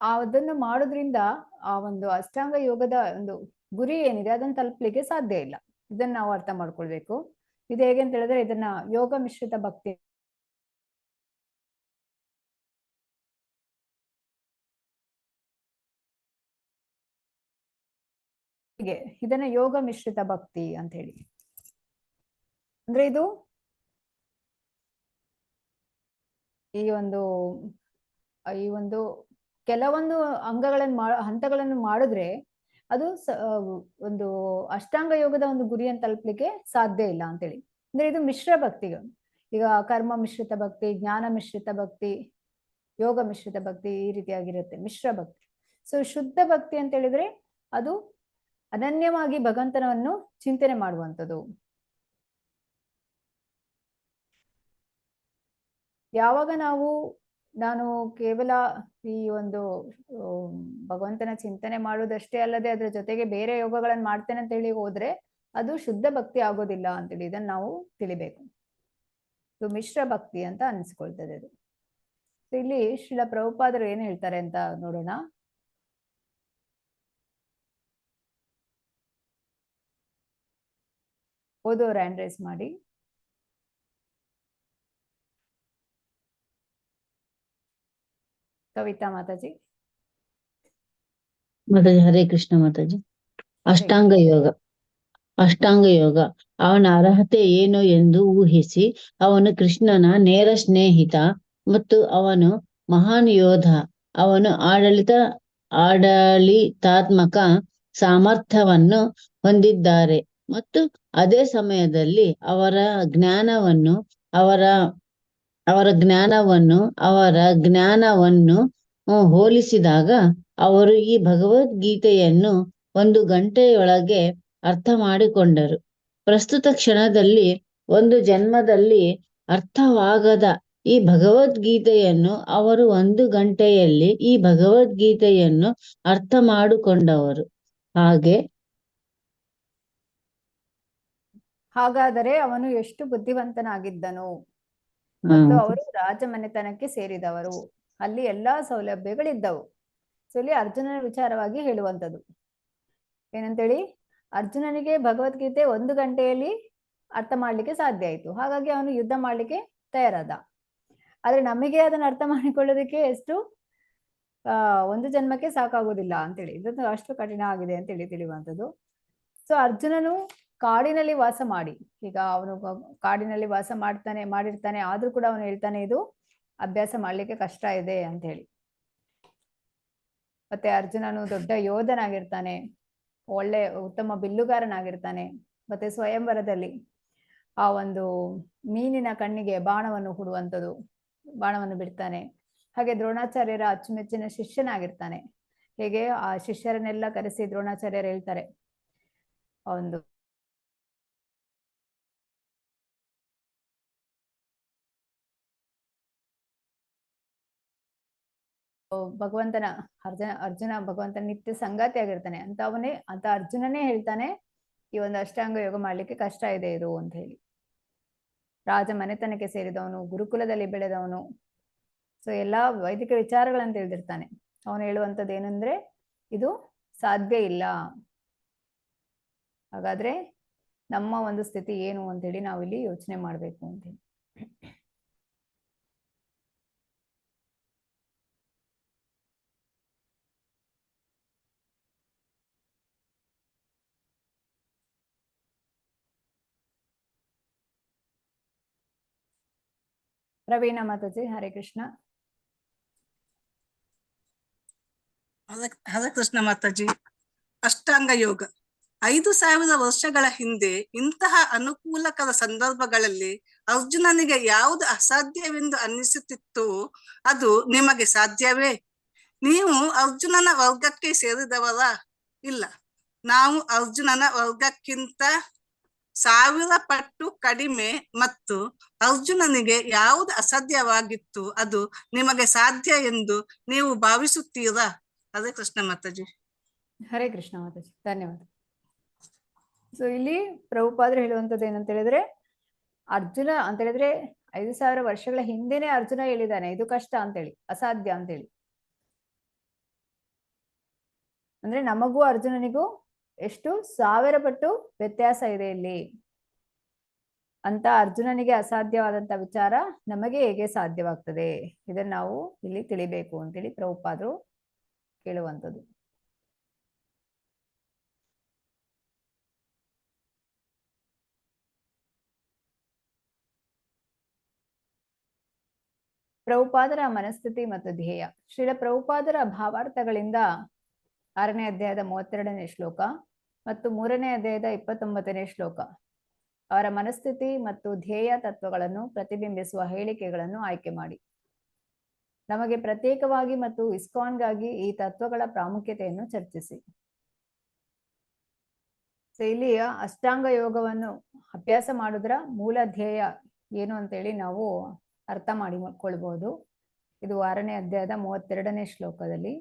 ಅದನ್ನು ಮಾಡೋದ್ರಿಂದ ಆ ಒಂದು ಅಷ್ಟಾಂಗ ಯೋಗದ ಒಂದು ಗುರಿ ಏನಿದೆ ಅದನ್ನು ತಲುಪಲಿಕ್ಕೆ ಸಾಧ್ಯ ಇಲ್ಲ. ಇದನ್ನ ನಾವು ಅರ್ಥ ಮಾಡ್ಕೊಳ್ಬೇಕು. ಇದು ಹೇಗೆ ಅಂತ ಹೇಳಿದ್ರೆ, ಇದನ್ನ ಯೋಗ ಮಿಶ್ರಿತ ಭಕ್ತಿ ಇದನ್ನ ಯೋಗ ಮಿಶ್ರಿತ ಭಕ್ತಿ ಅಂತ ಹೇಳಿ. ಅಂದ್ರೆ ಇದು ಈ ಒಂದು ಕೆಲವೊಂದು ಹಂತಗಳನ್ನು ಮಾಡಿದ್ರೆ ಅದು ಒಂದು ಅಷ್ಟಾಂಗ ಯೋಗದ ಒಂದು ಗುರಿಯನ್ನು ತಲುಪಲಿಕ್ಕೆ ಸಾಧ್ಯ ಇಲ್ಲ ಅಂತೇಳಿ. ಅಂದ್ರೆ ಇದು ಮಿಶ್ರ ಭಕ್ತಿಗಳು. ಈಗ ಕರ್ಮ ಮಿಶ್ರಿತ ಭಕ್ತಿ, ಜ್ಞಾನ ಮಿಶ್ರಿತ ಭಕ್ತಿ, ಯೋಗ ಮಿಶ್ರಿತ ಭಕ್ತಿ ಈ ರೀತಿಯಾಗಿರುತ್ತೆ ಮಿಶ್ರ ಭಕ್ತಿ. ಸೊ ಶುದ್ಧ ಭಕ್ತಿ ಅಂತ ಹೇಳಿದ್ರೆ ಅದು ಅನನ್ಯವಾಗಿ ಭಗವಂತನನ್ನು ಚಿಂತನೆ ಮಾಡುವಂಥದ್ದು. ಯಾವಾಗ ನಾನು ಕೇವಲ ಈ ಒಂದು ಭಗವಂತನ ಚಿಂತನೆ ಮಾಡುವುದಷ್ಟೇ ಅಲ್ಲದೆ ಅದರ ಜೊತೆಗೆ ಬೇರೆ ಯೋಗಗಳನ್ನು ಮಾಡ್ತೇನೆ ಅಂತ ಹೇಳಿ ಹೋದ್ರೆ ಅದು ಶುದ್ಧ ಭಕ್ತಿ ಆಗೋದಿಲ್ಲ ಅಂತೇಳಿ ಇದನ್ನ ನಾವು ತಿಳಿಬೇಕು. ಇದು ಮಿಶ್ರ ಭಕ್ತಿ ಅಂತ ಅನಿಸ್ಕೊಳ್ತದೆ ಅದು. ಇಲ್ಲಿ ಶ್ರೀಲ ಪ್ರಭುಪಾದರು ಏನ್ ಹೇಳ್ತಾರೆ ಅಂತ ನೋಡೋಣ. ಓದೋರು ಹ್ಯಾಂಡ್ ರೈಸ್ ಮಾಡಿ. ಕವಿತಾ ಮಾತಾಜಿ. ಮಾತಾಜಿ ಹರೇ ಕೃಷ್ಣ ಮಾತಾಜಿ. ಅಷ್ಟಾಂಗ ಯೋಗ ಅವನ ಅರ್ಹತೆ ಏನು ಎಂದು ಊಹಿಸಿ ಅವನು ಕೃಷ್ಣನ ನೇರ ಸ್ನೇಹಿತ ಮತ್ತು ಅವನು ಮಹಾನ್ ಯೋಧ. ಅವನು ಆಡಳಿತಾತ್ಮಕ ಸಾಮರ್ಥ್ಯವನ್ನು ಹೊಂದಿದ್ದಾರೆ ಮತ್ತು ಅದೇ ಸಮಯದಲ್ಲಿ ಅವರ ಜ್ಞಾನವನ್ನು ಹೋಲಿಸಿದಾಗ ಅವರು ಈ ಭಗವದ್ಗೀತೆಯನ್ನು 1 ಗಂಟೆಯೊಳಗೆ ಅರ್ಥ ಮಾಡಿಕೊಂಡರು. ಪ್ರಸ್ತುತ ಕ್ಷಣದಲ್ಲಿ 1 ಜನ್ಮದಲ್ಲಿ ಅರ್ಥವಾಗದ ಈ ಭಗವದ್ಗೀತೆಯನ್ನು ಅವರು 1 ಗಂಟೆಯಲ್ಲಿ ಈ ಭಗವದ್ಗೀತೆಯನ್ನು ಅರ್ಥ ಮಾಡಿಕೊಂಡವರು. ಹಾಗಾದರೆ ಅವನು ಎಷ್ಟು ಬುದ್ಧಿವಂತನಾಗಿದ್ದನು ಮತ್ತು ಅವರು ರಾಜಮನೆತನಕ್ಕೆ ಸೇರಿದವರು, ಅಲ್ಲಿ ಎಲ್ಲಾ ಸೌಲಭ್ಯಗಳಿದ್ದವು. ಸೊ ಇಲ್ಲಿ ಅರ್ಜುನನ ವಿಚಾರವಾಗಿ ಹೇಳುವಂಥದ್ದು ಏನಂತೇಳಿ, ಅರ್ಜುನನಿಗೆ ಭಗವದ್ಗೀತೆ 1 ಗಂಟೆಯಲ್ಲಿ ಅರ್ಥ ಮಾಡ್ಲಿಕ್ಕೆ ಸಾಧ್ಯ ಆಯ್ತು. ಹಾಗಾಗಿ ಅವನು ಯುದ್ಧ ಮಾಡ್ಲಿಕ್ಕೆ ತಯಾರಾದ. ಆದ್ರೆ ನಮಗೆ ಅದನ್ನ ಅರ್ಥ ಮಾಡಿಕೊಳ್ಳೋದಕ್ಕೆ ಎಷ್ಟು 1 ಜನ್ಮಕ್ಕೆ ಸಾಕಾಗುದಿಲ್ಲ ಅಂತೇಳಿ, ಇದು ಅಷ್ಟು ಕಠಿಣ ಆಗಿದೆ ಅಂತೇಳಿ ತಿಳಿಯುವಂಥದ್ದು. ಸೊ ಅರ್ಜುನನು ಕಾಡಿನಲ್ಲಿ ವಾಸ ಮಾಡಿ, ಈಗ ಅವನು ಕಾಡಿನಲ್ಲಿ ವಾಸ ಮಾಡಿರ್ತಾನೆ, ಆದ್ರೂ ಕೂಡ ಅವನು ಹೇಳ್ತಾನೆ ಇದು ಅಭ್ಯಾಸ ಮಾಡ್ಲಿಕ್ಕೆ ಕಷ್ಟ ಇದೆ ಅಂತ ಹೇಳಿ. ಮತ್ತೆ ಅರ್ಜುನನು ದೊಡ್ಡ ಯೋಧನಾಗಿರ್ತಾನೆ, ಒಳ್ಳೆ ಉತ್ತಮ ಬಿಲ್ಲುಗಾರನಾಗಿರ್ತಾನೆ. ಮತ್ತೆ ಸ್ವಯಂವರದಲ್ಲಿ ಆ ಒಂದು ಮೀನಿನ ಕಣ್ಣಿಗೆ ಬಾಣವನ್ನು ಹೂಡುವಂಥದ್ದು, ಬಾಣವನ್ನು ಬಿಡ್ತಾನೆ. ಹಾಗೆ ದ್ರೋಣಾಚಾರ್ಯರ ಅಚ್ಚುಮೆಚ್ಚಿನ ಶಿಷ್ಯನಾಗಿರ್ತಾನೆ. ಹೇಗೆ ಆ ಶಿಷ್ಯರನ್ನೆಲ್ಲ ಕರೆಸಿ ದ್ರೋಣಾಚಾರ್ಯರು ಹೇಳ್ತಾರೆ, ಒಂದು ಅರ್ಜುನ ಭಗವಂತನ ನಿತ್ಯ ಸಂಗಾತಿ ಆಗಿರ್ತಾನೆ ಅಂತ ಅರ್ಜುನನೇ ಹೇಳ್ತಾನೆ ಈ ಒಂದು ಅಷ್ಟಾಂಗ ಯೋಗ ಮಾಡ್ಲಿಕ್ಕೆ ಕಷ್ಟ ಇದೆ ಇದು ಅಂತ ಹೇಳಿ. ರಾಜ ಮನೆತನಕ್ಕೆ ಸೇರಿದವನು, ಗುರುಕುಲದಲ್ಲಿ ಬೆಳೆದವನು, ಸೊ ಎಲ್ಲಾ ವೈದಿಕ ವಿಚಾರಗಳನ್ನು ತಿಳಿದಿರ್ತಾನೆ. ಅವನು ಹೇಳುವಂಥದ್ದು ಏನಂದ್ರೆ ಇದು ಸಾಧ್ಯ ಇಲ್ಲ. ಹಾಗಾದ್ರೆ ನಮ್ಮ ಒಂದು ಸ್ಥಿತಿ ಏನು ಅಂತೇಳಿ ನಾವಿಲ್ಲಿ ಯೋಚನೆ ಮಾಡ್ಬೇಕು ಅಂತೇಳಿ. ಪ್ರವೀಣ ಮಾತಾಜಿ, ಹರೇ ಕೃಷ್ಣ. ಹರೇ ಕೃಷ್ಣ ಮಾತಾಜಿ. ಅಷ್ಟಾಂಗ ಯೋಗ 5000 ವರ್ಷಗಳ ಹಿಂದೆ ಇಂತಹ ಅನುಕೂಲಕರ ಸಂದರ್ಭಗಳಲ್ಲಿ ಅರ್ಜುನನಿಗೆ ಯಾವುದು ಅಸಾಧ್ಯವೆಂದು ಅನ್ನಿಸುತ್ತಿತ್ತು ಅದು ನಿಮಗೆ ಸಾಧ್ಯವೇ? ನೀವು ಅರ್ಜುನನ ವರ್ಗಕ್ಕೆ ಸೇರಿದವರ? ಇಲ್ಲ, ನಾವು ಅರ್ಜುನನ ವರ್ಗಕ್ಕಿಂತ 1000 ಪಟ್ಟು ಕಡಿಮೆ. ಮತ್ತು ಅರ್ಜುನನಿಗೆ ಯಾವುದು ಅಸಾಧ್ಯವಾಗಿತ್ತು ಅದು ನಿಮಗೆ ಸಾಧ್ಯ ಎಂದು ನೀವು ಭಾವಿಸುತ್ತೀರಾ? ಹರೇ ಕೃಷ್ಣ ಮಾತಾಜಿ. ಹರೇ ಕೃಷ್ಣ ಮಾತಾಜಿ, ಧನ್ಯವಾದ. ಸೊ ಇಲ್ಲಿ ಪ್ರಭುಪಾದರು ಹೇಳುವಂಥದ್ದು ಏನಂತ ಹೇಳಿದ್ರೆ, ಅರ್ಜುನ ಅಂತ ಹೇಳಿದ್ರೆ 5,000 ವರ್ಷಗಳ ಹಿಂದೆನೆ ಅರ್ಜುನ ಹೇಳಿದ್ದಾನೆ ಇದು ಕಷ್ಟ ಅಂತೇಳಿ, ಅಸಾಧ್ಯ ಅಂತೇಳಿ. ಅಂದ್ರೆ ನಮಗೂ ಅರ್ಜುನನಿಗೂ ಎಷ್ಟು 1000 ಪಟ್ಟು ವ್ಯತ್ಯಾಸ ಇದೆ ಇಲ್ಲಿ ಅಂತ. ಅರ್ಜುನನಿಗೆ ಅಸಾಧ್ಯವಾದಂತ ವಿಚಾರ ನಮಗೆ ಹೇಗೆ ಸಾಧ್ಯವಾಗ್ತದೆ, ಇದನ್ನ ನಾವು ಇಲ್ಲಿ ತಿಳಿಬೇಕು ಅಂತೇಳಿ ಪ್ರಭುಪಾದರು ಕೇಳುವಂಥದ್ದು. ಪ್ರಭುಪಾದರ ಮನಸ್ಥಿತಿ ಮತ್ತು ಧ್ಯೇಯ. ಶ್ರೀಲ ಪ್ರಭುಪಾದರ ಭಾವಾರ್ಥಗಳಿಂದ 6ನೇ ಅಧ್ಯಾಯದ 32ನೇ ಶ್ಲೋಕ ಮತ್ತು 3ನೇ ಅಧ್ಯಾಯದ 29ನೇ ಶ್ಲೋಕ ಅವರ ಮನಸ್ಥಿತಿ ಮತ್ತು ಧ್ಯೇಯ ತತ್ವಗಳನ್ನು ಪ್ರತಿಬಿಂಬಿಸುವ ಹೇಳಿಕೆಗಳನ್ನು ಆಯ್ಕೆ ಮಾಡಿ. ನಮಗೆ ಪ್ರತ್ಯೇಕವಾಗಿ ಮತ್ತು ಇಸ್ಕಾನ್ಗಾಗಿ ಈ ತತ್ವಗಳ ಪ್ರಾಮುಖ್ಯತೆಯನ್ನು ಚರ್ಚಿಸಿ. ಸೊ ಇಲ್ಲಿ ಅಷ್ಟಾಂಗ ಯೋಗವನ್ನು ಅಭ್ಯಾಸ ಮಾಡುವುದರ ಮೂಲ ಧ್ಯೇಯ ಏನು ಅಂತೇಳಿ ನಾವು ಅರ್ಥ ಮಾಡಿಕೊಳ್ಬಹುದು. ಇದು 6ನೇ ಅಧ್ಯಾಯದ 32ನೇ ಶ್ಲೋಕದಲ್ಲಿ.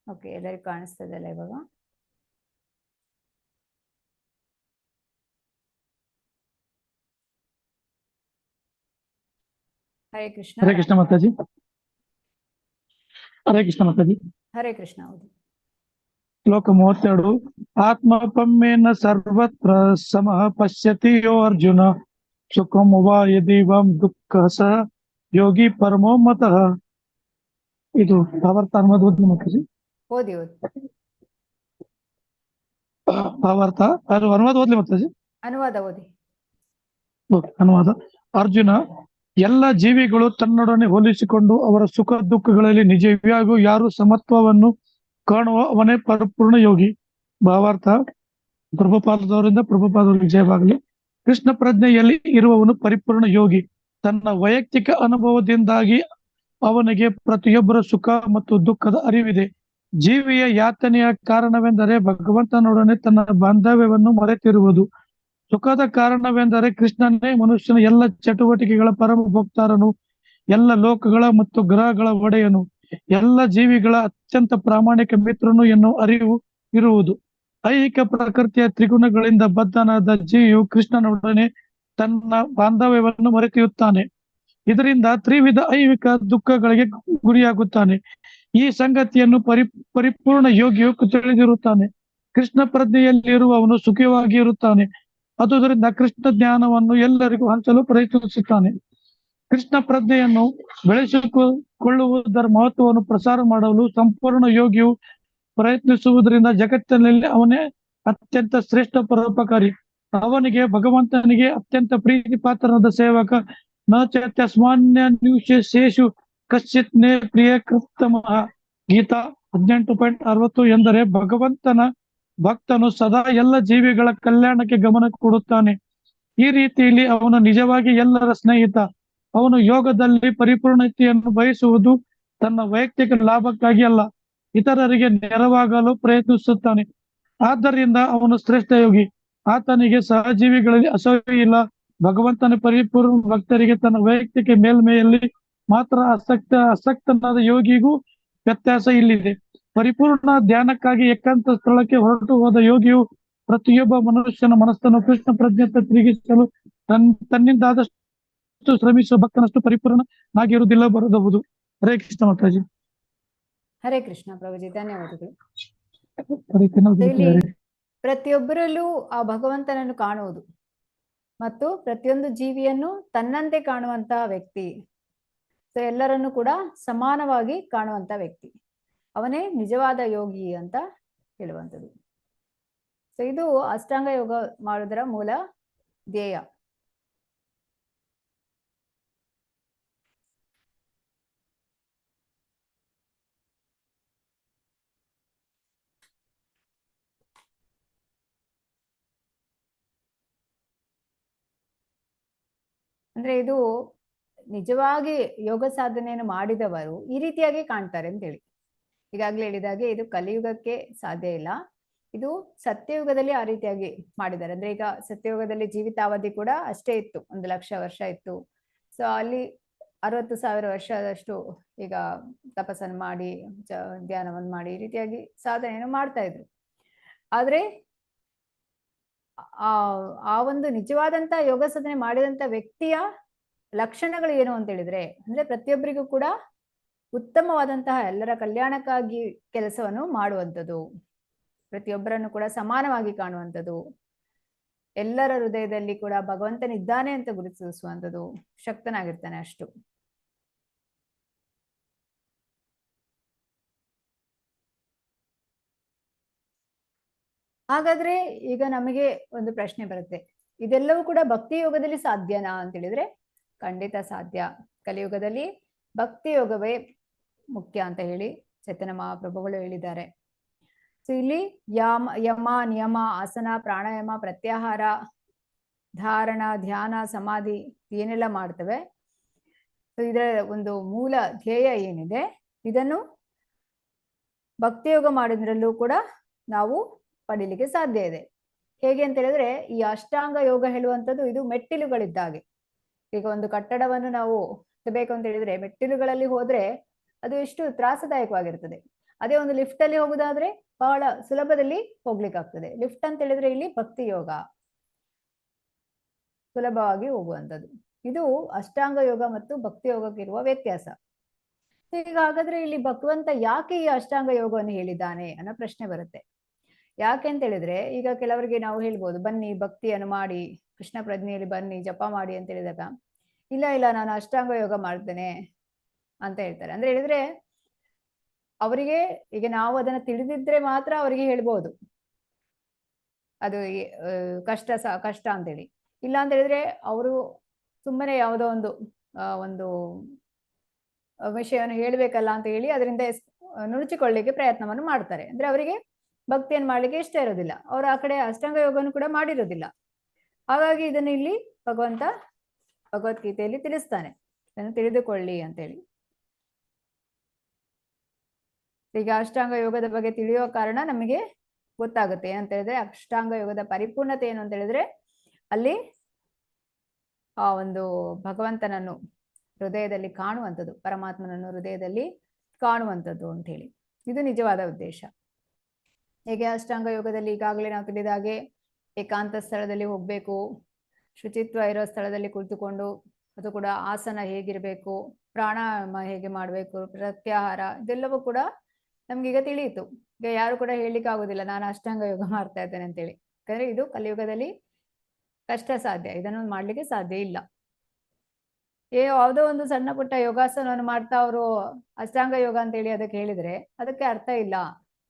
ಓಕೆ, ಎಲ್ಲರಿಗೂ ಕಾಣಿಸ್ತದಲ್ಲ ಇವಾಗ? ಹರೇ ಕೃಷ್ಣ. ಹರೇ ಕೃಷ್ಣ ಮಾತಾಜಿ. ಹರೇ ಕೃಷ್ಣ ಮಾತಾಜಿ. ಹರೇ ಕೃಷ್ಣ. ಹೌದು. ಶ್ಲೋಕ 32. ಆತ್ಮಪಮ್ಮೇನ ಸರ್ವತ್ರ ಸಮಃ ಪಶ್ಯತಿ ಯೋ ಅರ್ಜುನ ಸುಖಂ ವಾ ಯದಿವಂ ದುಃಖ ಸ ಯೋಗಿ ಪರಮೋ ಮತಃ. ಇದು ಭಾವಾರ್ಥ ಅನುವಾದ ಓದಿ ಮಾತಾಜಿ. ಓದಿ. ಭಾವಾರ್ಥ ಅದು ಅನುವಾದ ಓದ್ಲಿ ಮಾತಾಜಿ. ಅನುವಾದ ಓದಿ. ಅನುವಾದ. ಅರ್ಜುನ, ಎಲ್ಲ ಜೀವಿಗಳು ತನ್ನೊಡನೆ ಹೋಲಿಸಿಕೊಂಡು ಅವರ ಸುಖ ದುಃಖಗಳಲ್ಲಿ ನಿಜವಾಗಿಯೂ ಯಾರು ಸಮತ್ವವನ್ನು ಕಾಣುವ ಅವನೇ ಪರಿಪೂರ್ಣ ಯೋಗಿ. ಭಾವಾರ್ಥ ಪ್ರಭುಪಾದವರಿಂದ ಪ್ರಭುಪಾದವರಿಗೆ ವಿಜಯವಾಗಲಿ. ಕೃಷ್ಣ ಪ್ರಜ್ಞೆಯಲ್ಲಿ ಇರುವವನು ಪರಿಪೂರ್ಣ ಯೋಗಿ. ತನ್ನ ವೈಯಕ್ತಿಕ ಅನುಭವದಿಂದಾಗಿ ಅವನಿಗೆ ಪ್ರತಿಯೊಬ್ಬರ ಸುಖ ಮತ್ತು ದುಃಖದ ಅರಿವಿದೆ. ಜೀವಿಯ ಯಾತನೆಯ ಕಾರಣವೆಂದರೆ ಭಗವಂತನೊಡನೆ ತನ್ನ ಬಾಂಧವ್ಯವನ್ನು ಮರೆತಿರುವುದು. ಸುಖದ ಕಾರಣವೆಂದರೆ ಕೃಷ್ಣನೇ ಮನುಷ್ಯನ ಎಲ್ಲ ಚಟುವಟಿಕೆಗಳ ಪರಮ ಭಕ್ತರನು, ಎಲ್ಲ ಲೋಕಗಳ ಮತ್ತು ಗ್ರಹಗಳ ಒಡೆಯನು, ಎಲ್ಲ ಜೀವಿಗಳ ಅತ್ಯಂತ ಪ್ರಾಮಾಣಿಕ ಮಿತ್ರನು ಎನ್ನುವ ಅರಿವು ಇರುವುದು. ಐಹಿಕ ಪ್ರಕೃತಿಯ ತ್ರಿಗುಣಗಳಿಂದ ಬದ್ಧನಾದ ಜೀವಿಯು ಕೃಷ್ಣನೊಡನೆ ತನ್ನ ಬಾಂಧವ್ಯವನ್ನು ಮರೆತಿರುತ್ತಾನೆ. ಇದರಿಂದ ತ್ರಿವಿಧ ಐಹಿಕ ದುಃಖಗಳಿಗೆ ಗುರಿಯಾಗುತ್ತಾನೆ. ಈ ಸಂಗತಿಯನ್ನು ಪರಿಪೂರ್ಣ ಯೋಗಿಯು ತಿಳಿದಿರುತ್ತಾನೆ. ಕೃಷ್ಣ ಪ್ರಜ್ಞೆಯಲ್ಲಿರುವವನು ಸುಖವಾಗಿ ಇರುತ್ತಾನೆ. ಆದುದರಿಂದ ಕೃಷ್ಣ ಜ್ಞಾನವನ್ನು ಎಲ್ಲರಿಗೂ ಹಂಚಲು ಪ್ರಯತ್ನಿಸುತ್ತಾನೆ. ಕೃಷ್ಣ ಪ್ರಜ್ಞೆಯನ್ನು ಬೆಳೆಸಿಕೊಳ್ಳುವುದರ ಮಹತ್ವವನ್ನು ಪ್ರಸಾರ ಮಾಡಲು ಸಂಪೂರ್ಣ ಯೋಗಿಯು ಪ್ರಯತ್ನಿಸುವುದರಿಂದ ಜಗತ್ತಿನಲ್ಲಿ ಅವನೇ ಅತ್ಯಂತ ಶ್ರೇಷ್ಠ ಪರೋಪಕಾರಿ. ಅವನಿಗೆ ಭಗವಂತನಿಗೆ ಅತ್ಯಂತ ಪ್ರೀತಿ ಪಾತ್ರನಾದ ಸೇವಕ. ನ ಚೈತ್ಯಸ್ಮಾನ್ಯ ನಿಶೇಷು ಕಶ್ಚಿತ್ ನೇ ಪ್ರಿಯ ಕೃತ್ತಮಃ. ಗೀತಾ 18.60 ಎಂದರೆ ಭಗವಂತನ ಭಕ್ತನು ಸದಾ ಎಲ್ಲ ಜೀವಿಗಳ ಕಲ್ಯಾಣಕ್ಕೆ ಗಮನ ಕೊಡುತ್ತಾನೆ. ಈ ರೀತಿಯಲ್ಲಿ ಅವನು ನಿಜವಾಗಿ ಎಲ್ಲರ ಸ್ನೇಹಿತ. ಅವನು ಯೋಗದಲ್ಲಿ ಪರಿಪೂರ್ಣತೆಯನ್ನು ಬಯಸುವುದು ತನ್ನ ವೈಯಕ್ತಿಕ ಲಾಭಕ್ಕಾಗಿ ಅಲ್ಲ, ಇತರರಿಗೆ ನೆರವಾಗಲು ಪ್ರಯತ್ನಿಸುತ್ತಾನೆ. ಆದ್ದರಿಂದ ಅವನು ಶ್ರೇಷ್ಠ ಯೋಗಿ. ಆತನಿಗೆ ಸಹಜೀವಿಗಳಲ್ಲಿ ಅಸೂಯೆ ಇಲ್ಲ. ಭಗವಂತನ ಪರಿಪೂರ್ಣ ಭಕ್ತರಿಗೆ ತನ್ನ ವೈಯಕ್ತಿಕ ಮೇಲ್ಮೆಯಲ್ಲಿ ಮಾತ್ರ ಆಸಕ್ತನಾದ ಯೋಗಿಗೂ ವ್ಯತ್ಯಾಸ ಇಲ್ಲಿದೆ. ಪರಿಪೂರ್ಣ ಧ್ಯಾನಕ್ಕಾಗಿ ಏಕಾಂತ ಸ್ಥಳಕ್ಕೆ ಹೊರಟು ಹೋದ ಯೋಗಿಯು ಪ್ರತಿಯೊಬ್ಬ ಮನುಷ್ಯನ ಮನಸ್ಸನ್ನು ಕೃಷ್ಣ ಪ್ರಜ್ಞೆಯತ್ತ ತಿರುಗಿಸಲು ತನ್ನಿಂದಾದಷ್ಟು ಶ್ರಮಿಸುವ ಭಕ್ತನಷ್ಟು ಪರಿಪೂರ್ಣನಾಗಿರುವುದಿಲ್ಲ ಬರಬಹುದು. ಹರೇ ಕೃಷ್ಣ ಮಾತಾಜಿ. ಹರೇ ಕೃಷ್ಣ ಪ್ರಭುಜಿ, ಧನ್ಯವಾದಗಳು. ಹರೇ ಕೃಷ್ಣ. ಇಲ್ಲಿ ಪ್ರತಿಯೊಬ್ಬರಲ್ಲೂ ಆ ಭಗವಂತನನ್ನು ಕಾಣುವುದು, ಮತ್ತು ಪ್ರತಿಯೊಂದು ಜೀವಿಯನ್ನು ತನ್ನಂತೆ ಕಾಣುವಂತಹ ವ್ಯಕ್ತಿ. ಸೊ ಎಲ್ಲರನ್ನು ಕೂಡ ಸಮಾನವಾಗಿ ಕಾಣುವಂತ ವ್ಯಕ್ತಿ, ಅವನೇ ನಿಜವಾದ ಯೋಗಿ ಅಂತ ಹೇಳುವಂಥದ್ದು. ಸೊ ಇದು ಅಷ್ಟಾಂಗ ಯೋಗ ಮಾಡುವುದರ ಮೂಲ ಧ್ಯೇಯ. ಅಂದ್ರೆ ಇದು ನಿಜವಾಗಿ ಯೋಗ ಸಾಧನೆಯನ್ನು ಮಾಡಿದವರು ಈ ರೀತಿಯಾಗಿ ಕಾಣ್ತಾರೆ ಅಂತೇಳಿ. ಈಗಾಗಲೇ ಹೇಳಿದಾಗೆ ಇದು ಕಲಿಯುಗಕ್ಕೆ ಸಾಧ್ಯ ಇಲ್ಲ, ಇದು ಸತ್ಯಯುಗದಲ್ಲಿ ಆ ರೀತಿಯಾಗಿ ಮಾಡಿದ್ದಾರೆ. ಅಂದ್ರೆ ಈಗ ಸತ್ಯಯುಗದಲ್ಲಿ ಜೀವಿತಾವಧಿ ಕೂಡ ಅಷ್ಟೇ ಇತ್ತು, 1,00,000 ವರ್ಷ ಇತ್ತು. ಸೊ ಅಲ್ಲಿ 60,000 ವರ್ಷದಷ್ಟು ಈಗ ತಪಸ್ಸನ್ನು ಮಾಡಿ ಧ್ಯಾನವನ್ನು ಮಾಡಿ ಈ ರೀತಿಯಾಗಿ ಸಾಧನೆಯನ್ನು ಮಾಡ್ತಾ ಇದ್ರು. ಆದ್ರೆ ಆ ಒಂದು ನಿಜವಾದಂತ ಯೋಗ ಸಾಧನೆ ಮಾಡಿದಂತ ವ್ಯಕ್ತಿಯ ಲಕ್ಷಣಗಳು ಏನು ಅಂತ ಹೇಳಿದ್ರೆ, ಅಂದ್ರೆ ಪ್ರತಿಯೊಬ್ಬರಿಗೂ ಕೂಡ ಉತ್ತಮವಾದಂತಹ ಎಲ್ಲರ ಕಲ್ಯಾಣಕ್ಕಾಗಿ ಕೆಲಸವನ್ನು ಮಾಡುವಂಥದ್ದು, ಪ್ರತಿಯೊಬ್ಬರನ್ನು ಕೂಡ ಸಮಾನವಾಗಿ ಕಾಣುವಂಥದ್ದು, ಎಲ್ಲರ ಹೃದಯದಲ್ಲಿ ಕೂಡ ಭಗವಂತನಿದ್ದಾನೆ ಅಂತ ಗುರುತಿಸುವಂಥದ್ದು, ಶಕ್ತನಾಗಿರ್ತಾನೆ ಅಷ್ಟು. ಹಾಗಾದ್ರೆ ಈಗ ನಮಗೆ ಒಂದು ಪ್ರಶ್ನೆ ಬರುತ್ತೆ, ಇದೆಲ್ಲವೂ ಕೂಡ ಭಕ್ತಿ ಯೋಗದಲ್ಲಿ ಸಾಧ್ಯನಾ ಅಂತ ಹೇಳಿದ್ರೆ ಖಂಡಿತ ಸಾಧ್ಯ. ಕಲಿಯುಗದಲ್ಲಿ ಭಕ್ತಿ ಯೋಗವೇ ಮುಖ್ಯ ಅಂತ ಹೇಳಿ ಚೈತನ್ಯ ಮಹಾಪ್ರಭುಗಳು ಹೇಳಿದ್ದಾರೆ. ಸೊ ಇಲ್ಲಿ ಯಮ ನಿಯಮ ಆಸನ ಪ್ರಾಣಾಯಾಮ ಪ್ರತ್ಯಾಹಾರ ಧಾರಣ ಧ್ಯಾನ ಸಮಾಧಿ ಏನೆಲ್ಲ ಮಾಡ್ತವೆ, ಸೊ ಇದರ ಒಂದು ಮೂಲ ಧ್ಯೇಯ ಏನಿದೆ ಇದನ್ನು ಭಕ್ತಿ ಯೋಗ ಮಾಡೋದ್ರಲ್ಲೂ ಕೂಡ ನಾವು ಪಡೀಲಿಕ್ಕೆ ಸಾಧ್ಯ ಇದೆ. ಹೇಗೆ ಅಂತ ಹೇಳಿದ್ರೆ ಈ ಅಷ್ಟಾಂಗ ಯೋಗ ಹೇಳುವಂಥದ್ದು ಇದು ಮೆಟ್ಟಿಲುಗಳಿದ್ದಾಗೆ. ಈಗ ಒಂದು ಕಟ್ಟಡವನ್ನು ನಾವು ಹತ್ತಬೇಕು ಅಂತ ಹೇಳಿದ್ರೆ ಮೆಟ್ಟಿಲುಗಳಲ್ಲಿ ಹೋದ್ರೆ ಅದು ಎಷ್ಟು ತ್ರಾಸದಾಯಕವಾಗಿರ್ತದೆ. ಅದೇ ಒಂದು ಲಿಫ್ಟ್ ಅಲ್ಲಿ ಹೋಗುದಾದ್ರೆ ಬಹಳ ಸುಲಭದಲ್ಲಿ ಹೋಗ್ಲಿಕ್ಕೆ ಆಗ್ತದೆ. ಲಿಫ್ಟ್ ಅಂತ ಹೇಳಿದ್ರೆ ಇಲ್ಲಿ ಭಕ್ತಿ ಯೋಗ, ಸುಲಭವಾಗಿ ಹೋಗುವಂಥದ್ದು. ಇದು ಅಷ್ಟಾಂಗ ಯೋಗ ಮತ್ತು ಭಕ್ತಿ ಯೋಗಕ್ಕಿರುವ ವ್ಯತ್ಯಾಸ. ಈಗ ಹಾಗಾದ್ರೆ ಇಲ್ಲಿ ಭಗವಂತ ಯಾಕೆ ಈ ಅಷ್ಟಾಂಗ ಯೋಗವನ್ನು ಹೇಳಿದ್ದಾನೆ ಅನ್ನೋ ಪ್ರಶ್ನೆ ಬರುತ್ತೆ. ಯಾಕೆ ಅಂತ ಹೇಳಿದ್ರೆ ಈಗ ಕೆಲವರಿಗೆ ನಾವು ಹೇಳ್ಬೋದು, ಬನ್ನಿ ಭಕ್ತಿಯನ್ನು ಮಾಡಿ, ಕೃಷ್ಣ ಪ್ರಜ್ಞೆಯಲ್ಲಿ ಬನ್ನಿ ಜಪ ಮಾಡಿ ಅಂತ ಹೇಳಿದಾಗ ಇಲ್ಲ ಇಲ್ಲ ನಾನು ಅಷ್ಟಾಂಗ ಯೋಗ ಮಾಡ್ತೇನೆ ಅಂತ ಹೇಳ್ತಾರೆ. ಅಂದ್ರೆ ಹೇಳಿದ್ರೆ ಅವರಿಗೆ ಈಗ ನಾವು ಅದನ್ನ ತಿಳಿದಿದ್ರೆ ಮಾತ್ರ ಅವರಿಗೆ ಹೇಳ್ಬೋದು ಅದು ಕಷ್ಟ ಅಂತೇಳಿ. ಇಲ್ಲ ಅಂತ ಹೇಳಿದ್ರೆ ಅವರು ಸುಮ್ಮನೆ ಯಾವುದೋ ಒಂದು ವಿಷಯವನ್ನು ಹೇಳ್ಬೇಕಲ್ಲ ಅಂತ ಹೇಳಿ ಅದರಿಂದ ನುಣುಚಿಕೊಳ್ಳಿಕ್ಕೆ ಪ್ರಯತ್ನವನ್ನು ಮಾಡ್ತಾರೆ. ಅಂದ್ರೆ ಅವರಿಗೆ ಭಕ್ತಿಯನ್ನು ಮಾಡ್ಲಿಕ್ಕೆ ಇಷ್ಟ ಇರೋದಿಲ್ಲ, ಅವರು ಆ ಕಡೆ ಅಷ್ಟಾಂಗ ಯೋಗವನ್ನು ಕೂಡ ಮಾಡಿರೋದಿಲ್ಲ. ಹಾಗಾಗಿ ಇದನ್ನು ಇಲ್ಲಿ ಭಗವಂತ ಭಗವದ್ಗೀತೆಯಲ್ಲಿ ತಿಳಿಸ್ತಾನೆ, ಇದನ್ನು ತಿಳಿದುಕೊಳ್ಳಿ ಅಂತೇಳಿ. ಈಗ ಅಷ್ಟಾಂಗ ಯೋಗದ ಬಗ್ಗೆ ತಿಳಿಯುವ ಕಾರಣ ನಮಗೆ ಗೊತ್ತಾಗುತ್ತೆ ಏನಂತ ಹೇಳಿದ್ರೆ ಅಷ್ಟಾಂಗ ಯೋಗದ ಪರಿಪೂರ್ಣತೆ ಏನು ಅಂತ ಹೇಳಿದ್ರೆ ಅಲ್ಲಿ ಆ ಒಂದು ಭಗವಂತನನ್ನು ಹೃದಯದಲ್ಲಿ ಕಾಣುವಂಥದ್ದು, ಪರಮಾತ್ಮನನ್ನು ಹೃದಯದಲ್ಲಿ ಕಾಣುವಂಥದ್ದು ಅಂತ ಹೇಳಿ. ಇದು ನಿಜವಾದ ಉದ್ದೇಶ. ಹೇಗೆ ಅಷ್ಟಾಂಗ ಯೋಗದಲ್ಲಿ ಈಗಾಗಲೇ ನಾವು ತಿಳಿದ ಹಾಗೆ ಏಕಾಂತ ಸ್ಥಳದಲ್ಲಿ ಹೋಗ್ಬೇಕು, ಶುಚಿತ್ವ ಇರೋ ಸ್ಥಳದಲ್ಲಿ ಕುಳಿತುಕೊಂಡು, ಅದು ಕೂಡ ಆಸನ ಹೇಗಿರ್ಬೇಕು, ಪ್ರಾಣಾಯಾಮ ಹೇಗೆ ಮಾಡ್ಬೇಕು, ಪ್ರತ್ಯಾಹಾರ, ಇದೆಲ್ಲವೂ ಕೂಡ ನಮ್ಗೀಗ ತಿಳಿಯಿತು. ಈಗ ಯಾರು ಕೂಡ ಹೇಳಲಿಕ್ಕೆ ಆಗುದಿಲ್ಲ ನಾನು ಅಷ್ಟಾಂಗ ಯೋಗ ಮಾಡ್ತಾ ಇದ್ದೇನೆ ಅಂತೇಳಿ. ಯಾಕಂದ್ರೆ ಇದು ಕಲಿಯುಗದಲ್ಲಿ ಕಷ್ಟ ಸಾಧ್ಯ, ಇದನ್ನು ಮಾಡ್ಲಿಕ್ಕೆ ಸಾಧ್ಯ ಇಲ್ಲ. ಯಾವುದೋ ಒಂದು ಸಣ್ಣ ಪುಟ್ಟ ಯೋಗಾಸನವನ್ನು ಮಾಡ್ತಾ ಅವರು ಅಷ್ಟಾಂಗ ಯೋಗ ಅಂತ ಹೇಳಿ ಅದಕ್ಕೆ ಹೇಳಿದ್ರೆ ಅದಕ್ಕೆ ಅರ್ಥ ಇಲ್ಲ.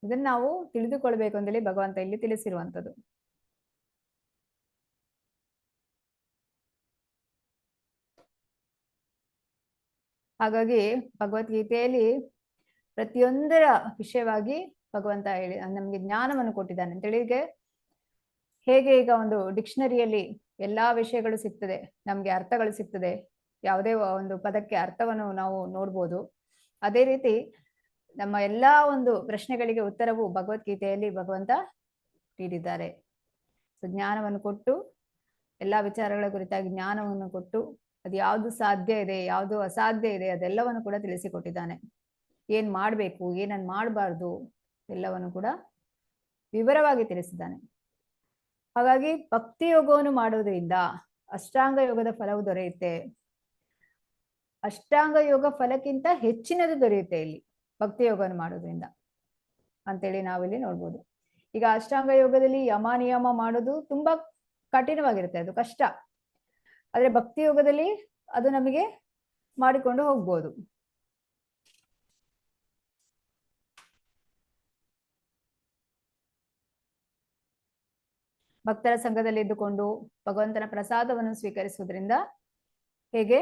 ಇದನ್ನ ನಾವು ತಿಳಿದುಕೊಳ್ಬೇಕು ಅಂತೇಳಿ ಭಗವಂತ ಇಲ್ಲಿ ತಿಳಿಸಿರುವಂಥದ್ದು. ಹಾಗಾಗಿ ಭಗವದ್ಗೀತೆಯಲ್ಲಿ ಪ್ರತಿಯೊಂದರ ವಿಷಯವಾಗಿ ಭಗವಂತ ಹೇಳಿ ನಮ್ಗೆ ಜ್ಞಾನವನ್ನು ಕೊಟ್ಟಿದ್ದಾನೆ ಅಂತೇಳಿ. ಹೇಗೆ ಈಗ ಒಂದು ಡಿಕ್ಷನರಿಯಲ್ಲಿ ಎಲ್ಲಾ ವಿಷಯಗಳು ಸಿಗ್ತದೆ, ನಮ್ಗೆ ಅರ್ಥಗಳು ಸಿಗ್ತದೆ, ಯಾವುದೇ ಒಂದು ಪದಕ್ಕೆ ಅರ್ಥವನ್ನು ನಾವು ನೋಡ್ಬೋದು. ಅದೇ ರೀತಿ ನಮ್ಮ ಎಲ್ಲಾ ಒಂದು ಪ್ರಶ್ನೆಗಳಿಗೆ ಉತ್ತರವು ಭಗವದ್ಗೀತೆಯಲ್ಲಿ ಭಗವಂತ ನೀಡಿದ್ದಾರೆ. ಜ್ಞಾನವನ್ನು ಕೊಟ್ಟು, ಎಲ್ಲಾ ವಿಚಾರಗಳ ಕುರಿತಾಗಿ ಜ್ಞಾನವನ್ನು ಕೊಟ್ಟು, ಅದು ಯಾವುದು ಸಾಧ್ಯ ಇದೆ, ಯಾವುದು ಅಸಾಧ್ಯ ಇದೆ ಅದೆಲ್ಲವನ್ನು ಕೂಡ ತಿಳಿಸಿಕೊಟ್ಟಿದ್ದಾನೆ. ಏನ್ ಮಾಡ್ಬೇಕು, ಏನನ್ನ ಮಾಡಬಾರ್ದು ಎಲ್ಲವನ್ನು ಕೂಡ ವಿವರವಾಗಿ ತಿಳಿಸಿದ್ದಾನೆ. ಹಾಗಾಗಿ ಭಕ್ತಿ ಯೋಗವನ್ನು ಮಾಡುವುದರಿಂದ ಅಷ್ಟಾಂಗ ಯೋಗದ ಫಲವು ದೊರೆಯುತ್ತೆ. ಅಷ್ಟಾಂಗ ಯೋಗ ಫಲಕ್ಕಿಂತ ಹೆಚ್ಚಿನದು ದೊರೆಯುತ್ತೆ ಇಲ್ಲಿ ಭಕ್ತಿ ಯೋಗವನ್ನು ಮಾಡೋದ್ರಿಂದ ಅಂತೇಳಿ ನಾವಿಲ್ಲಿ ನೋಡ್ಬೋದು. ಈಗ ಅಷ್ಟಾಂಗ ಯೋಗದಲ್ಲಿ ಯಮ ನಿಯಮ ಮಾಡೋದು ತುಂಬಾ ಕಠಿಣವಾಗಿರುತ್ತೆ, ಅದು ಕಷ್ಟ. ಆದ್ರೆ ಭಕ್ತಿ ಯೋಗದಲ್ಲಿ ಅದು ನಮಗೆ ಮಾಡಿಕೊಂಡು ಹೋಗ್ಬೋದು. ಭಕ್ತರ ಸಂಘದಲ್ಲಿ ಇದ್ದುಕೊಂಡು ಭಗವಂತನ ಪ್ರಸಾದವನ್ನು ಸ್ವೀಕರಿಸುವುದರಿಂದ ಹೇಗೆ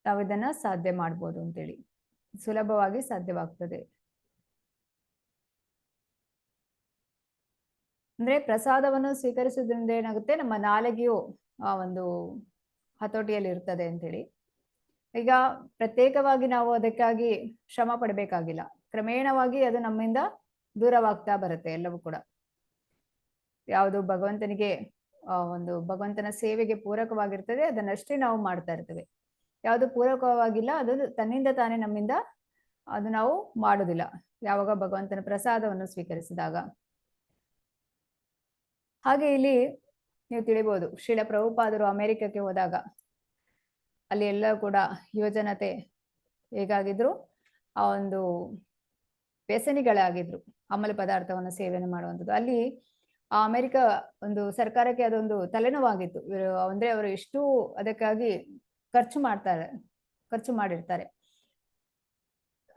ನಾವು ಇದನ್ನ ಸಾಧ್ಯ ಮಾಡ್ಬೋದು ಅಂತೇಳಿ, ಸುಲಭವಾಗಿ ಸಾಧ್ಯವಾಗ್ತದೆ. ಅಂದ್ರೆ ಪ್ರಸಾದವನ್ನು ಸ್ವೀಕರಿಸುವುದರಿಂದ ಏನಾಗುತ್ತೆ, ನಮ್ಮ ನಾಲಿಗೆಯು ಆ ಒಂದು ಹತೋಟಿಯಲ್ಲಿ ಇರ್ತದೆ ಅಂತೇಳಿ. ಈಗ ಪ್ರತ್ಯೇಕವಾಗಿ ನಾವು ಅದಕ್ಕಾಗಿ ಶ್ರಮ ಪಡಬೇಕಾಗಿಲ್ಲ, ಕ್ರಮೇಣವಾಗಿ ಅದು ನಮ್ಮಿಂದ ದೂರವಾಗ್ತಾ ಬರುತ್ತೆ. ಎಲ್ಲವೂ ಕೂಡ ಯಾವುದು ಭಗವಂತನಿಗೆ ಒಂದು ಭಗವಂತನ ಸೇವೆಗೆ ಪೂರಕವಾಗಿರ್ತದೆ ಅದನ್ನಷ್ಟೇ ನಾವು ಮಾಡ್ತಾ ಇರ್ತೇವೆ. ಯಾವುದು ಪೂರಕವಾಗಿಲ್ಲ ಅದು ತನ್ನಿಂದ ತಾನೇ ನಮ್ಮಿಂದ ಅದು ನಾವು ಮಾಡುದಿಲ್ಲ, ಯಾವಾಗ ಭಗವಂತನ ಪ್ರಸಾದವನ್ನು ಸ್ವೀಕರಿಸಿದಾಗ. ಹಾಗೆ ಇಲ್ಲಿ ನೀವು ತಿಳಿಬಹುದು, ಶ್ರೀಲ ಪ್ರಭುಪಾದರು ಅಮೆರಿಕಕ್ಕೆ ಹೋದಾಗ ಅಲ್ಲಿ ಎಲ್ಲ ಕೂಡ ಯುವಜನತೆ ಹೇಗಾಗಿದ್ರು, ಆ ಒಂದು ವ್ಯಸನಿಗಳಾಗಿದ್ರು, ಅಮಲು ಪದಾರ್ಥವನ್ನು ಸೇವನೆ ಮಾಡುವಂಥದ್ದು. ಅಲ್ಲಿ ಆ ಅಮೆರಿಕ ಒಂದು ಸರ್ಕಾರಕ್ಕೆ ಅದೊಂದು ತಲೆನೋವಾಗಿತ್ತು. ಅಂದ್ರೆ ಅವರು ಎಷ್ಟು ಅದಕ್ಕಾಗಿ ಖರ್ಚು ಮಾಡಿರ್ತಾರೆ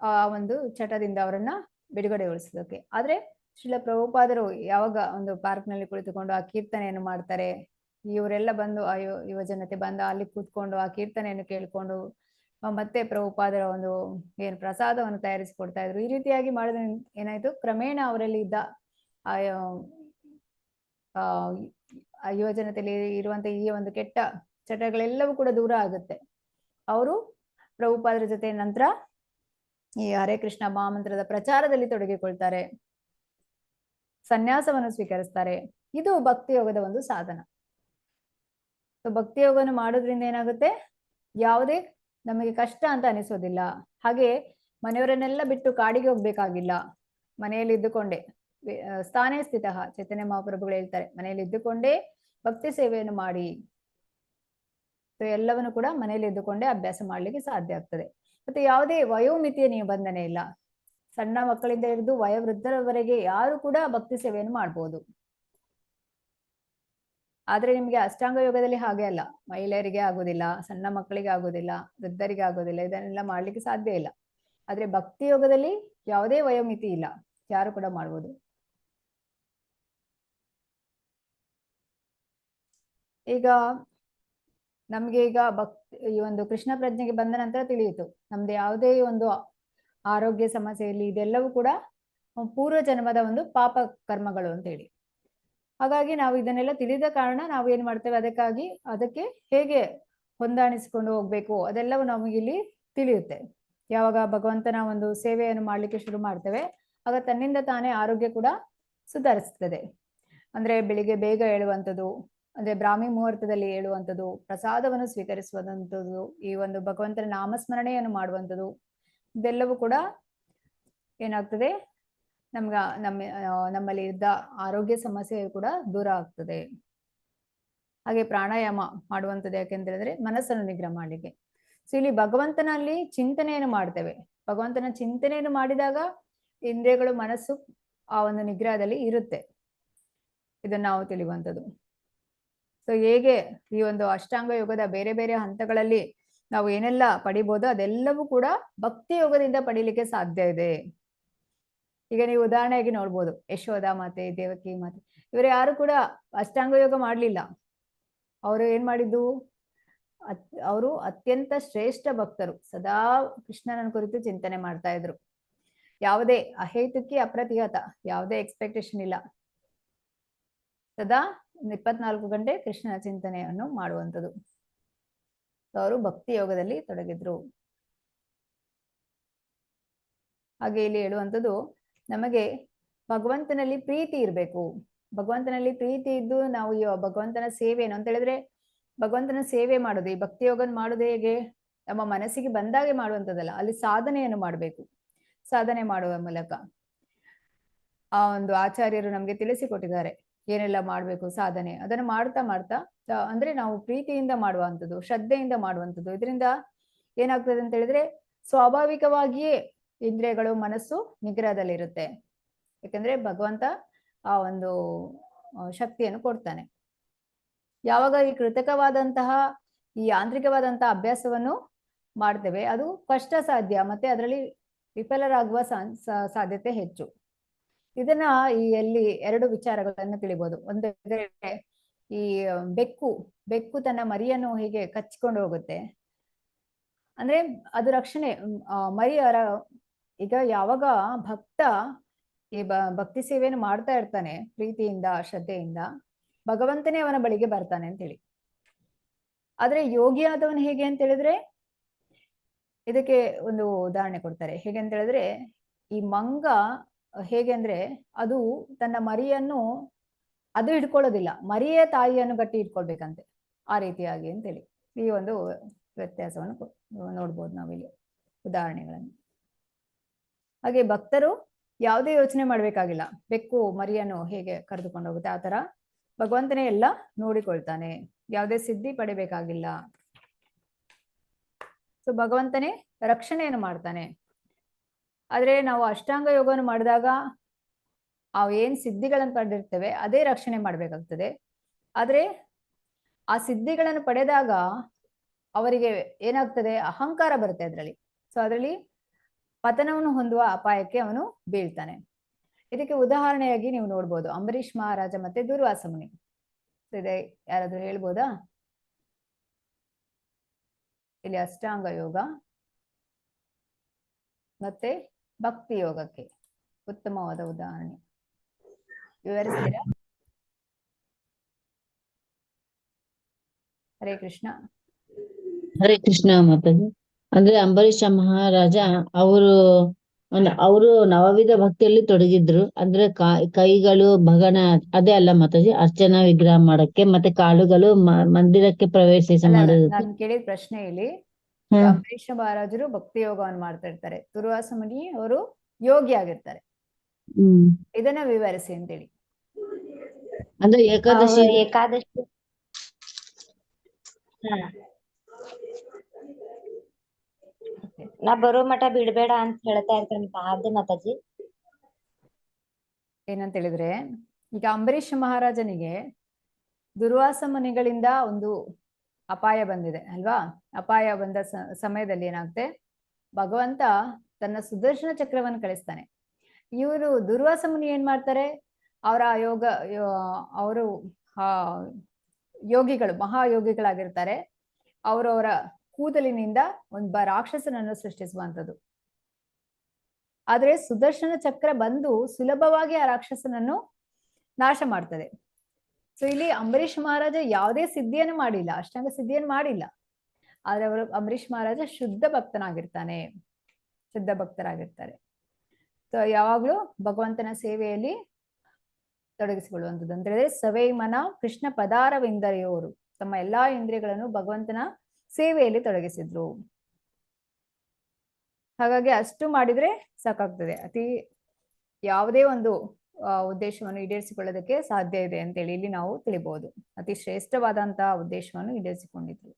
ಆ ಒಂದು ಚಟದಿಂದ ಅವರನ್ನ ಬಿಡುಗಡೆಗೊಳಿಸೋದಕ್ಕೆ. ಆದ್ರೆ ಶ್ರೀಲ ಪ್ರಭುಪಾದರು ಯಾವಾಗ ಒಂದು ಪಾರ್ಕ್ ನಲ್ಲಿ ಕುಳಿತುಕೊಂಡು ಆ ಕೀರ್ತನೆಯನ್ನು ಮಾಡ್ತಾರೆ, ಇವರೆಲ್ಲ ಬಂದು ಆ ಯುವಜನತೆ ಬಂದು ಅಲ್ಲಿ ಕೂತ್ಕೊಂಡು ಆ ಕೀರ್ತನೆಯನ್ನು ಕೇಳ್ಕೊಂಡು ಮತ್ತೆ ಪ್ರಭುಪಾದರ ಒಂದು ಏನು ಪ್ರಸಾದವನ್ನು ತಯಾರಿಸಿಕೊಡ್ತಾ ಇದ್ರು. ಈ ರೀತಿಯಾಗಿ ಮಾಡಿದ ಏನಾಯ್ತು, ಕ್ರಮೇಣ ಅವರಲ್ಲಿ ಇದ್ದ ಆ ಯುವಜನತೆಯಲ್ಲಿ ಇರುವಂತ ಈ ಒಂದು ಕೆಟ್ಟ ಚಟಗಳೆಲ್ಲವೂ ಕೂಡ ದೂರ ಆಗುತ್ತೆ. ಅವರು ಪ್ರಭುಪಾದರ ಜೊತೆ ನಂತರ ಈ ಹರೇ ಕೃಷ್ಣ ಮಹಾಮಂತ್ರದ ಪ್ರಚಾರದಲ್ಲಿ ತೊಡಗಿಕೊಳ್ತಾರೆ, ಸನ್ಯಾಸವನ್ನು ಸ್ವೀಕರಿಸ್ತಾರೆ. ಇದು ಭಕ್ತಿ ಯೋಗದ ಒಂದು ಸಾಧನ. ಭಕ್ತಿ ಯೋಗವನ್ನು ಮಾಡೋದ್ರಿಂದ ಏನಾಗುತ್ತೆ, ಯಾವುದೇ ನಮಗೆ ಕಷ್ಟ ಅಂತ ಅನಿಸೋದಿಲ್ಲ. ಹಾಗೆ ಮನೆಯವರನ್ನೆಲ್ಲ ಬಿಟ್ಟು ಕಾಡಿಗೆ ಹೋಗ್ಬೇಕಾಗಿಲ್ಲ, ಮನೆಯಲ್ಲಿ ಇದ್ದುಕೊಂಡೇ ಸ್ಥಾನೇ ಸ್ಥಿತ ಚೈತನ್ಯ ಮಹಾಪ್ರಭುಗಳು ಹೇಳ್ತಾರೆ, ಮನೆಯಲ್ಲಿ ಇದ್ದುಕೊಂಡೇ ಭಕ್ತಿ ಸೇವೆಯನ್ನು ಮಾಡಿ. ಎಲ್ಲವನ್ನು ಕೂಡ ಮನೆಯಲ್ಲಿ ಇದ್ದುಕೊಂಡೇ ಅಭ್ಯಾಸ ಮಾಡ್ಲಿಕ್ಕೆ ಸಾಧ್ಯ ಆಗ್ತದೆ. ಮತ್ತೆ ಯಾವುದೇ ವಯೋಮಿತಿಯ ನಿಬಂಧನೆ ಇಲ್ಲ, ಸಣ್ಣ ಮಕ್ಕಳಿಂದ ಹಿಡಿದು ವಯೋವೃದ್ಧರವರೆಗೆ ಯಾರು ಕೂಡ ಭಕ್ತಿ ಸೇವೆಯನ್ನು ಮಾಡ್ಬೋದು. ಆದ್ರೆ ನಿಮ್ಗೆ ಅಷ್ಟಾಂಗ ಯೋಗದಲ್ಲಿ ಹಾಗೆ ಅಲ್ಲ, ಮಹಿಳೆಯರಿಗೆ ಆಗೋದಿಲ್ಲ, ಸಣ್ಣ ಮಕ್ಕಳಿಗೆ ಆಗೋದಿಲ್ಲ, ವೃದ್ಧರಿಗೆ ಆಗೋದಿಲ್ಲ, ಇದನ್ನೆಲ್ಲ ಮಾಡ್ಲಿಕ್ಕೆ ಸಾಧ್ಯ ಇಲ್ಲ. ಆದ್ರೆ ಭಕ್ತಿ ಯೋಗದಲ್ಲಿ ಯಾವುದೇ ವಯೋಮಿತಿ ಇಲ್ಲ, ಯಾರು ಕೂಡ ಮಾಡ್ಬೋದು. ಈಗ ನಮ್ಗೆ ಈಗ ಈ ಒಂದು ಕೃಷ್ಣ ಪ್ರಜ್ಞೆಗೆ ಬಂದ ನಂತರ ತಿಳಿಯಿತು, ನಮ್ದು ಯಾವುದೇ ಒಂದು ಆರೋಗ್ಯ ಸಮಸ್ಯೆಯಲ್ಲಿ ಇದೆಲ್ಲವೂ ಕೂಡ ಪೂರ್ವ ಜನ್ಮದ ಒಂದು ಪಾಪ ಕರ್ಮಗಳು ಅಂತ ಹೇಳಿ. ಹಾಗಾಗಿ ನಾವು ಇದನ್ನೆಲ್ಲ ತಿಳಿದ ಕಾರಣ ನಾವು ಏನ್ ಮಾಡ್ತೇವೆ, ಅದಕ್ಕೆ ಹೇಗೆ ಹೊಂದಾಣಿಸಿಕೊಂಡು ಹೋಗ್ಬೇಕು ಅದೆಲ್ಲವೂ ನಮಗಿಲ್ಲಿ ತಿಳಿಯುತ್ತೆ. ಯಾವಾಗ ಭಗವಂತನ ಒಂದು ಸೇವೆಯನ್ನು ಮಾಡ್ಲಿಕ್ಕೆ ಶುರು ಮಾಡ್ತೇವೆ, ಆಗ ತನ್ನಿಂದ ತಾನೇ ಆರೋಗ್ಯ ಕೂಡ ಸುಧಾರಿಸ್ತದೆ. ಅಂದ್ರೆ ಬೆಳಿಗ್ಗೆ ಬೇಗ ಏಳುವಂಥದ್ದು, ಅಂದ್ರೆ ಬ್ರಾಹ್ಮಿ ಮುಹೂರ್ತದಲ್ಲಿ ಏಳುವಂಥದ್ದು, ಪ್ರಸಾದವನ್ನು ಸ್ವೀಕರಿಸುವಂಥದ್ದು, ಈ ಒಂದು ಭಗವಂತನ ನಾಮಸ್ಮರಣೆಯನ್ನು ಮಾಡುವಂಥದ್ದು, ಇದೆಲ್ಲವೂ ಕೂಡ ಏನಾಗ್ತದೆ, ನಮ್ಮಲ್ಲಿ ಇದ್ದ ಆರೋಗ್ಯ ಸಮಸ್ಯೆ ಕೂಡ ದೂರ ಆಗ್ತದೆ. ಹಾಗೆ ಪ್ರಾಣಾಯಾಮ ಮಾಡುವಂಥದ್ದು ಯಾಕೆಂತ ಹೇಳಿದ್ರೆ ಮನಸ್ಸನ್ನು ನಿಗ್ರಹ ಮಾಡ್ಲಿಕ್ಕೆ. ಸೊ ಇಲ್ಲಿ ಭಗವಂತನಲ್ಲಿ ಚಿಂತನೆಯನ್ನು ಮಾಡ್ತೇವೆ, ಭಗವಂತನ ಚಿಂತನೆಯನ್ನು ಮಾಡಿದಾಗ ಇಂದ್ರಿಯಗಳು ಮನಸ್ಸು ಆ ಒಂದು ನಿಗ್ರಹದಲ್ಲಿ ಇರುತ್ತೆ, ಇದನ್ನ ನಾವು ತಿಳಿಯುವಂಥದ್ದು. ಸೊ ಹೇಗೆ ಈ ಒಂದು ಅಷ್ಟಾಂಗ ಯೋಗದ ಬೇರೆ ಬೇರೆ ಹಂತಗಳಲ್ಲಿ ನಾವು ಏನೆಲ್ಲ ಪಡಿಬಹುದು ಅದೆಲ್ಲವೂ ಕೂಡ ಭಕ್ತಿ ಯೋಗದಿಂದ ಪಡಿಲಿಕ್ಕೆ ಸಾಧ್ಯ ಇದೆ. ಈಗ ನೀವು ಉದಾಹರಣೆಯಾಗಿ ನೋಡ್ಬೋದು, ಯಶೋಧ ಮಾತೆ, ದೇವಕಿ ಮಾತೆ, ಇವರು ಯಾರು ಕೂಡ ಅಷ್ಟಾಂಗ ಯೋಗ ಮಾಡ್ಲಿಲ್ಲ. ಅವರು ಏನ್ ಮಾಡಿದ್ದು, ಅವರು ಅತ್ಯಂತ ಶ್ರೇಷ್ಠ ಭಕ್ತರು, ಸದಾ ಕೃಷ್ಣನ ಕುರಿತು ಚಿಂತನೆ ಮಾಡ್ತಾ ಇದ್ರು. ಯಾವುದೇ ಅಹೇತುಕಿ ಅಪ್ರತಿಹತ, ಯಾವುದೇ ಎಕ್ಸ್ಪೆಕ್ಟೇಷನ್ ಇಲ್ಲ, ಸದಾ 24 ಗಂಟೆ ಕೃಷ್ಣನ ಚಿಂತನೆಯನ್ನು ಮಾಡುವಂಥದ್ದು. ಅವರು ಭಕ್ತಿ ಯೋಗದಲ್ಲಿ ತೊಡಗಿದ್ರು. ಹಾಗೆ ಇಲ್ಲಿ ಹೇಳುವಂಥದ್ದು, ನಮಗೆ ಭಗವಂತನಲ್ಲಿ ಪ್ರೀತಿ ಇರಬೇಕು. ಭಗವಂತನಲ್ಲಿ ಪ್ರೀತಿ ಇದ್ದು ನಾವು ಈ ಭಗವಂತನ ಸೇವೆಯನ್ನು ಅಂತ ಹೇಳಿದ್ರೆ, ಭಗವಂತನ ಸೇವೆ ಮಾಡೋದು, ಈ ಭಕ್ತಿ ಯೋಗ ಮಾಡೋದು ಹೇಗೆ, ನಮ್ಮ ಮನಸ್ಸಿಗೆ ಬಂದಾಗೆ ಮಾಡುವಂಥದ್ದಲ್ಲ, ಅಲ್ಲಿ ಸಾಧನೆಯನ್ನು ಮಾಡಬೇಕು. ಸಾಧನೆ ಮಾಡುವ ಮೂಲಕ ಆ ಒಂದು ಆಚಾರ್ಯರು ನಮ್ಗೆ ತಿಳಿಸಿಕೊಟ್ಟಿದ್ದಾರೆ ಏನೆಲ್ಲ ಮಾಡ್ಬೇಕು ಸಾಧನೆ. ಅದನ್ನು ಮಾಡ್ತಾ ಮಾಡ್ತಾ ಅಂದ್ರೆ ನಾವು ಪ್ರೀತಿಯಿಂದ ಮಾಡುವಂಥದ್ದು, ಶ್ರದ್ಧೆಯಿಂದ ಮಾಡುವಂಥದ್ದು, ಇದರಿಂದ ಏನಾಗ್ತದೆ ಅಂತ ಹೇಳಿದ್ರೆ ಸ್ವಾಭಾವಿಕವಾಗಿಯೇ ಇಂದ್ರಿಯಗಳು ಮನಸ್ಸು ನಿಗ್ರಹದಲ್ಲಿರುತ್ತೆ. ಯಾಕಂದ್ರೆ ಭಗವಂತ ಆ ಒಂದು ಶಕ್ತಿಯನ್ನು ಕೊಡ್ತಾನೆ. ಯಾವಾಗ ಈ ಕೃತಕವಾದಂತಹ ಈ ಯಾಂತ್ರಿಕವಾದಂತಹ ಅಭ್ಯಾಸವನ್ನು ಮಾಡ್ತೇವೆ ಅದು ಕಷ್ಟ ಸಾಧ್ಯ, ಮತ್ತೆ ಅದರಲ್ಲಿ ವಿಫಲರಾಗುವ ಸಾಧ್ಯತೆ ಹೆಚ್ಚು. ಇದನ್ನ ಎಲ್ಲಿ ಎರಡು ವಿಚಾರಗಳನ್ನು ತಿಳಿಬಹುದು. ಒಂದಂದ್ರೆ ಈ ಬೆಕ್ಕು ತನ್ನ ಮರಿಯನ್ನು ಹೀಗೆ ಕಚ್ಕೊಂಡು ಹೋಗುತ್ತೆ, ಅಂದ್ರೆ ಅದು ರಕ್ಷಣೆ. ಈಗ ಯಾವಾಗ ಭಕ್ತ ಈ ಭಕ್ತಿ ಸೇವೆಯನ್ನು ಮಾಡ್ತಾ ಇರ್ತಾನೆ ಪ್ರೀತಿಯಿಂದ ಶ್ರದ್ಧೆಯಿಂದ, ಭಗವಂತನೇ ಅವನ ಬಳಿಗೆ ಬರ್ತಾನೆ ಅಂತೇಳಿ. ಆದ್ರೆ ಯೋಗಿ ಆದವನು ಹೇಗೆ ಅಂತ ಹೇಳಿದ್ರೆ, ಇದಕ್ಕೆ ಒಂದು ಉದಾಹರಣೆ ಕೊಡ್ತಾರೆ. ಹೇಗೆ ಅಂತ ಹೇಳಿದ್ರೆ, ಈ ಮಂಗ ಹೇಗೆ ಅಂದ್ರೆ ಅದು ತನ್ನ ಮರಿಯನ್ನು ಅದು ಹಿಡ್ಕೊಳ್ಳೋದಿಲ್ಲ, ಮರಿಯೇ ತಾಯಿಯನ್ನು ಗಟ್ಟಿ ಇಟ್ಕೊಳ್ಬೇಕಂತೆ, ಆ ರೀತಿಯಾಗಿ ಅಂತೇಳಿ. ಈ ಒಂದು ವ್ಯತ್ಯಾಸವನ್ನು ನೋಡ್ಬೋದು ನಾವಿಲ್ಲಿ ಉದಾಹರಣೆಗಳನ್ನು. ಹಾಗೆ ಭಕ್ತರು ಯಾವುದೇ ಯೋಚನೆ ಮಾಡ್ಬೇಕಾಗಿಲ್ಲ, ಬೆಕ್ಕು ಮರಿಯನ್ನು ಹೇಗೆ ಕರೆದುಕೊಂಡು ಹೋಗುತ್ತೆ ಆ ತರ ಭಗವಂತನೇ ಎಲ್ಲ ನೋಡಿಕೊಳ್ತಾನೆ, ಯಾವುದೇ ಸಿದ್ಧಿ ಪಡಿಬೇಕಾಗಿಲ್ಲ. ಸೊ ಭಗವಂತನೇ ರಕ್ಷಣೆಯನ್ನು ಮಾಡ್ತಾನೆ. ಆದ್ರೆ ನಾವು ಅಷ್ಟಾಂಗ ಯೋಗವನ್ನು ಮಾಡಿದಾಗ ಏನ್ ಸಿದ್ಧಿಗಳನ್ನು ಪಡೆದಿರ್ತೇವೆ ಅದೇ ರಕ್ಷಣೆ ಮಾಡ್ಬೇಕಾಗ್ತದೆ. ಆದ್ರೆ ಆ ಸಿದ್ಧಿಗಳನ್ನು ಪಡೆದಾಗ ಅವರಿಗೆ ಏನಾಗ್ತದೆ, ಅಹಂಕಾರ ಬರುತ್ತೆ ಅದರಲ್ಲಿ. ಸೊ ಅದರಲ್ಲಿ ಪತನವನ್ನು ಹೊಂದುವ ಅಪಾಯಕ್ಕೆ ಅವನು ಬೀಳ್ತಾನೆ. ಇದಕ್ಕೆ ಉದಾಹರಣೆಯಾಗಿ ನೀವು ನೋಡ್ಬೋದು ಅಂಬರೀಷ್ ಮಹಾರಾಜ ಮತ್ತೆ ದುರ್ವಾಸ ಮುನಿ. ಇದೆ, ಯಾರಾದ್ರೂ ಹೇಳ್ಬೋದಾ? ಇಲ್ಲಿ ಅಷ್ಟಾಂಗ ಯೋಗ ಮತ್ತೆ ಭಕ್ತಿ ಯೋಗಕ್ಕೆ ಉತ್ತಮವಾದ ಉದಾಹರಣೆ ವಿವರಿಸ್ತೀರಾ? ಹರೇ ಕೃಷ್ಣ. ಹರೇ ಕೃಷ್ಣ ಮಾತಾಜಿ. ಅಂದ್ರೆ ಅಂಬರೀಷ ಮಹಾರಾಜ ಅವರು ನವವಿಧ ಭಕ್ತಿಯಲ್ಲಿ ತೊಡಗಿದ್ರು. ಅಂದ್ರೆ ಕೈಗಳು ಭಗನ ಅದೇ ಅಲ್ಲ ಮಾತಾಜಿ, ಅರ್ಚನಾ ವಿಗ್ರಹ ಮಾಡಕ್ಕೆ, ಮತ್ತೆ ಕಾಳುಗಳು ಮಂದಿರಕ್ಕೆ ಪ್ರವೇಶಿಸ ಮಾಡೋದಕ್ಕೆ. ನಾನು ಕೇಳಿದ ಪ್ರಶ್ನೆ ಇಲ್ಲಿ, ಅಂಬರೀಷ ಮಹಾರಾಜರು ಭಕ್ತಿ ಯೋಗವನ್ನು ಮಾಡ್ತಾ ಇರ್ತಾರೆ, ದುರ್ವಾಸ ಮುನಿ ಅವರು ಯೋಗಿ ಆಗಿರ್ತಾರೆ. ಇದನ್ನ ವಿವರಿಸಿ ಅಂತೇಳಿ. ಅಂದ್ರೆ ಏಕಾದಶಿ ನಾ ಬರೋ ಮಠ ಬಿಡ್ಬೇಡ ಅಂತ ಹೇಳ್ತಾ ಇರ್ತೇನೆ ಅದೇ ಮಾತಾಜಿ. ಏನಂತ ಹೇಳಿದ್ರೆ, ಈಗ ಅಂಬರೀಷ ಮಹಾರಾಜನಿಗೆ ದುರ್ವಾಸ ಮುನಿಗಳಿಂದ ಒಂದು ಅಪಾಯ ಬಂದಿದೆ ಅಲ್ವಾ? ಅಪಾಯ ಬಂದ ಸಮಯದಲ್ಲಿ ಏನಾಗುತ್ತೆ, ಭಗವಂತ ತನ್ನ ಸುದರ್ಶನ ಚಕ್ರವನ್ನು ಕಳಿಸ್ತಾನೆ. ಇವರು ದುರ್ವಾಸ ಮುನಿ ಏನ್ ಮಾಡ್ತಾರೆ, ಅವರು ಯೋಗಿಗಳು, ಮಹಾಯೋಗಿಗಳಾಗಿರ್ತಾರೆ. ಅವರವರ ಕೂದಲಿನಿಂದ ಒಂದು ರಾಕ್ಷಸನನ್ನು ಸೃಷ್ಟಿಸುವಂಥದ್ದು. ಆದ್ರೆ ಸುದರ್ಶನ ಚಕ್ರ ಬಂದು ಸುಲಭವಾಗಿ ಆ ರಾಕ್ಷಸನನ್ನು ನಾಶ ಮಾಡ್ತದೆ. ಸೊ ಇಲ್ಲಿ ಅಂಬರೀಷ್ ಮಹಾರಾಜ ಯಾವುದೇ ಸಿದ್ಧಿಯನ್ನು ಮಾಡಿಲ್ಲ, ಅಷ್ಟಾಂಗ ಸಿದ್ಧಿಯನ್ನು ಮಾಡಿಲ್ಲ. ಆದ್ರೆ ಅಂಬರೀಷ್ ಮಹಾರಾಜ ಶುದ್ಧ ಭಕ್ತರಾಗಿರ್ತಾರೆ. ಸೊ ಯಾವಾಗ್ಲೂ ಭಗವಂತನ ಸೇವೆಯಲ್ಲಿ ತೊಡಗಿಸಿಕೊಳ್ಳುವಂಥದ್ದು ಅಂತ ಹೇಳಿದ್ರೆ, ಸವೈ ಮನ ಕೃಷ್ಣ ಪದಾರವಿಂದರೆಯೋರು ತಮ್ಮ ಎಲ್ಲಾ ಇಂದ್ರಿಯಗಳನ್ನು ಭಗವಂತನ ಸೇವೆಯಲ್ಲಿ ತೊಡಗಿಸಿದ್ರು. ಹಾಗಾಗಿ ಅಷ್ಟು ಮಾಡಿದ್ರೆ ಸಾಕಾಗ್ತದೆ, ಯಾವುದೇ ಒಂದು ಉದ್ದೇಶವನ್ನು ಈಡೇರಿಸಿಕೊಳ್ಳೋದಕ್ಕೆ ಸಾಧ್ಯ ಇದೆ ಅಂತೇಳಿ ಇಲ್ಲಿ ನಾವು ತಿಳಿಬಹುದು. ಅತಿ ಶ್ರೇಷ್ಠವಾದಂತಹ ಉದ್ದೇಶವನ್ನು ಈಡೇರಿಸಿಕೊಂಡಿದ್ರು.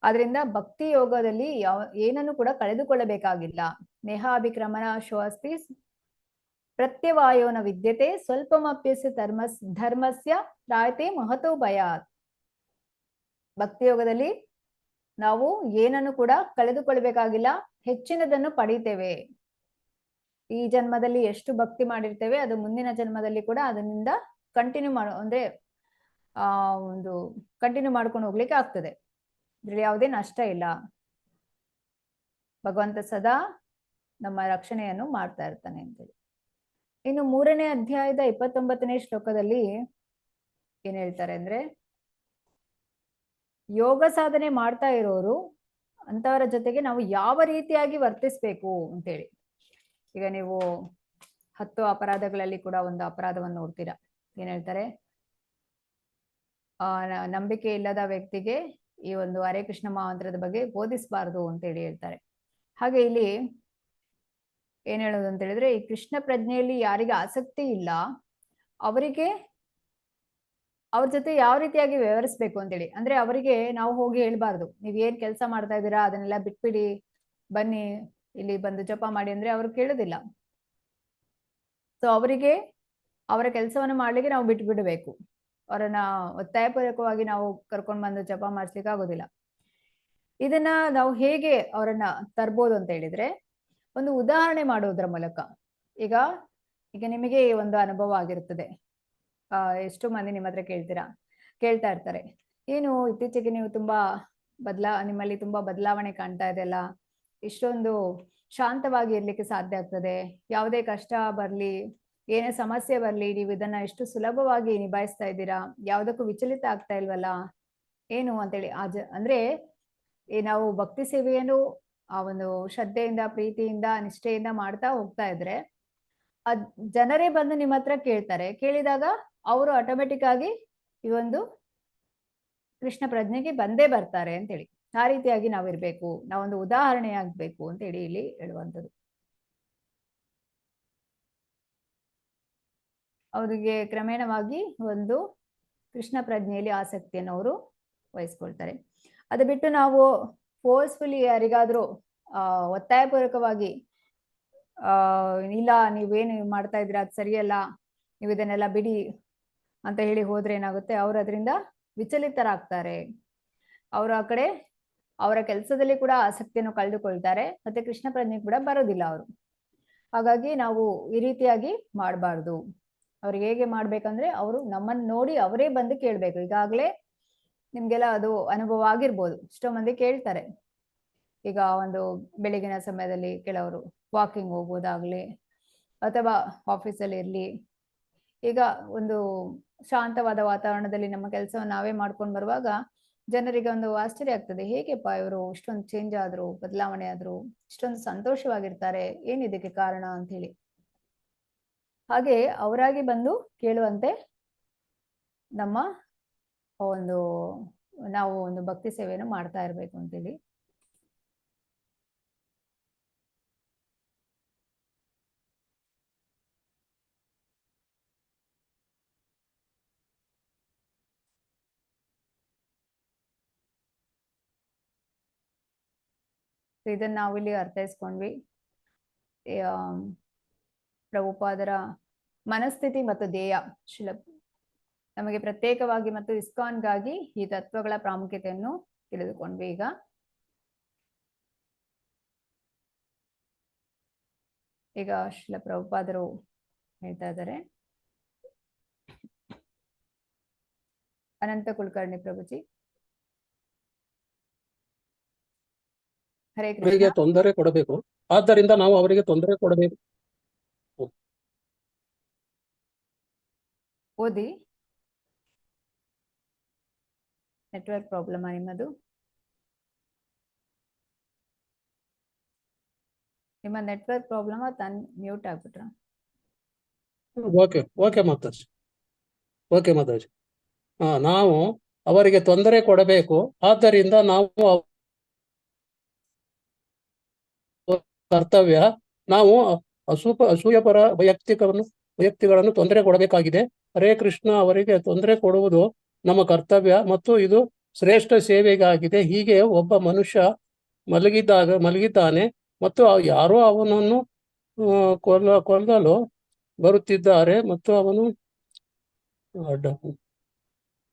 ಆದ್ರಿಂದ ಭಕ್ತಿ ಯೋಗದಲ್ಲಿ ಏನನ್ನು ಕೂಡ ಕಳೆದುಕೊಳ್ಳಬೇಕಾಗಿಲ್ಲ. ನೇಹಾಭಿಕ್ರಮಣ ಶೋಸ್ತಿ ಪ್ರತ್ಯವಾಯೋನ ವಿದ್ಯತೆ ಸ್ವಲ್ಪಮಪ್ಯಸ್ಯ ಧರ್ಮಸ್ಯ ರಾಯತೆ ಮಹತೋ ಭಯಾತ್. ಭಕ್ತಿ ಯೋಗದಲ್ಲಿ ನಾವು ಏನನ್ನು ಕೂಡ ಕಳೆದುಕೊಳ್ಬೇಕಾಗಿಲ್ಲ, ಹೆಚ್ಚಿನದನ್ನು ಪಡೀತೇವೆ. ಈ ಜನ್ಮದಲ್ಲಿ ಎಷ್ಟು ಭಕ್ತಿ ಮಾಡಿರ್ತೇವೆ ಅದು ಮುಂದಿನ ಜನ್ಮದಲ್ಲಿ ಕೂಡ ಅದರಿಂದ ಕಂಟಿನ್ಯೂ ಮಾಡ್ಕೊಂಡು ಹೋಗ್ಲಿಕ್ಕೆ ಆಗ್ತದೆ. ಇದ್ರಲ್ಲಿ ಯಾವುದೇ ನಷ್ಟ ಇಲ್ಲ. ಭಗವಂತ ಸದಾ ನಮ್ಮ ರಕ್ಷಣೆಯನ್ನು ಮಾಡ್ತಾ ಇರ್ತಾನೆ ಅಂತೇಳಿ. ಇನ್ನು 3ನೇ ಅಧ್ಯಾಯದ 29ನೇ ಶ್ಲೋಕದಲ್ಲಿ ಏನ್ ಹೇಳ್ತಾರೆ ಅಂದ್ರೆ, ಯೋಗ ಸಾಧನೆ ಮಾಡ್ತಾ ಇರೋರು ಅಂತವರ ಜೊತೆಗೆ ನಾವು ಯಾವ ರೀತಿಯಾಗಿ ವರ್ತಿಸ್ಬೇಕು ಅಂತೇಳಿ. ಈಗ ನೀವು 10 ಅಪರಾಧಗಳಲ್ಲಿ ಕೂಡ ಒಂದು ಅಪರಾಧವನ್ನು ನೋಡ್ತೀರಾ. ಏನ್ ಹೇಳ್ತಾರೆ, ನಂಬಿಕೆ ಇಲ್ಲದ ವ್ಯಕ್ತಿಗೆ ಈ ಒಂದು ಹರೇ ಕೃಷ್ಣ ಮಹಾಮಂತ್ರದ ಬಗ್ಗೆ ಬೋಧಿಸಬಾರದು ಅಂತೇಳಿ ಹೇಳ್ತಾರೆ. ಹಾಗೆ ಇಲ್ಲಿ ಏನ್ ಹೇಳೋದು ಅಂತ ಹೇಳಿದ್ರೆ, ಈ ಕೃಷ್ಣ ಪ್ರಜ್ಞೆಯಲ್ಲಿ ಯಾರಿಗೆ ಆಸಕ್ತಿ ಇಲ್ಲ ಅವರಿಗೆ ಅವ್ರ ಜೊತೆ ಯಾವ ರೀತಿಯಾಗಿ ವ್ಯವಹರಿಸ್ಬೇಕು ಅಂತೇಳಿ. ಅಂದ್ರೆ ಅವರಿಗೆ ನಾವು ಹೋಗಿ ಹೇಳ್ಬಾರ್ದು, ನೀವ್ ಏನ್ ಕೆಲಸ ಮಾಡ್ತಾ ಇದ್ದೀರಾ ಅದನ್ನೆಲ್ಲ ಬಿಟ್ಬಿಡಿ, ಬನ್ನಿ ಇಲ್ಲಿ ಬಂದು ಜಪ ಮಾಡಿ ಅಂದ್ರೆ ಅವ್ರು ಕೇಳೋದಿಲ್ಲ. ಸೊ ಅವರಿಗೆ ಅವರ ಕೆಲಸವನ್ನು ಮಾಡ್ಲಿಕ್ಕೆ ನಾವು ಬಿಟ್ಬಿಡ್ಬೇಕು. ಅವರನ್ನ ಒತ್ತಾಯಪೂರ್ವಕವಾಗಿ ನಾವು ಕರ್ಕೊಂಡು ಬಂದು ಜಪ ಮಾಡಿಸ್ಲಿಕ್ಕೆ ಆಗೋದಿಲ್ಲ. ಇದನ್ನ ನಾವು ಹೇಗೆ ಅವರನ್ನ ತರ್ಬೋದು ಅಂತ ಹೇಳಿದ್ರೆ, ಒಂದು ಉದಾಹರಣೆ ಮಾಡೋದ್ರ ಮೂಲಕ. ಈಗ ನಿಮಗೆ ಒಂದು ಅನುಭವ ಆಗಿರ್ತದೆ. ಎಷ್ಟೋ ಮಂದಿ ನಿಮ್ಮ ಹತ್ರ ಕೇಳ್ತಾ ಇರ್ತಾರೆ, ಏನು ಇತ್ತೀಚೆಗೆ ನೀವು ತುಂಬಾ ನಿಮ್ಮಲ್ಲಿ ತುಂಬಾ ಬದಲಾವಣೆ ಕಾಣ್ತಾ ಇದೆಯಲ್ಲ, ಇಷ್ಟೊಂದು ಶಾಂತವಾಗಿ ಇರ್ಲಿಕ್ಕೆ ಸಾಧ್ಯ ಆಗ್ತದೆ, ಯಾವುದೇ ಕಷ್ಟ ಬರ್ಲಿ, ಏನೇ ಸಮಸ್ಯೆ ಬರ್ಲಿ, ನೀವು ಇದನ್ನ ಎಷ್ಟು ಸುಲಭವಾಗಿ ನಿಭಾಯಿಸ್ತಾ ಇದ್ದೀರಾ, ಯಾವುದಕ್ಕೂ ವಿಚಲಿತ ಆಗ್ತಾ ಇಲ್ವಲ್ಲ, ಏನು ಅಂತೇಳಿ. ಅಂದ್ರೆ ನಾವು ಭಕ್ತಿ ಸೇವೆಯನ್ನು ಆ ಒಂದು ಶ್ರದ್ಧೆಯಿಂದ, ಪ್ರೀತಿಯಿಂದ, ನಿಷ್ಠೆಯಿಂದ ಮಾಡ್ತಾ ಹೋಗ್ತಾ ಇದ್ರೆ ಜನರೇ ಬಂದು ನಿಮ್ಮ ಹತ್ರ ಕೇಳ್ತಾರೆ. ಕೇಳಿದಾಗ ಅವರು ಆಟೋಮೆಟಿಕ್ ಆಗಿ ಈ ಒಂದು ಕೃಷ್ಣ ಪ್ರಜ್ಞೆಗೆ ಬಂದೇ ಬರ್ತಾರೆ ಅಂತೇಳಿ. ಆ ರೀತಿಯಾಗಿ ನಾವಿರ್ಬೇಕು, ನಾವೊಂದು ಉದಾಹರಣೆ ಆಗ್ಬೇಕು ಅಂತೇಳಿ ಇಲ್ಲಿ ಹೇಳುವಂಥದ್ದು. ಅವರಿಗೆ ಕ್ರಮೇಣವಾಗಿ ಒಂದು ಕೃಷ್ಣ ಪ್ರಜ್ಞೆಯಲ್ಲಿ ಆಸಕ್ತಿಯನ್ನು ಅವರು ವಹಿಸ್ಕೊಳ್ತಾರೆ. ಅದು ಬಿಟ್ಟು ನಾವು ಫೋರ್ಸ್ಫುಲಿ ಯಾರಿಗಾದ್ರೂ ಒತ್ತಾಯಪೂರ್ವಕವಾಗಿ ಇಲ್ಲ ನೀವೇನು ಮಾಡ್ತಾ ಇದ್ದೀರಾ ಅದು ಸರಿಯಲ್ಲ, ನೀವು ಇದನ್ನೆಲ್ಲ ಬಿಡಿ ಅಂತ ಹೇಳಿ ಹೋದ್ರೆ ಏನಾಗುತ್ತೆ, ಅವ್ರು ಅದರಿಂದ ವಿಚಲಿತರಾಗ್ತಾರೆ. ಅವರು ಆ ಕಡೆ ಅವರ ಕೆಲಸದಲ್ಲಿ ಕೂಡ ಆಸಕ್ತಿಯನ್ನು ಕಳೆದುಕೊಳ್ತಾರೆ, ಮತ್ತೆ ಕೃಷ್ಣ ಪ್ರಜ್ಞೆ ಕೂಡ ಬರೋದಿಲ್ಲ ಅವರು. ಹಾಗಾಗಿ ನಾವು ಈ ರೀತಿಯಾಗಿ ಮಾಡಬಾರ್ದು. ಅವ್ರಿಗೆ ಹೇಗೆ ಮಾಡ್ಬೇಕಂದ್ರೆ, ಅವರು ನಮ್ಮನ್ನು ನೋಡಿ ಅವರೇ ಬಂದು ಕೇಳ್ಬೇಕು. ಈಗಾಗಲೇ ನಿಮ್ಗೆಲ್ಲ ಅದು ಅನುಭವ ಆಗಿರ್ಬೋದು. ಎಷ್ಟೋ ಮಂದಿ ಕೇಳ್ತಾರೆ. ಈಗ ಒಂದು ಬೆಳಗಿನ ಸಮಯದಲ್ಲಿ ಕೆಲವರು ವಾಕಿಂಗ್ ಹೋಗೋದಾಗ್ಲಿ, ಅಥವಾ ಆಫೀಸಲ್ಲಿ ಇರ್ಲಿ, ಈಗ ಒಂದು ಶಾಂತವಾದ ವಾತಾವರಣದಲ್ಲಿ ನಮ್ಮ ಕೆಲಸವನ್ನು ನಾವೇ ಮಾಡ್ಕೊಂಡು ಬರುವಾಗ ಜನರಿಗೆ ಒಂದು ಆಶ್ಚರ್ಯ ಆಗ್ತದೆ, ಹೇಗೆಪ್ಪ ಇವರು ಇಷ್ಟೊಂದು ಚೇಂಜ್ ಆದ್ರು, ಬದಲಾವಣೆ ಆದ್ರು, ಇಷ್ಟೊಂದು ಸಂತೋಷವಾಗಿರ್ತಾರೆ, ಏನಿದಕ್ಕೆ ಕಾರಣ ಅಂತ ಹೇಳಿ. ಹಾಗೆ ಅವರಾಗಿ ಬಂದು ಕೇಳುವಂತೆ ನಾವು ಒಂದು ಭಕ್ತಿ ಸೇವೆಯನ್ನು ಮಾಡ್ತಾ ಇರ್ಬೇಕು ಅಂತೇಳಿ. ಇದನ್ನ ನಾವಿಲ್ಲಿ ಅರ್ಥೈಸ್ಕೊಂಡ್ವಿ. ಪ್ರಭುಪಾದರ ಮನಸ್ಥಿತಿ ಮತ್ತು ಧ್ಯೇಯ ನಮಗೆ ಪ್ರತ್ಯೇಕವಾಗಿ ಮತ್ತು ಇಸ್ಕಾನ್ಗಾಗಿ ಈ ತತ್ವಗಳ ಪ್ರಾಮುಖ್ಯತೆಯನ್ನು ತಿಳಿದುಕೊಂಡ್ವಿ. ಈಗ ಶ್ರೀಲ ಪ್ರಭುಪಾದರು ಹೇಳ್ತಾ ಇದ್ದಾರೆ. ಅನಂತ ಕುಲಕರ್ಣಿ ಪ್ರಭುಜಿ. ಹರೇ ಕೃಷ್ಣ. ಅವರಿಗೆ ತೊಂದರೆ ಕೊಡಬೇಕು, ಆದ್ದರಿಂದ ನಾವು ಅವರಿಗೆ ತೊಂದರೆ ಕೊಡಬೇಕು. ಓದಿ. ನೆಟ್ವರ್ಕ್ ಪ್ರಾಬ್ಲಮ್ ನಿಮ್ಮದು? ನಿಮ್ಮ ನೆಟ್ವರ್ಕ್ ಪ್ರಾಬ್ಲಮ್ ಮ್ಯೂಟ್ ಆಗ್ಬಿಟ್ರ? ಓಕೆ ಮಾತಾಜಿ. ನಾವು ಅವರಿಗೆ ತೊಂದರೆ ಕೊಡಬೇಕು, ಆದ್ದರಿಂದ ನಾವು ಕರ್ತವ್ಯ, ನಾವು ಅಸೂಯಪರ ವ್ಯಕ್ತಿಗಳನ್ನು ತೊಂದರೆ ಕೊಡಬೇಕಾಗಿದೆ. ಹರೇ ಕೃಷ್ಣ, ಅವರಿಗೆ ತೊಂದರೆ ಕೊಡುವುದು ನಮ್ಮ ಕರ್ತವ್ಯ ಮತ್ತು ಇದು ಶ್ರೇಷ್ಠ ಸೇವೆಗಾಗಿದೆ. ಹೀಗೆ ಒಬ್ಬ ಮನುಷ್ಯ ಮಲಗಿದ್ದಾನೆ ಮತ್ತು ಯಾರೋ ಅವನನ್ನು ಕೊಲ್ಲಲು ಬರುತ್ತಿದ್ದಾರೆ ಮತ್ತು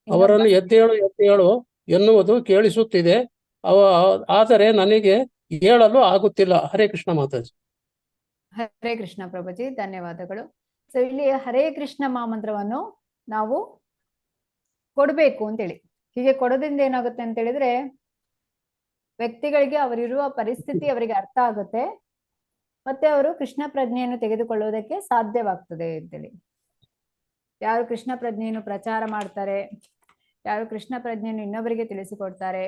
ಅವರನ್ನು ಎದ್ದೇಳು ಎನ್ನುವುದು ಕೇಳಿಸುತ್ತಿದೆ, ಆದರೆ ನನಗೆ ಹೇಳಲು ಆಗುತ್ತಿಲ್ಲ. ಹರೇ ಕೃಷ್ಣ ಮಾತಾಜಿ. ಹರೇ ಕೃಷ್ಣ ಪ್ರಭುಜಿ, ಧನ್ಯವಾದಗಳು. ಸೊ ಇಲ್ಲಿ ಹರೇ ಕೃಷ್ಣ ಮಹಾಮಂತ್ರವನ್ನು ನಾವು ಕೊಡ್ಬೇಕು ಅಂತೇಳಿ. ಹೀಗೆ ಕೊಡೋದ್ರಿಂದ ಏನಾಗುತ್ತೆ ಅಂತ ಹೇಳಿದ್ರೆ, ವ್ಯಕ್ತಿಗಳಿಗೆ ಅವರಿರುವ ಪರಿಸ್ಥಿತಿ ಅವರಿಗೆ ಅರ್ಥ ಆಗುತ್ತೆ, ಮತ್ತೆ ಅವರು ಕೃಷ್ಣ ಪ್ರಜ್ಞೆಯನ್ನು ತೆಗೆದುಕೊಳ್ಳುವುದಕ್ಕೆ ಸಾಧ್ಯವಾಗ್ತದೆ ಅಂತೇಳಿ. ಯಾರು ಕೃಷ್ಣ ಪ್ರಜ್ಞೆಯನ್ನು ಪ್ರಚಾರ ಮಾಡ್ತಾರೆ, ಯಾರು ಕೃಷ್ಣ ಪ್ರಜ್ಞೆಯನ್ನು ಇನ್ನೊಬ್ಬರಿಗೆ ತಿಳಿಸಿಕೊಡ್ತಾರೆ,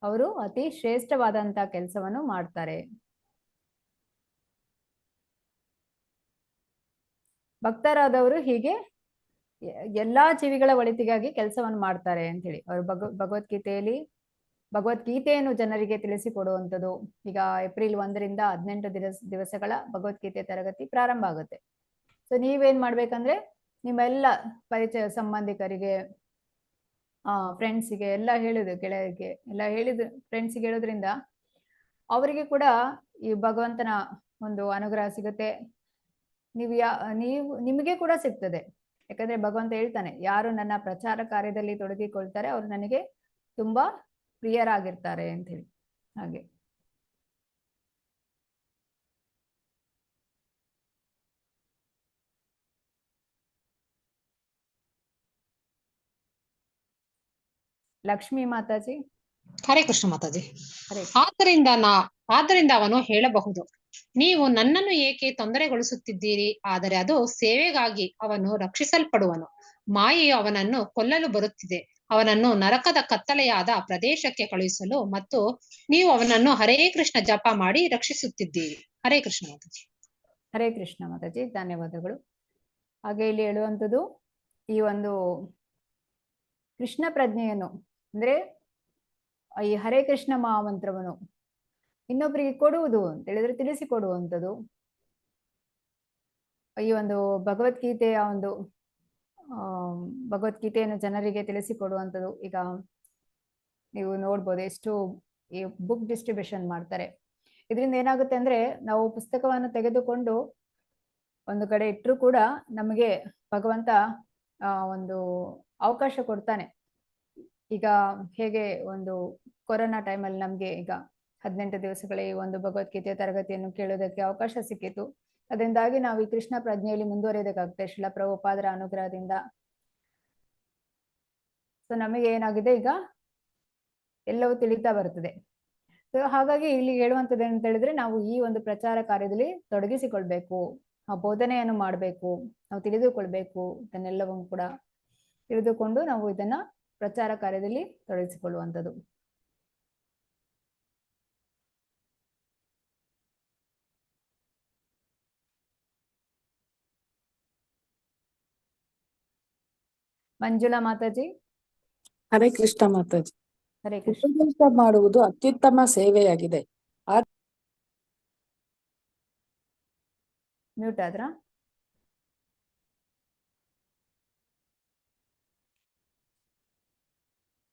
ಅವರು ಅತಿ ಶ್ರೇಷ್ಠವಾದಂತಹ ಕೆಲಸವನ್ನು ಮಾಡ್ತಾರೆ. ಭಕ್ತರಾದವರು ಹೀಗೆ ಎಲ್ಲಾ ಜೀವಿಗಳ ಒಳಿತಿಗಾಗಿ ಕೆಲಸವನ್ನು ಮಾಡ್ತಾರೆ ಅಂತ ಹೇಳಿ. ಅವರು ಭಗವದ್ಗೀತೆಯನ್ನು ಜನರಿಗೆ ತಿಳಿಸಿಕೊಡುವಂಥದ್ದು. ಈಗ ಏಪ್ರಿಲ್ 1ರಿಂದ 18 ದಿವಸಗಳ ಭಗವದ್ಗೀತೆ ತರಗತಿ ಪ್ರಾರಂಭ ಆಗುತ್ತೆ. ಸೊ ನೀವೇನ್ ಮಾಡ್ಬೇಕಂದ್ರೆ, ನಿಮ್ಮೆಲ್ಲ ಪರಿಚಯ ಸಂಬಂಧಿಕರಿಗೆ, ಫ್ರೆಂಡ್ಸಿಗೆ ಎಲ್ಲ ಹೇಳುದು, ಗೆಳೆಯರಿಗೆ ಎಲ್ಲ ಫ್ರೆಂಡ್ಸಿಗೆ ಹೇಳೋದ್ರಿಂದ ಅವರಿಗೆ ಕೂಡ ಈ ಭಗವಂತನ ಒಂದು ಅನುಗ್ರಹ ಸಿಗುತ್ತೆ. ನಿಮಗೆ ಕೂಡ ಸಿಗ್ತದೆ. ಯಾಕಂದ್ರೆ ಭಗವಂತ ಹೇಳ್ತಾನೆ, ಯಾರು ನನ್ನ ಪ್ರಚಾರ ಕಾರ್ಯದಲ್ಲಿ ತೊಡಗಿಕೊಳ್ತಾರೆ ಅವ್ರು ನನಗೆ ತುಂಬಾ ಪ್ರಿಯರಾಗಿರ್ತಾರೆ ಅಂತ ಹೇಳಿ. ಹಾಗೆ ಲಕ್ಷ್ಮೀ ಮಾತಾಜಿ. ಹರೇ ಕೃಷ್ಣ ಮಾತಾಜಿ. ಹರೇ ಆದ್ದರಿಂದ ಅವನು ಹೇಳಬಹುದು, ನೀವು ನನ್ನನ್ನು ಏಕೆ ತೊಂದರೆಗೊಳಿಸುತ್ತಿದ್ದೀರಿ? ಆದರೆ ಅದು ಸೇವೆಗಾಗಿ ಅವನು ರಕ್ಷಿಸಲ್ಪಡುವನು. ಮಾಯೆಯು ಅವನನ್ನು ಕೊಲ್ಲಲು ಬರುತ್ತಿದೆ, ಅವನನ್ನು ನರಕದ ಕತ್ತಲೆಯಾದ ಪ್ರದೇಶಕ್ಕೆ ಕಳುಹಿಸಲು, ಮತ್ತು ನೀವು ಅವನನ್ನು ಹರೇ ಕೃಷ್ಣ ಜಪ ಮಾಡಿ ರಕ್ಷಿಸುತ್ತಿದ್ದೀರಿ. ಹರೇ ಕೃಷ್ಣ ಮಾತಾಜಿ. ಹರೇ ಕೃಷ್ಣ ಮಾತಾಜಿ, ಧನ್ಯವಾದಗಳು. ಹಾಗೆ ಇಲ್ಲಿ ಹೇಳುವಂಥದ್ದು ಈ ಒಂದು ಕೃಷ್ಣ ಪ್ರಜ್ಞೆಯನ್ನು ಅಂದ್ರೆ ಈ ಹರೇ ಕೃಷ್ಣ ಮಹಾಮಂತ್ರವನ್ನು ಇನ್ನೊಬ್ಬರಿಗೆ ಕೊಡುವುದು ಅಂತ ಹೇಳಿದ್ರೆ ತಿಳಿಸಿಕೊಡುವಂಥದ್ದು. ಈ ಒಂದು ಭಗವದ್ಗೀತೆಯ ಒಂದು ಭಗವದ್ಗೀತೆಯನ್ನು ಜನರಿಗೆ ತಿಳಿಸಿಕೊಡುವಂಥದ್ದು. ಈಗ ನೀವು ನೋಡ್ಬೋದು ಎಷ್ಟು ಈ ಬುಕ್ ಡಿಸ್ಟ್ರಿಬ್ಯೂಷನ್ ಮಾಡ್ತಾರೆ. ಇದರಿಂದ ಏನಾಗುತ್ತೆ ಅಂದ್ರೆ ನಾವು ಪುಸ್ತಕವನ್ನು ತೆಗೆದುಕೊಂಡು ಒಂದು ಕಡೆ ಇಟ್ಟರು ಕೂಡ ನಮಗೆ ಭಗವಂತ ಒಂದು ಅವಕಾಶ ಕೊಡ್ತಾನೆ. ಈಗ ಹೇಗೆ ಒಂದು ಕೊರೋನಾ ಟೈಮಲ್ಲಿ ನಮ್ಗೆ ಈಗ 18 ದಿವಸಗಳ ಈ ಒಂದು ಭಗವದ್ಗೀತೆಯ ತರಗತಿಯನ್ನು ಕೇಳೋದಕ್ಕೆ ಅವಕಾಶ ಸಿಕ್ಕಿತು. ಅದರಿಂದಾಗಿ ನಾವು ಈ ಕೃಷ್ಣ ಪ್ರಜ್ಞೆಯಲ್ಲಿ ಮುಂದುವರಿಯೋದಕ್ಕಾಗುತ್ತೆ ಶ್ರೀಲ ಪ್ರಭುಪಾದರ ಅನುಗ್ರಹದಿಂದ. ಸೊ ನಮಗೆ ಏನಾಗಿದೆ, ಈಗ ಎಲ್ಲವೂ ತಿಳಿತಾ ಬರ್ತದೆ. ಸೊ ಹಾಗಾಗಿ ಇಲ್ಲಿ ಹೇಳುವಂಥದ್ದು ಅಂತ ಹೇಳಿದ್ರೆ ನಾವು ಈ ಒಂದು ಪ್ರಚಾರ ಕಾರ್ಯದಲ್ಲಿ ತೊಡಗಿಸಿಕೊಳ್ಬೇಕು, ಆ ಬೋಧನೆಯನ್ನು ಮಾಡಬೇಕು, ನಾವು ತಿಳಿದುಕೊಳ್ಬೇಕು. ಇದನ್ನೆಲ್ಲವನ್ನು ಕೂಡ ತಿಳಿದುಕೊಂಡು ನಾವು ಇದನ್ನ ಪ್ರಚಾರ ಕಾರ್ಯದಲ್ಲಿ ತೊಡಗಿಸಿಕೊಳ್ಳುವಂಥದ್ದು. ಮಂಜುಳಾ ಮಾತಾಜಿ. ಹರೇ ಕೃಷ್ಣ ಮಾತಾಜಿ. ಹರೇ ಕೃಷ್ಣ. ಉಪದೇಶ ಮಾಡುವುದು ಅತ್ಯುತ್ತಮ ಸೇವೆಯಾಗಿದೆ. ಮ್ಯೂಟ್ ಆದ್ರ?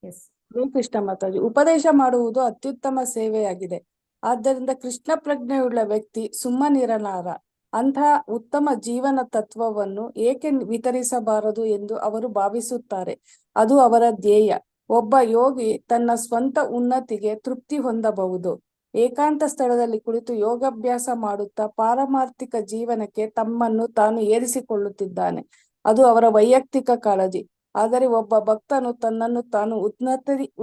ಎಸ್. ಹರೇ ಕೃಷ್ಣ ಮಾತಾಜಿ. ಉಪದೇಶ ಮಾಡುವುದು ಅತ್ಯುತ್ತಮ ಸೇವೆಯಾಗಿದೆ. ಆದ್ದರಿಂದ ಕೃಷ್ಣ ಪ್ರಜ್ಞೆಯುಳ್ಳ ವ್ಯಕ್ತಿ ಸುಮ್ಮನಿರಲಾರ. ಅಂತಹ ಉತ್ತಮ ಜೀವನ ತತ್ವವನ್ನು ಏಕೆ ವಿತರಿಸಬಾರದು ಎಂದು ಅವರು ಭಾವಿಸುತ್ತಾರೆ. ಅದು ಅವರ ಧ್ಯೇಯ. ಒಬ್ಬ ಯೋಗಿ ತನ್ನ ಸ್ವಂತ ಉನ್ನತಿಗೆ ತೃಪ್ತಿ ಹೊಂದಬಹುದು. ಏಕಾಂತ ಸ್ಥಳದಲ್ಲಿ ಕುಳಿತು ಯೋಗಾಭ್ಯಾಸ ಮಾಡುತ್ತಾ ಪಾರಮಾರ್ಥಿಕ ಜೀವನಕ್ಕೆ ತಮ್ಮನ್ನು ತಾನು ಏರಿಸಿಕೊಳ್ಳುತ್ತಿದ್ದಾನೆ. ಅದು ಅವರ ವೈಯಕ್ತಿಕ ಕಾಳಜಿ. ಆದರೆ ಒಬ್ಬ ಭಕ್ತನು ತನ್ನನ್ನು ತಾನು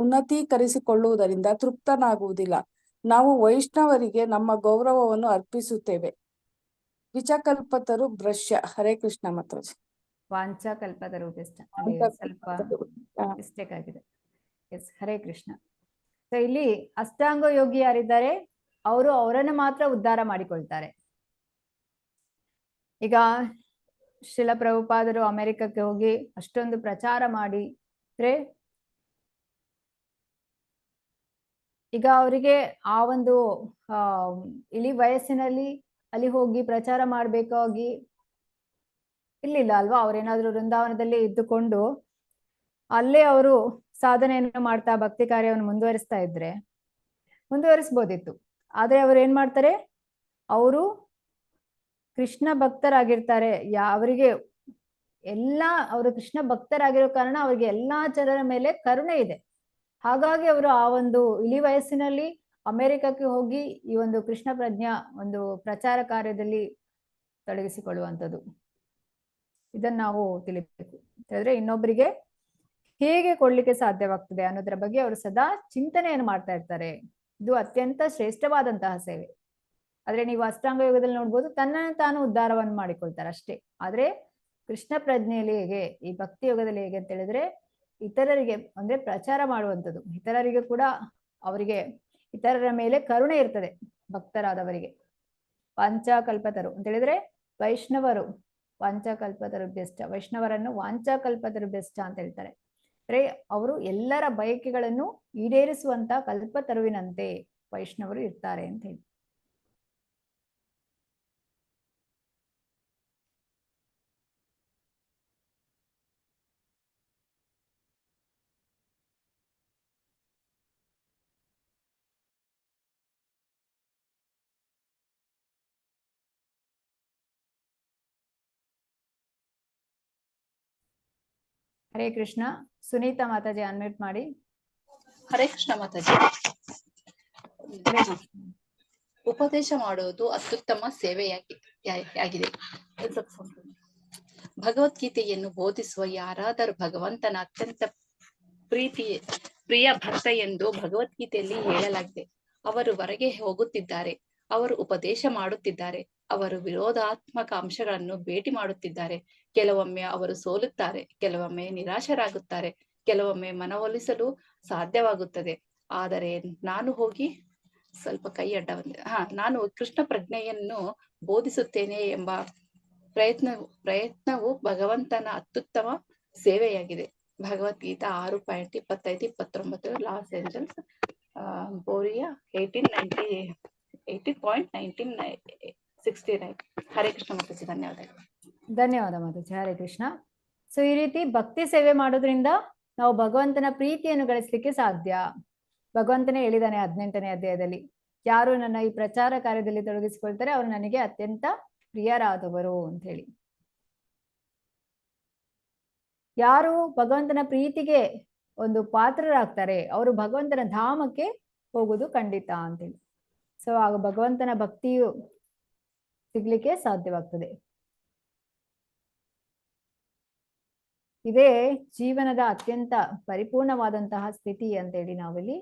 ಉನ್ನತೀಕರಿಸಿಕೊಳ್ಳುವುದರಿಂದ ತೃಪ್ತನಾಗುವುದಿಲ್ಲ. ನಾವು ವೈಷ್ಣವರಿಗೆ ನಮ್ಮ ಗೌರವವನ್ನು ಅರ್ಪಿಸುತ್ತೇವೆ. ವಿಚಕಲ್ಪತರು ಭ್ರಶ್ಯ. ಹರೇ ಕೃಷ್ಣ ಮಾತಾಜಿ. ವಾಂಚಾ ಕಲ್ಪತರು ಬೆಸ್ಟ್. ಸ್ವಲ್ಪ ಮಿಸ್ಟೇಕ್ ಆಗಿದೆ. ಎಸ್. ಹರೇ ಕೃಷ್ಣ. ಸೊ ಇಲ್ಲಿ ಅಷ್ಟಾಂಗ ಯೋಗಿ ಯಾರಿದ್ದಾರೆ ಅವರು ಅವರನ್ನು ಮಾತ್ರ ಉದ್ಧಾರ ಮಾಡಿಕೊಳ್ತಾರೆ. ಈಗ ಶ್ರೀಲ ಪ್ರಭುಪಾದರು ಅಮೆರಿಕಕ್ಕೆ ಹೋಗಿ ಅಷ್ಟೊಂದು ಪ್ರಚಾರ ಮಾಡಿ ಈಗ ಅವರಿಗೆ ಆ ಒಂದು ಇಳಿ ವಯಸ್ಸಿನಲ್ಲಿ ಅಲ್ಲಿ ಹೋಗಿ ಪ್ರಚಾರ ಮಾಡ್ಬೇಕಾಗಿ ಇರ್ಲಿಲ್ಲ ಅಲ್ವಾ. ಅವ್ರೇನಾದ್ರು ವೃಂದಾವನದಲ್ಲಿ ಇದ್ದುಕೊಂಡು ಅಲ್ಲೇ ಅವರು ಸಾಧನೆಯನ್ನು ಮಾಡ್ತಾ ಭಕ್ತಿ ಕಾರ್ಯವನ್ನು ಮುಂದುವರಿಸ್ಬೋದಿತ್ತು. ಆದ್ರೆ ಅವ್ರು ಏನ್ ಮಾಡ್ತಾರೆ, ಅವರು ಕೃಷ್ಣ ಭಕ್ತರಾಗಿರ್ತಾರೆ. ಅವರಿಗೆ ಅವರು ಕೃಷ್ಣ ಭಕ್ತರಾಗಿರೋ ಕಾರಣ ಅವರಿಗೆ ಎಲ್ಲಾ ಜನರ ಮೇಲೆ ಕರುಣೆ ಇದೆ. ಹಾಗಾಗಿ ಅವರು ಆ ಒಂದು ಇಳಿ ವಯಸ್ಸಿನಲ್ಲಿ ಅಮೆರಿಕಕ್ಕೆ ಹೋಗಿ ಈ ಒಂದು ಕೃಷ್ಣ ಪ್ರಜ್ಞಾ ಒಂದು ಪ್ರಚಾರ ಕಾರ್ಯದಲ್ಲಿ ತೊಡಗಿಸಿಕೊಳ್ಳುವಂಥದ್ದು. ಇದನ್ನ ನಾವು ತಿಳಿಬೇಕು. ಹೇಳಿದ್ರೆ ಇನ್ನೊಬ್ಬರಿಗೆ ಹೇಗೆ ಕೊಡ್ಲಿಕ್ಕೆ ಸಾಧ್ಯವಾಗ್ತದೆ ಅನ್ನೋದ್ರ ಬಗ್ಗೆ ಅವರು ಸದಾ ಚಿಂತನೆಯನ್ನು ಮಾಡ್ತಾ ಇರ್ತಾರೆ. ಇದು ಅತ್ಯಂತ ಶ್ರೇಷ್ಠವಾದಂತಹ ಸೇವೆ. ಆದ್ರೆ ನೀವು ಅಷ್ಟಾಂಗ ಯೋಗದಲ್ಲಿ ನೋಡ್ಬೋದು, ತನ್ನನ್ನು ತಾನು ಉದ್ಧಾರವನ್ನು ಮಾಡಿಕೊಳ್ತಾರೆ ಅಷ್ಟೇ. ಆದ್ರೆ ಕೃಷ್ಣ ಪ್ರಜ್ಞೆಯಲ್ಲಿ ಹೇಗೆ, ಈ ಭಕ್ತಿ ಯೋಗದಲ್ಲಿ ಹೇಗೆ ಅಂತ ಹೇಳಿದ್ರೆ ಇತರರಿಗೆ ಅಂದ್ರೆ ಪ್ರಚಾರ ಮಾಡುವಂಥದ್ದು. ಇತರರಿಗೆ ಕೂಡ ಅವರಿಗೆ ಇತರರ ಮೇಲೆ ಕರುಣೆ ಇರ್ತದೆ ಭಕ್ತರಾದವರಿಗೆ. ವಾಂಚಾಕಲ್ಪತರು ಅಂತ ಹೇಳಿದ್ರೆ ವೈಷ್ಣವರು ವಾಂಚಾಕಲ್ಪತರು ಬೆಸ್ಟ್. ವೈಷ್ಣವರನ್ನು ವಾಂಚಾಕಲ್ಪತರು ಬೆಸ್ಟ್ ಅಂತ ಹೇಳ್ತಾರೆ. ಅಂದ್ರೆ ಅವರು ಎಲ್ಲರ ಬಯಕೆಗಳನ್ನು ಈಡೇರಿಸುವಂತ ಕಲ್ಪತರುವಿನಂತೆ ವೈಷ್ಣವರು ಇರ್ತಾರೆ ಅಂತ ಹೇಳಿ. ಹರೇ ಕೃಷ್ಣ. ಸುನೀತಾ ಮಾತಾಜಿ ಅನ್ಮ್ಯೂಟ್ ಮಾಡಿ. ಹರೇ ಕೃಷ್ಣ ಮಾತಾಜಿ. ಹರೇ ಕೃಷ್ಣ. ಉಪದೇಶ ಮಾಡುವುದು ಅತ್ಯುತ್ತಮ ಸೇವೆಯಾಗಿದೆ. ಭಗವದ್ಗೀತೆಯನ್ನು ಬೋಧಿಸುವ ಯಾರಾದರೂ ಭಗವಂತನ ಅತ್ಯಂತ ಪ್ರಿಯ ಭಕ್ತ ಎಂದು ಭಗವದ್ಗೀತೆಯಲ್ಲಿ ಹೇಳಲಾಗಿದೆ. ಅವರು ಹೊರಗೆ ಹೋಗುತ್ತಿದ್ದಾರೆ, ಅವರು ಉಪದೇಶ ಮಾಡುತ್ತಿದ್ದಾರೆ, ಅವರು ವಿರೋಧಾತ್ಮಕ ಅಂಶಗಳನ್ನು ಭೇಟಿ ಮಾಡುತ್ತಿದ್ದಾರೆ. ಕೆಲವೊಮ್ಮೆ ಅವರು ಸೋಲುತ್ತಾರೆ, ಕೆಲವೊಮ್ಮೆ ನಿರಾಶರಾಗುತ್ತಾರೆ, ಕೆಲವೊಮ್ಮೆ ಮನವೊಲಿಸಲು ಸಾಧ್ಯವಾಗುತ್ತದೆ. ಆದರೆ ನಾನು ಹೋಗಿ ಸ್ವಲ್ಪ ಕೈ ಅಡ್ಡ ಬಂದಿದೆ. ನಾನು ಕೃಷ್ಣ ಪ್ರಜ್ಞೆಯನ್ನು ಬೋಧಿಸುತ್ತೇನೆ ಎಂಬ ಪ್ರಯತ್ನವು ಭಗವಂತನ ಅತ್ಯುತ್ತಮ ಸೇವೆಯಾಗಿದೆ. ಭಗವದ್ಗೀತಾ 6.25-29 ಲಾಸ್ ಏಂಜಲ್ಸ್ ಬೋರಿಯಾ 18.1969. ಹರೇ ಕೃಷ್ಣ ಮಾತಾಜಿ. ಧನ್ಯವಾದಗಳು. ಧನ್ಯವಾದ ಮಾತಾಜಿ. ಹರೇ ಕೃಷ್ಣ. ಸೊ ಈ ರೀತಿ ಭಕ್ತಿ ಸೇವೆ ಮಾಡೋದ್ರಿಂದ ನಾವು ಭಗವಂತನ ಪ್ರೀತಿಯನ್ನು ಗಳಿಸ್ಲಿಕ್ಕೆ ಸಾಧ್ಯ. ಭಗವಂತನೇ ಹೇಳಿದಾನೆ 18ನೇ ಅಧ್ಯಾಯದಲ್ಲಿ, ಯಾರು ನನ್ನ ಈ ಪ್ರಚಾರ ಕಾರ್ಯದಲ್ಲಿ ತೊಡಗಿಸಿಕೊಳ್ತಾರೆ ಅವರು ನನಗೆ ಅತ್ಯಂತ ಪ್ರಿಯರಾದವರು ಅಂತ ಹೇಳಿ. ಯಾರು ಭಗವಂತನ ಪ್ರೀತಿಗೆ ಒಂದು ಪಾತ್ರರಾಗ್ತಾರೆ ಅವರು ಭಗವಂತನ ಧಾಮಕ್ಕೆ ಹೋಗುದು ಖಂಡಿತ ಅಂತೇಳಿ. ಸೊ ಆಗ ಭಗವಂತನ ಭಕ್ತಿಯು ಸಿಗ್ಲಿಕ್ಕೆ ಸಾಧ್ಯವಾಗ್ತದೆ. ಇದೇ ಜೀವನದ ಅತ್ಯಂತ ಪರಿಪೂರ್ಣವಾದಂತಹ ಸ್ಥಿತಿ ಅಂತೇಳಿ ನಾವಿಲ್ಲಿ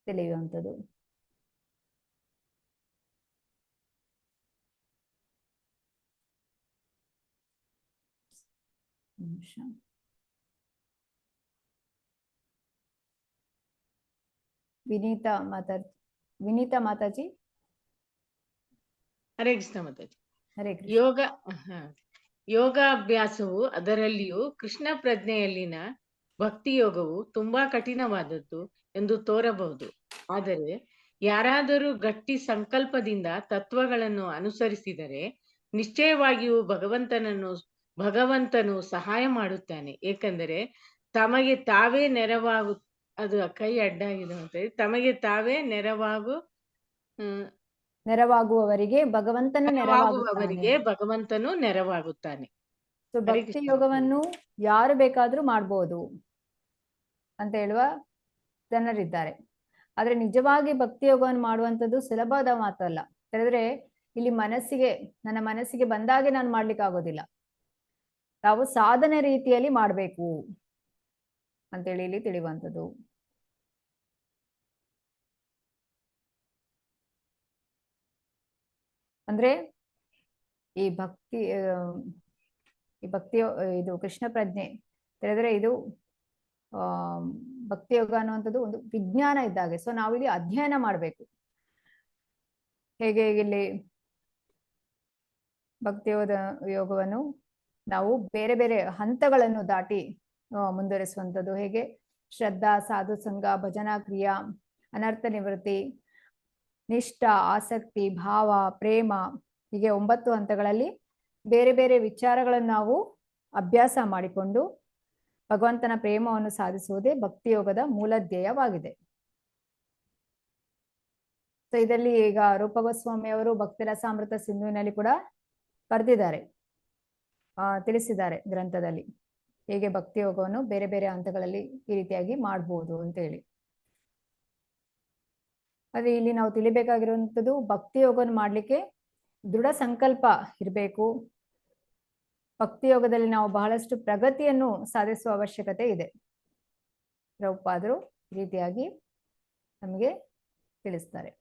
ತಿಳಿಯುವಂಥದ್ದು. ವಿನೀತಾ ಮಾತಾಜಿ. ಹರೇ ಕೃಷ್ಣ ಮಾತಾಜಿ. ಹರೇ ಕೃಷ್ಣ. ಯೋಗಾಭ್ಯಾಸವು ಅದರಲ್ಲಿಯೂ ಕೃಷ್ಣ ಪ್ರಜ್ಞೆಯಲ್ಲಿನ ಭಕ್ತಿ ಯೋಗವು ತುಂಬಾ ಕಠಿಣವಾದದ್ದು ಎಂದು ತೋರಬಹುದು. ಆದರೆ ಯಾರಾದರೂ ಗಟ್ಟಿ ಸಂಕಲ್ಪದಿಂದ ತತ್ವಗಳನ್ನು ಅನುಸರಿಸಿದರೆ ನಿಶ್ಚಯವಾಗಿಯೂ ಭಗವಂತನು ಸಹಾಯ ಮಾಡುತ್ತಾನೆ. ಏಕೆಂದರೆ ತಮಗೆ ತಾವೇ ಅದು ಕೈ ಅಡ್ಡಾಗಿದೆ ಅಂತ ತಮಗೆ ತಾವೇ ನೆರವಾಗುವವರಿಗೆ ಭಗವಂತನು ನೆರವಾಗುತ್ತಾನೆ. ಸೊ ಭಕ್ತಿ ಯೋಗವನ್ನು ಯಾರು ಬೇಕಾದ್ರೂ ಮಾಡ್ಬೋದು ಅಂತ ಹೇಳುವ ಜನರಿದ್ದಾರೆ. ಆದ್ರೆ ನಿಜವಾಗಿ ಭಕ್ತಿ ಯೋಗವನ್ನು ಮಾಡುವಂಥದ್ದು ಸುಲಭದ ಮಾತಲ್ಲ. ಹೇಳಿದ್ರೆ ಇಲ್ಲಿ ನನ್ನ ಮನಸ್ಸಿಗೆ ಬಂದಾಗೆ ನಾನು ಮಾಡ್ಲಿಕ್ಕೆ ಆಗೋದಿಲ್ಲ. ನಾವು ಸಾಧನೆ ರೀತಿಯಲ್ಲಿ ಮಾಡ್ಬೇಕು ಅಂತೇಳಿ ಇಲ್ಲಿ ತಿಳಿಯುವಂಥದ್ದು. ಅಂದ್ರೆ ಈ ಭಕ್ತಿ ಇದು ಕೃಷ್ಣ ಪ್ರಜ್ಞೆ ಹೇಳಿದ್ರೆ ಇದು ಭಕ್ತಿ ಯೋಗ ಅನ್ನುವಂಥದ್ದು ಒಂದು ವಿಜ್ಞಾನ ಇದ್ದಾಗೆ. ಸೊ ನಾವಿಲ್ಲಿ ಅಧ್ಯಯನ ಮಾಡ್ಬೇಕು. ಹೇಗೆ ಇಲ್ಲಿ ಭಕ್ತಿ ಯೋಗವನ್ನು ನಾವು ಬೇರೆ ಬೇರೆ ಹಂತಗಳನ್ನು ದಾಟಿ ಮುಂದುವರಿಸುವಂಥದ್ದು. ಹೇಗೆ ಶ್ರದ್ಧಾ, ಸಾಧು ಸಂಘ, ಭಜನಾ ಕ್ರಿಯಾ, ಅನರ್ಥ ನಿವೃತ್ತಿ, ನಿಷ್ಠ, ಆಸಕ್ತಿ, ಭಾವ, ಪ್ರೇಮ, ಹೀಗೆ 9 ಹಂತಗಳಲ್ಲಿ ಬೇರೆ ಬೇರೆ ವಿಚಾರಗಳನ್ನು ನಾವು ಅಭ್ಯಾಸ ಮಾಡಿಕೊಂಡು ಭಗವಂತನ ಪ್ರೇಮವನ್ನು ಸಾಧಿಸುವುದೇ ಭಕ್ತಿ ಯೋಗದ ಮೂಲ ಧ್ಯೇಯವಾಗಿದೆ. ಸೊ ಇದರಲ್ಲಿ ಈಗ ರೂಪ ಗೋಸ್ವಾಮಿ ಅವರು ಭಕ್ತಿ ರಸಾಮೃತ ಸಿಂಧುವಿನಲ್ಲಿ ಕೂಡ ಬರೆದಿದ್ದಾರೆ, ತಿಳಿಸಿದ್ದಾರೆ ಗ್ರಂಥದಲ್ಲಿ ಹೇಗೆ ಭಕ್ತಿ ಯೋಗವನ್ನು ಬೇರೆ ಬೇರೆ ಹಂತಗಳಲ್ಲಿ ಈ ರೀತಿಯಾಗಿ ಮಾಡ್ಬೋದು ಅಂತ ಹೇಳಿ. ಅದೇ ಇಲ್ಲಿ ನಾವು ತಿಳಿಬೇಕಾಗಿರುವಂಥದ್ದು ಭಕ್ತಿ ಯೋಗವನ್ನು ಮಾಡ್ಲಿಕ್ಕೆ ದೃಢ ಸಂಕಲ್ಪ ಇರಬೇಕು. ಭಕ್ತಿ ಯೋಗದಲ್ಲಿ ನಾವು ಬಹಳಷ್ಟು ಪ್ರಗತಿಯನ್ನು ಸಾಧಿಸುವ ಅವಶ್ಯಕತೆ ಇದೆ. ಪ್ರಭುಪಾದರು ಈ ರೀತಿಯಾಗಿ ನಮಗೆ ತಿಳಿಸ್ತಾರೆ.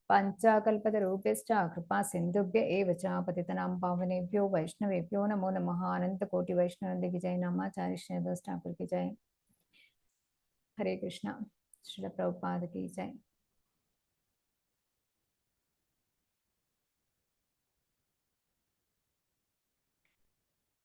ಪಂಚಕಲ್ಪದ ರೂಪೇಶ್ಚ ಕೃಪಾ ಸಿಂಧುಭ್ಯ ಏವ ಚ ಪತಿತನಾಂ ಪಾವನೇಭ್ಯೋ ವೈಷ್ಣವೇಭ್ಯೋ ನಮೋ ನಮಃ. ಅನಂತ ಕೋಟಿ ವೈಷ್ಣವಂದಿಗೆ ಜೈ. ನಾಮಾಚಾರ್ಯ ಠಾಕುರ್ ಕಿ ಜೈ. ಹರೇ ಕೃಷ್ಣ. ಶ್ರೀಲ ಪ್ರಭುಪಾದ ಕಿ ಜೈ.